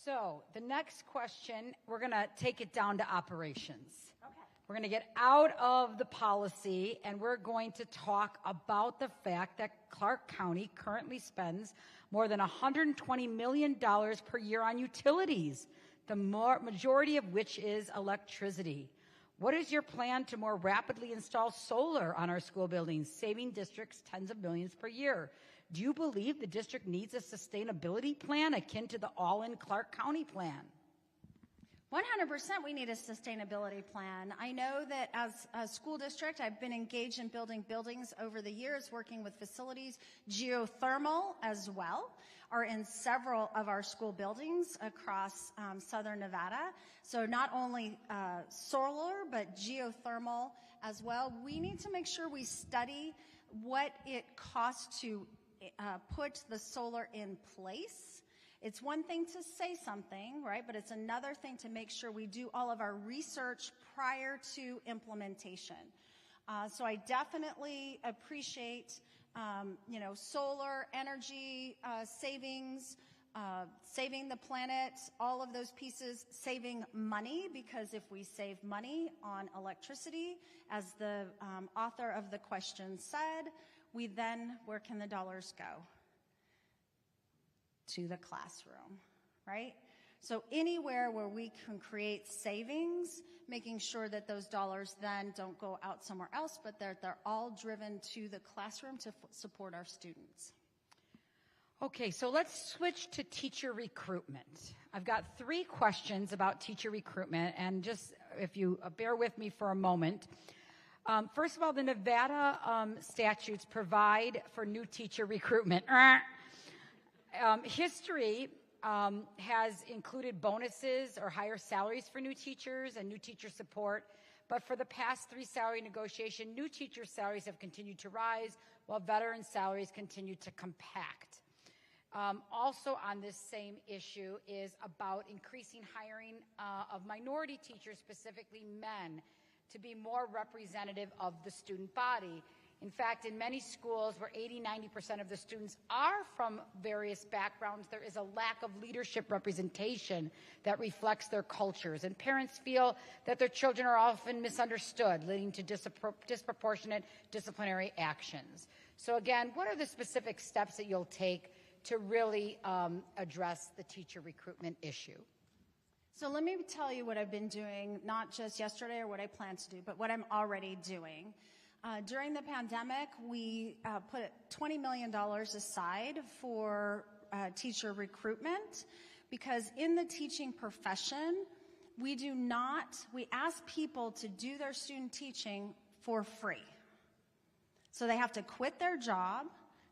so the next question, we're going to take it down to operations. Okay. We're going to get out of the policy, and we're going to talk about the fact that Clark County currently spends more than $120 million per year on utilities, the majority of which is electricity. What is your plan to more rapidly install solar on our school buildings, saving districts tens of millions per year? Do you believe the district needs a sustainability plan akin to the all-in Clark County plan? 100% we need a sustainability plan. I know that as a school district, I've been engaged in building buildings over the years, working with facilities. Geothermal as well are in several of our school buildings across southern Nevada. So not only solar, but geothermal as well. We need to make sure we study what it costs to put the solar in place. It's one thing to say something, right? But it's another thing to make sure we do all of our research prior to implementation. So I definitely appreciate, solar energy savings, saving the planet, all of those pieces, saving money, because if we save money on electricity, as the author of the question said, where can the dollars go? To the classroom, right? So anywhere where we can create savings, making sure that those dollars then don't go out somewhere else, but they're all driven to the classroom to support our students. Okay, so let's switch to teacher recruitment. I've got 3 questions about teacher recruitment, and just if you bear with me for a moment. First of all, the Nevada statutes provide for new teacher recruitment. History has included bonuses or higher salaries for new teachers and new teacher support, but for the past 3 salary negotiations, new teacher salaries have continued to rise while veteran salaries continue to compact. Also on this same issue is about increasing hiring of minority teachers, specifically men, to be more representative of the student body. In fact, in many schools where 80-90% of the students are from various backgrounds, there is a lack of leadership representation that reflects their cultures. And parents feel that their children are often misunderstood, leading to disproportionate disciplinary actions. So again, what are the specific steps that you'll take to really address the teacher recruitment issue? So let me tell you what I've been doing, not just yesterday or what I plan to do, but what I'm already doing. During the pandemic, we put $20 million aside for teacher recruitment, because in the teaching profession, we ask people to do their student teaching for free. So they have to quit their job,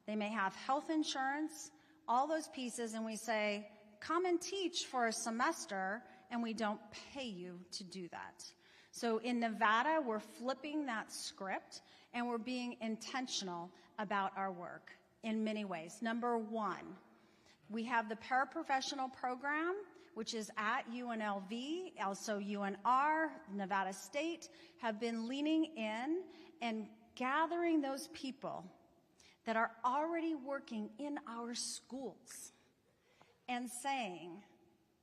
they may have health insurance, all those pieces, and we say, come and teach for a semester, and we don't pay you to do that. So in Nevada, we're flipping that script, and we're being intentional about our work in many ways. Number 1, we have the paraprofessional program, which is at UNLV, also UNR, Nevada State, have been leaning in and gathering those people that are already working in our schools and saying,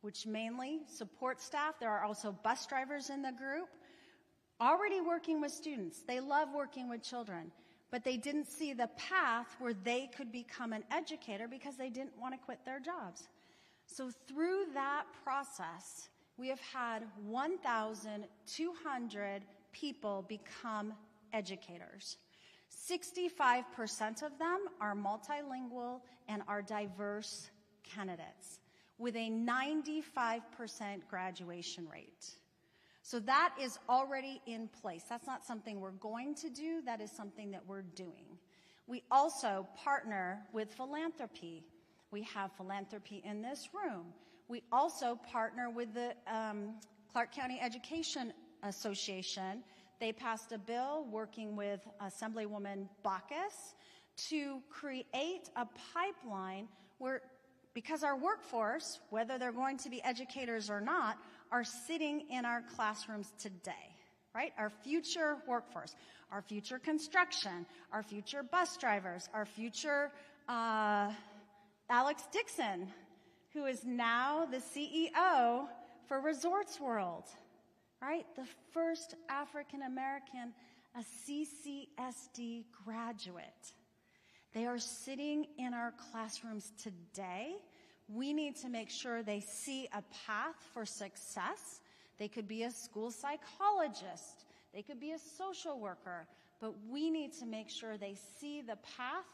which mainly support staff, there are also bus drivers in the group, already working with students. They love working with children, but they didn't see the path where they could become an educator because they didn't want to quit their jobs. So through that process, we have had 1,200 people become educators. 65% of them are multilingual and are diverse candidates, with a 95% graduation rate. So that is already in place. That's not something we're going to do. That is something that we're doing. We also partner with philanthropy. We have philanthropy in this room. We also partner with the Clark County Education Association. They passed a bill working with Assemblywoman Bacchus to create a pipeline where, because our workforce, whether they're going to be educators or not, are sitting in our classrooms today, right? Our future workforce, our future construction, our future bus drivers, our future Alex Dixon, who is now the CEO for Resorts World, right? The first African American, a CCSD graduate. They are sitting in our classrooms today. We need to make sure they see a path for success. They could be a school psychologist. They could be a social worker. But we need to make sure they see the path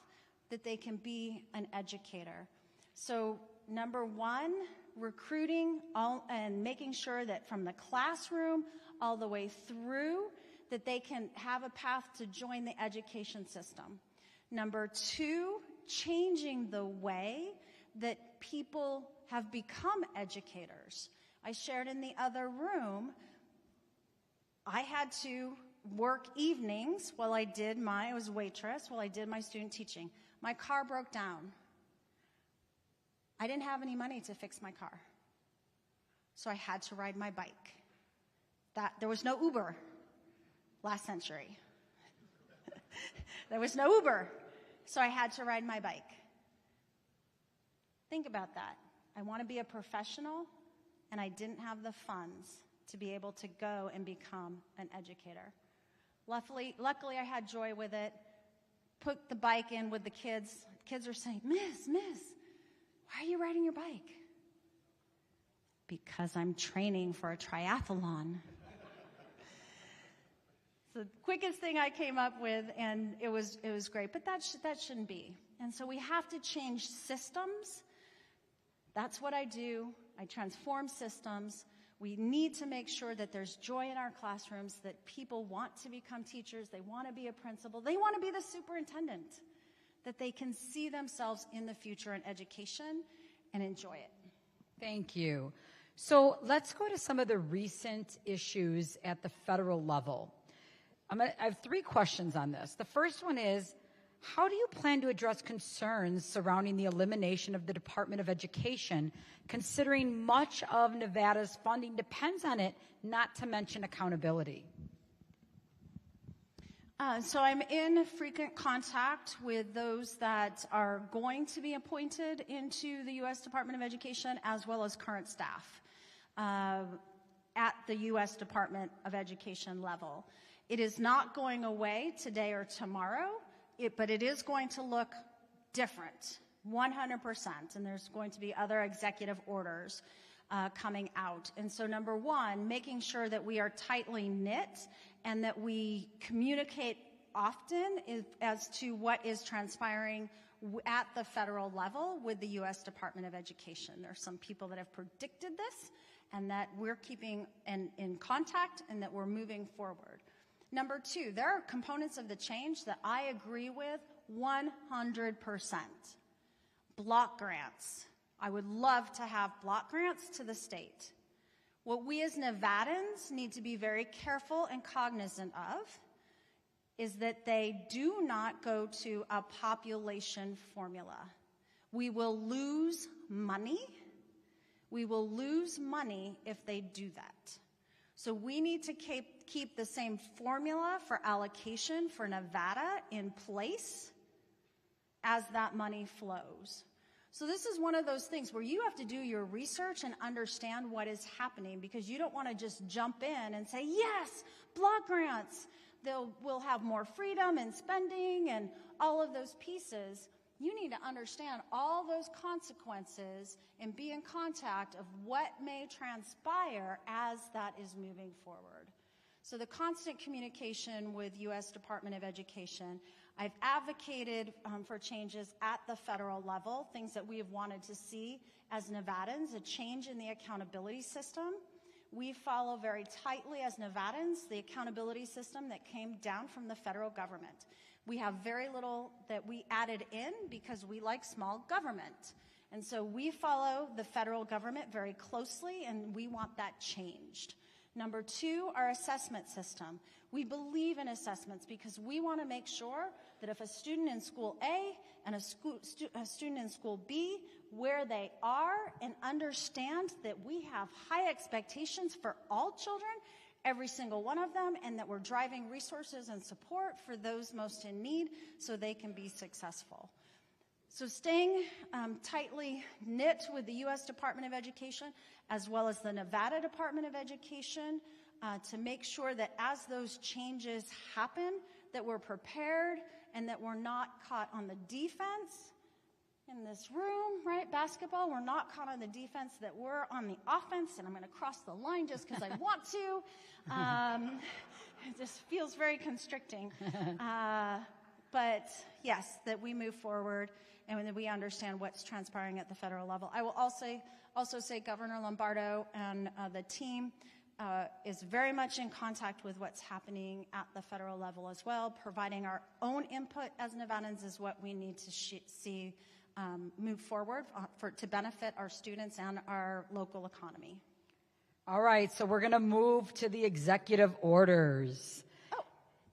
that they can be an educator. So number one, recruiting and making sure that from the classroom all the way through that they can have a path to join the education system. Number two, changing the way that people have become educators. I shared in the other room, I had to work evenings while I was a waitress, while I did my student teaching. My car broke down. I didn't have any money to fix my car. So I had to ride my bike. There was no Uber last century. There was no Uber. So I had to ride my bike. Think about that. I want to be a professional, and I didn't have the funds to be able to go and become an educator. Luckily, I had joy with it. Put the bike in with the kids. Kids are saying, Miss, why are you riding your bike? Because I'm training for a triathlon. It's the quickest thing I came up with, and it was great. But that shouldn't be. And so we have to change systems. That's what I do. I transform systems. We need to make sure that there's joy in our classrooms, that people want to become teachers, they want to be a principal, they want to be the superintendent, that they can see themselves in the future in education and enjoy it. Thank you. So let's go to some of the recent issues at the federal level. I have 3 questions on this. The first one is, how do you plan to address concerns surrounding the elimination of the Department of Education, considering much of Nevada's funding depends on it, not to mention accountability? So I'm in frequent contact with those that are going to be appointed into the U.S. Department of Education, as well as current staff at the U.S. Department of Education level. It is not going away today or tomorrow, but it is going to look different, 100%, and there's going to be other executive orders coming out. And so number one, making sure that we are tightly knit and that we communicate often as to what is transpiring at the federal level with the U.S. Department of Education. There are some people that have predicted this and that we're keeping in contact and that we're moving forward. Number two, there are components of the change that I agree with 100%. Block grants. I would love to have block grants to the state. What we as Nevadans need to be very careful and cognizant of is that they do not go to a population formula. We will lose money. We will lose money if they do that. So we need to keep the same formula for allocation for Nevada in place as that money flows. So this is one of those things where you have to do your research and understand what is happening, because you don't want to just jump in and say, yes, block grants. We'll have more freedom in spending and all of those pieces. You need to understand all those consequences and be in contact of what may transpire as that is moving forward. So the constant communication with U.S. Department of Education. I've advocated for changes at the federal level, things that we have wanted to see as Nevadans, a change in the accountability system. We follow very tightly as Nevadans the accountability system that came down from the federal government. We have very little that we added in because we like small government. And so we follow the federal government very closely, and we want that changed. Number 2, our assessment system. We believe in assessments because we want to make sure that if a student in school A and a student in school B, where they are, and understand that we have high expectations for all children, every single one of them, and that we're driving resources and support for those most in need so they can be successful. So staying tightly knit with the U.S. Department of Education as well as the Nevada Department of Education to make sure that as those changes happen, that we're prepared and that we're not caught on the defense in this room, right? Basketball, we're not caught on the defense, that we're on the offense, and I'm going to cross the line just because I want to. It just feels very constricting. But yes, that we move forward and that we understand what's transpiring at the federal level. I will also say Governor Lombardo and the team is very much in contact with what's happening at the federal level as well. Providing our own input as Nevadans is what we need to see move forward to benefit our students and our local economy. All right, so we're going to move to the executive orders.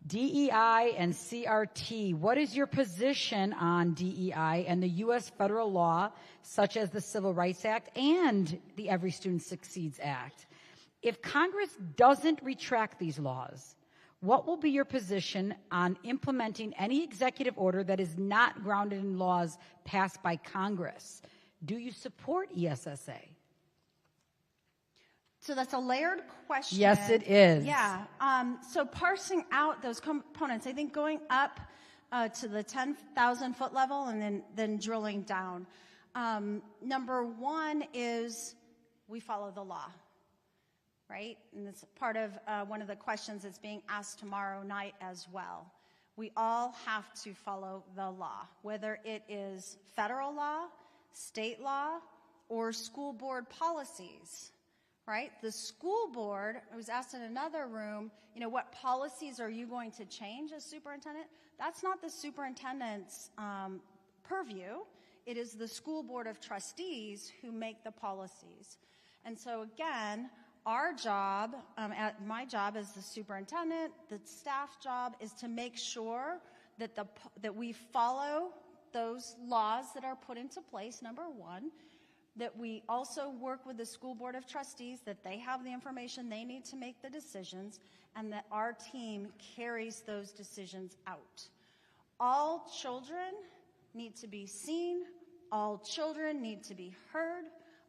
DEI and CRT. What is your position on DEI and the U.S. federal law, such as the Civil Rights Act and the Every Student Succeeds Act? If Congress doesn't retract these laws, what will be your position on implementing any executive order that is not grounded in laws passed by Congress? Do you support ESSA? So that's a layered question. Yes, it is. Yeah. So parsing out those components, I think going up to the 10,000 foot level and then drilling down. Number 1 is we follow the law, right? And it's part of one of the questions that's being asked tomorrow night as well. We all have to follow the law, whether it is federal law, state law, or school board policies. Right? The school board, I was asked in another room, what policies are you going to change as superintendent? That's not the superintendent's purview. It is the school board of trustees who make the policies. And so again, our job, my job as the superintendent, the staff job, is to make sure that we follow those laws that are put into place, number 1. That we also work with the school board of trustees, that they have the information they need to make the decisions, and that our team carries those decisions out. All children need to be seen. All children need to be heard.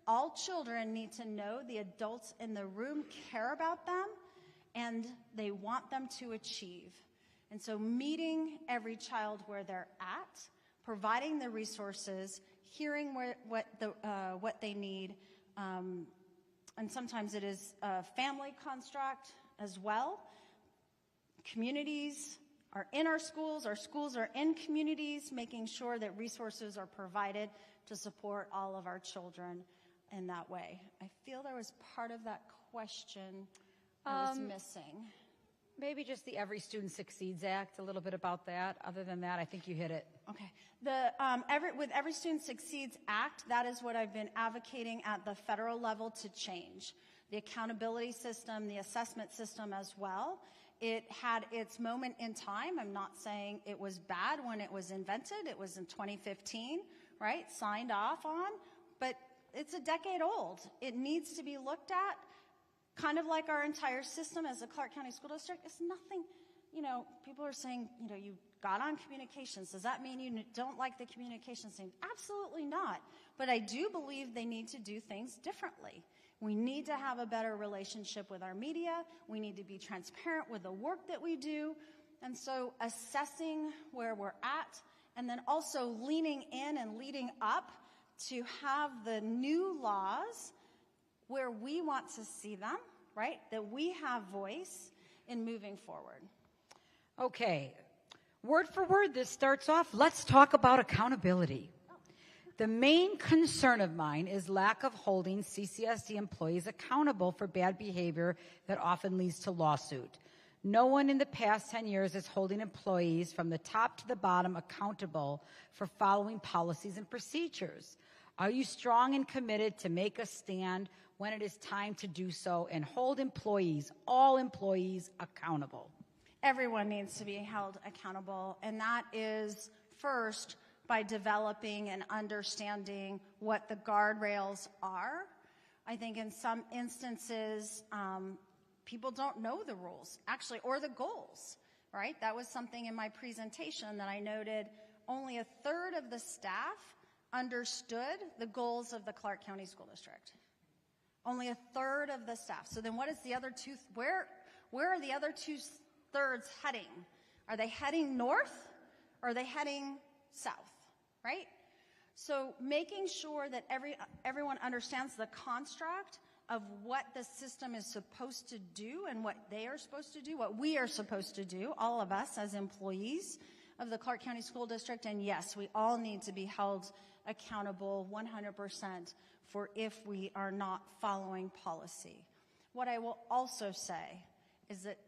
All children need to know the adults in the room care about them, and they want them to achieve. And so meeting every child where they're at, providing the resources, hearing what they need, and sometimes it is a family construct as well. Communities are in our schools are in communities, making sure that resources are provided to support all of our children in that way. I feel there was part of that question I was missing. Maybe just the Every Student Succeeds Act, a little bit about that. Other than that, I think you hit it. Okay. With Every Student Succeeds Act, that is what I've been advocating at the federal level to change. The accountability system, the assessment system as well. It had its moment in time. I'm not saying it was bad when it was invented. It was in 2015, right? Signed off on. But it's a decade old. It needs to be looked at. Kind of like our entire system as a Clark County School District, it's nothing, people are saying, you got on communications. Does that mean you don't like the communications team? Absolutely not. But I do believe they need to do things differently. We need to have a better relationship with our media. We need to be transparent with the work that we do. And so assessing where we're at, and then also leaning in and leading up to have the new laws where we want to see them, right? That we have voice in moving forward. Okay. Word for word, this starts off, let's talk about accountability. The main concern of mine is lack of holding CCSD employees accountable for bad behavior that often leads to lawsuit. No one in the past 10 years is holding employees from the top to the bottom accountable for following policies and procedures. Are you strong and committed to make a stand when it is time to do so and hold employees, all employees, accountable? Everyone needs to be held accountable, and that is first by developing and understanding what the guardrails are. I think in some instances, people don't know the rules, actually, or the goals, right? That was something in my presentation that I noted. Only a third of the staff understood the goals of the Clark County School District. Only a third of the staff. So then what is the other two, where are the other 2/3 heading? Are they heading north or are they heading south, right? So making sure that everyone understands the construct of what the system is supposed to do and what they are supposed to do, what we are supposed to do, all of us as employees of the Clark County School District. And yes, we all need to be held accountable 100% for if we are not following policy. What I will also say is that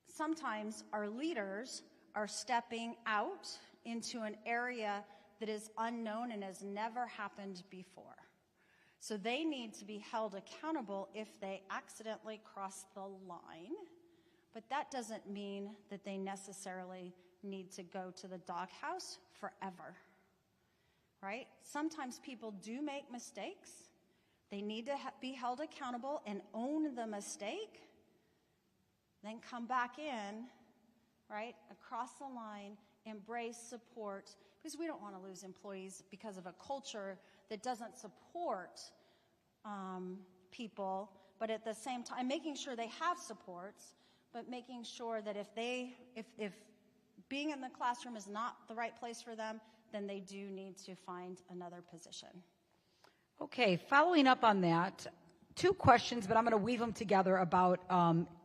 sometimes our leaders are stepping out into an area that is unknown and has never happened before. So they need to be held accountable if they accidentally cross the line, but that doesn't mean that they necessarily need to go to the doghouse forever, right? Sometimes people do make mistakes. They need to be held accountable and own the mistake, then come back in, right, across the line, embrace support, because we don't want to lose employees because of a culture that doesn't support people, but at the same time making sure they have supports, but making sure that if being in the classroom is not the right place for them, then they do need to find another position. Okay, following up on that, 2 questions, but I'm going to weave them together about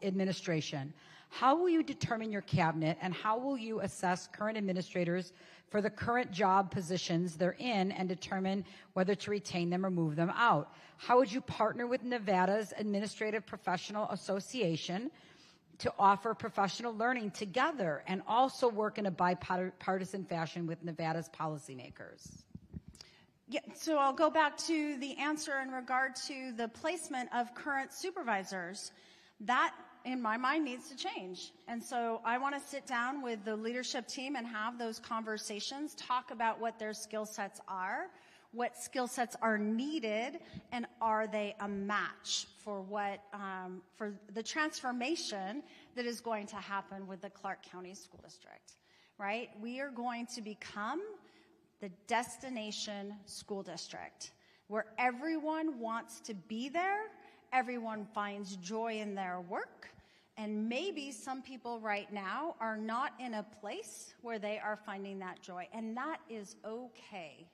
administration. How will you determine your cabinet, and how will you assess current administrators for the current job positions they're in and determine whether to retain them or move them out? How would you partner with Nevada's Administrative Professional Association to offer professional learning together and also work in a bipartisan fashion with Nevada's policymakers? Yeah, so I'll go back to the answer in regard to the placement of current supervisors. That, in my mind, needs to change. And so I want to sit down with the leadership team and have those conversations, talk about what their skill sets are, what skill sets are needed, and are they a match for what for the transformation that is going to happen with the Clark County School District, right? We are going to become the destination school district where everyone wants to be there, everyone finds joy in their work, and maybe some people right now are not in a place where they are finding that joy, and that is okay.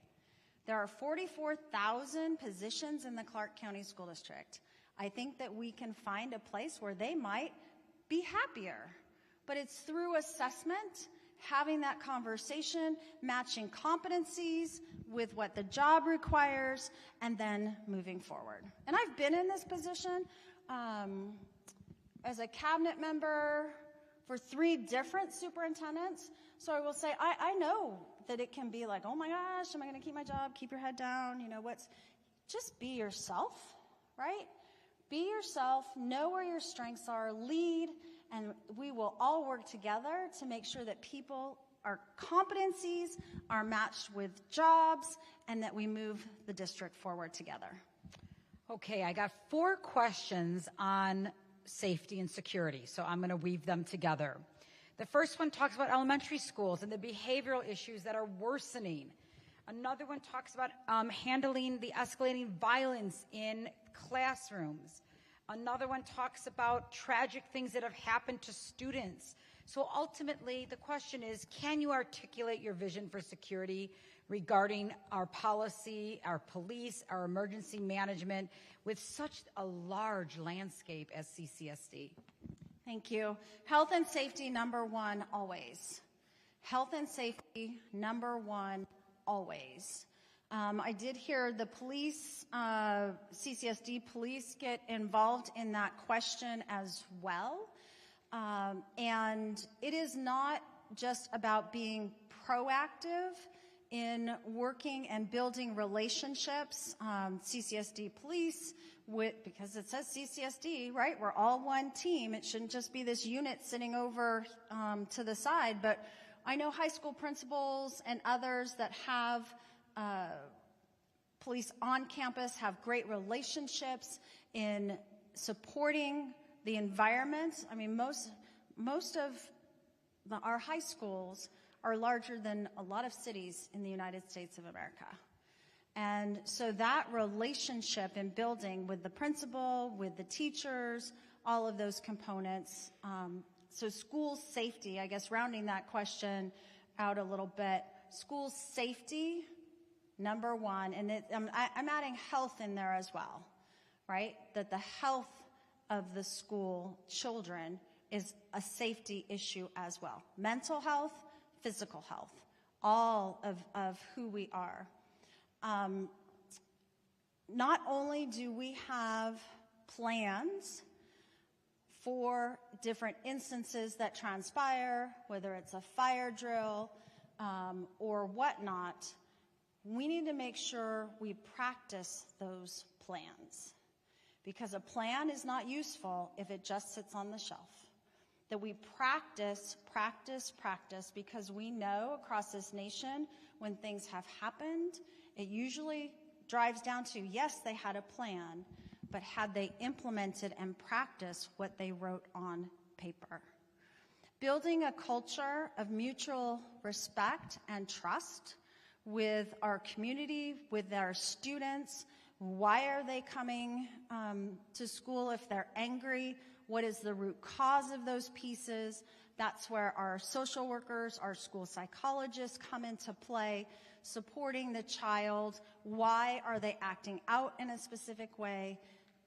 There are 44,000 positions in the Clark County School District. I think that we can find a place where they might be happier, but it's through assessment, having that conversation, matching competencies with what the job requires, and then moving forward. And I've been in this position as a cabinet member for 3 different superintendents. So I will say, I know that it can be like, oh my gosh, am I going to keep my job? Keep your head down. Just be yourself, right? Be yourself, know where your strengths are, lead, and we will all work together to make sure that our competencies are matched with jobs and that we move the district forward together. Okay, I got 4 questions on safety and security, so I'm going to weave them together. The first one talks about elementary schools and the behavioral issues that are worsening. Another one talks about handling the escalating violence in classrooms. Another one talks about tragic things that have happened to students. So ultimately, the question is, can you articulate your vision for security regarding our policy, our police, our emergency management with such a large landscape as CCSD? Thank you. Health and safety, number 1, always. Health and safety, number 1, always. I did hear the police, CCSD police, get involved in that question as well. And it is not just about being proactive in working and building relationships, CCSD police, because it says CCSD, right? We're all one team. It shouldn't just be this unit sitting over to the side. But I know high school principals and others that have police on campus have great relationships in supporting the environment. I mean, most of our high schools are larger than a lot of cities in the United States of America. And so that relationship in building with the principal, with the teachers, all of those components. So school safety, I guess rounding that question out a little bit, school safety, number one, and I'm adding health in there as well, right? That the health of the school children is a safety issue as well. Mental health, physical health, all of who we are. Not only do we have plans for different instances that transpire, whether it's a fire drill or whatnot, we need to make sure we practice those plans. Because a plan is not useful if it just sits on the shelf. That we practice, because we know across this nation when things have happened, it usually drives down to, yes, they had a plan, but had they implemented and practiced what they wrote on paper? Building a culture of mutual respect and trust with our community, with our students. Why are they coming to school if they're angry? What is the root cause of those pieces? That's where our social workers, our school psychologists come into play, supporting the child. Why are they acting out in a specific way?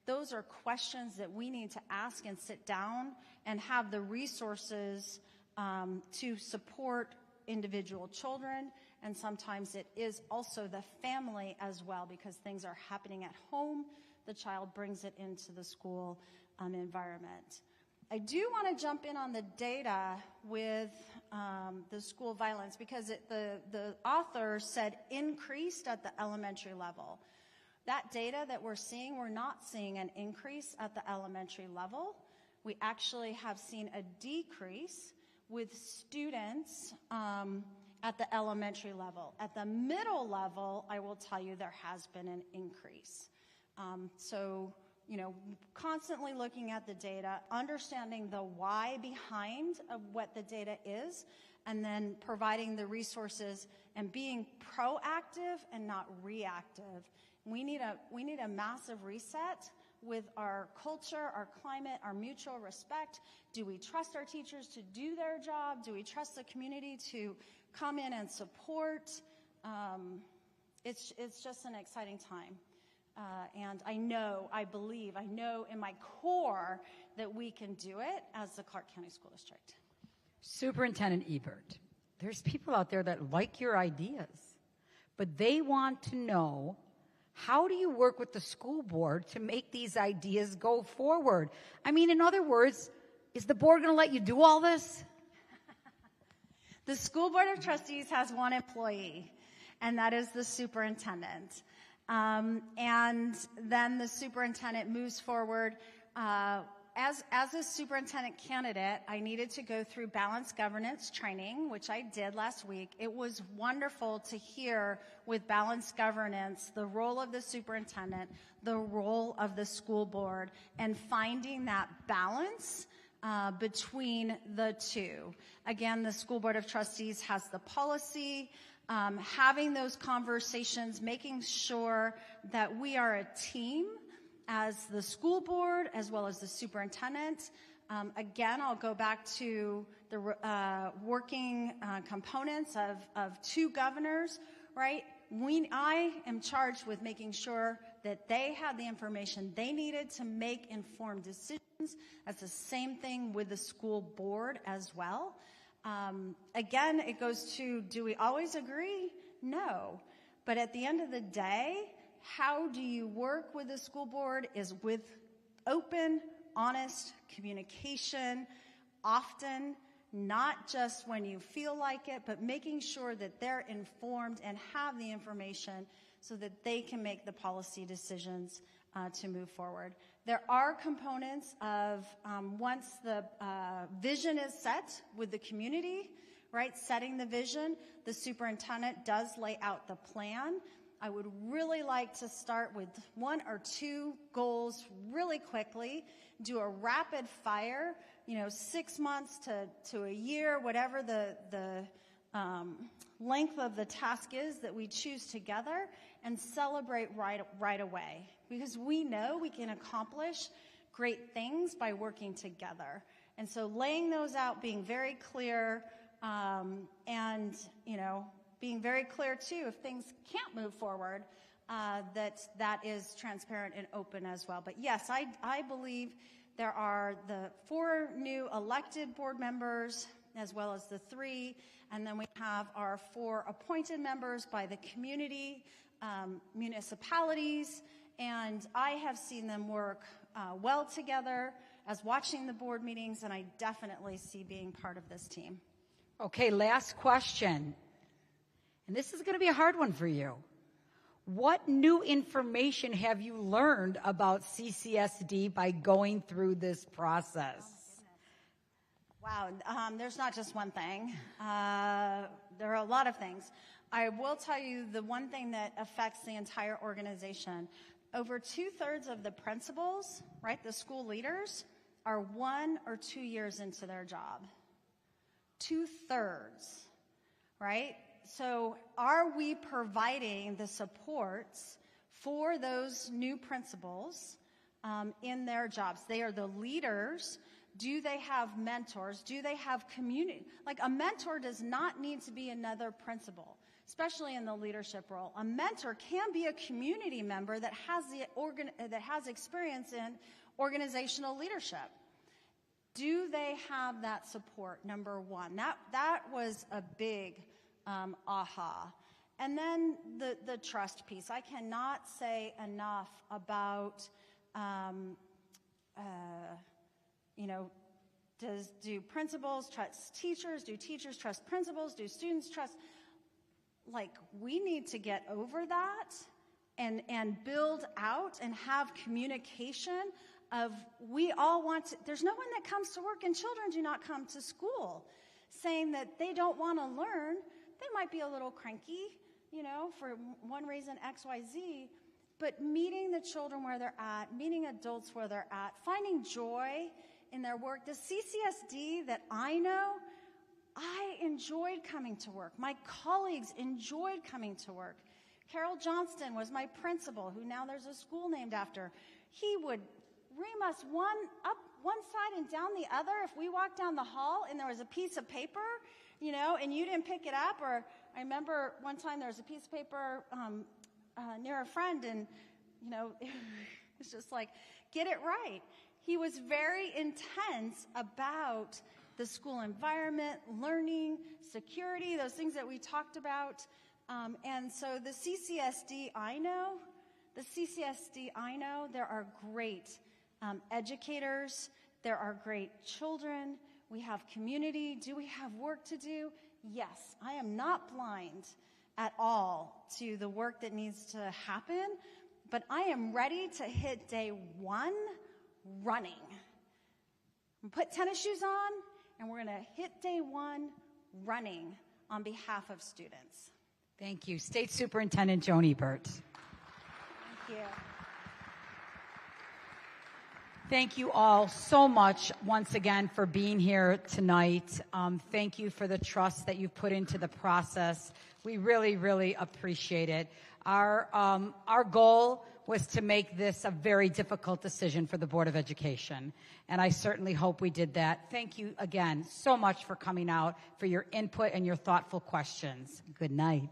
Those are questions that we need to ask and sit down and have the resources to support individual children. And sometimes it is also the family as well, because things are happening at home. The child brings it into the school environment. I do want to jump in on the data with the school violence, because the author said increased at the elementary level. That data that we're seeing, we're not seeing an increase at the elementary level. We actually have seen a decrease with students at the elementary level. At the middle level, I will tell you there has been an increase. So, constantly looking at the data, understanding the why behind of what the data is, and then providing the resources and being proactive and not reactive. We need a massive reset with our culture, our climate, our mutual respect. Do we trust our teachers to do their job? Do we trust the community to come in and support? It's just an exciting time. And I know in my core that we can do it as the Clark County School District. Superintendent Ebert, there's people out there that like your ideas, but they want to know, how do you work with the school board to make these ideas go forward? I mean, in other words, is the board going to let you do all this? The School Board of Trustees has one employee, and that is the superintendent. And then the superintendent moves forward. As a superintendent candidate, I needed to go through balanced governance training, which I did last week. It was wonderful to hear with balanced governance the role of the superintendent, the role of the school board, and finding that balance between the two. Again, the School Board of Trustees has the policy, having those conversations, making sure that we are a team as the school board as well as the superintendent. Again, I'll go back to the working components of two governors, right? I am charged with making sure that they had the information they needed to make informed decisions. That's the same thing with the school board as well. Again, it goes to, do we always agree? No. But at the end of the day, how do you work with the school board is with open, honest communication, often, not just when you feel like it, but making sure that they're informed and have the information so that they can make the policy decisions to move forward. There are components of once the vision is set with the community, right, setting the vision, the superintendent does lay out the plan. I would really like to start with 1 or 2 goals really quickly, do a rapid fire, 6 months to a year, whatever the length of the task is that we choose together, and celebrate right away. Because we know we can accomplish great things by working together. And so laying those out, being very clear, and, being very clear, too, if things can't move forward, that is transparent and open as well. But, yes, I believe there are the 4 new elected board members as well as the 3, and then we have our 4 appointed members by the community, municipalities, and I have seen them work well together as watching the board meetings, and I definitely see being part of this team. Okay, last question. And this is going to be a hard one for you. What new information have you learned about CCSD by going through this process? Wow, there's not just one thing. There are a lot of things. I will tell you the one thing that affects the entire organization. Over 2/3 of the principals, right, the school leaders, are 1 or 2 years into their job. 2/3, right? So are we providing the supports for those new principals in their jobs? They are the leaders. Do they have mentors? Do they have community? Like, a mentor does not need to be another principal, especially in the leadership role. A mentor can be a community member that has experience in organizational leadership. Do they have that support? Number one. That was a big aha. And then the trust piece. I cannot say enough about, do principals trust teachers? Do teachers trust principals? Do students trust? Like, we need to get over that and build out and have communication of, we all want to, there's no one that comes to work, and children do not come to school saying that they don't want to learn. They might be a little cranky, for one reason, X, Y, Z, but meeting the children where they're at, meeting adults where they're at, finding joy in their work. The CCSD that I know, I enjoyed coming to work. My colleagues enjoyed coming to work. Carol Johnston was my principal, who now there's a school named after. He would ream us up one side and down the other if we walked down the hall and there was a piece of paper, and you didn't pick it up. Or I remember one time there was a piece of paper near a friend, and, it's just like, get it right. He was very intense about the school environment, learning, security, those things that we talked about. And so the CCSD I know, there are great educators. There are great children. We have community. Do we have work to do? Yes. I am not blind at all to the work that needs to happen, but I am ready to hit day 1 running. Put tennis shoes on, and we're going to hit day 1 running on behalf of students. Thank you. State Superintendent Jhone Ebert. Thank you. Thank you all so much once again for being here tonight. Thank you for the trust that you've put into the process. We really, really appreciate it. Our goal was to make this a very difficult decision for the Board of Education, and I certainly hope we did that. Thank you again so much for coming out, for your input and your thoughtful questions. Good night.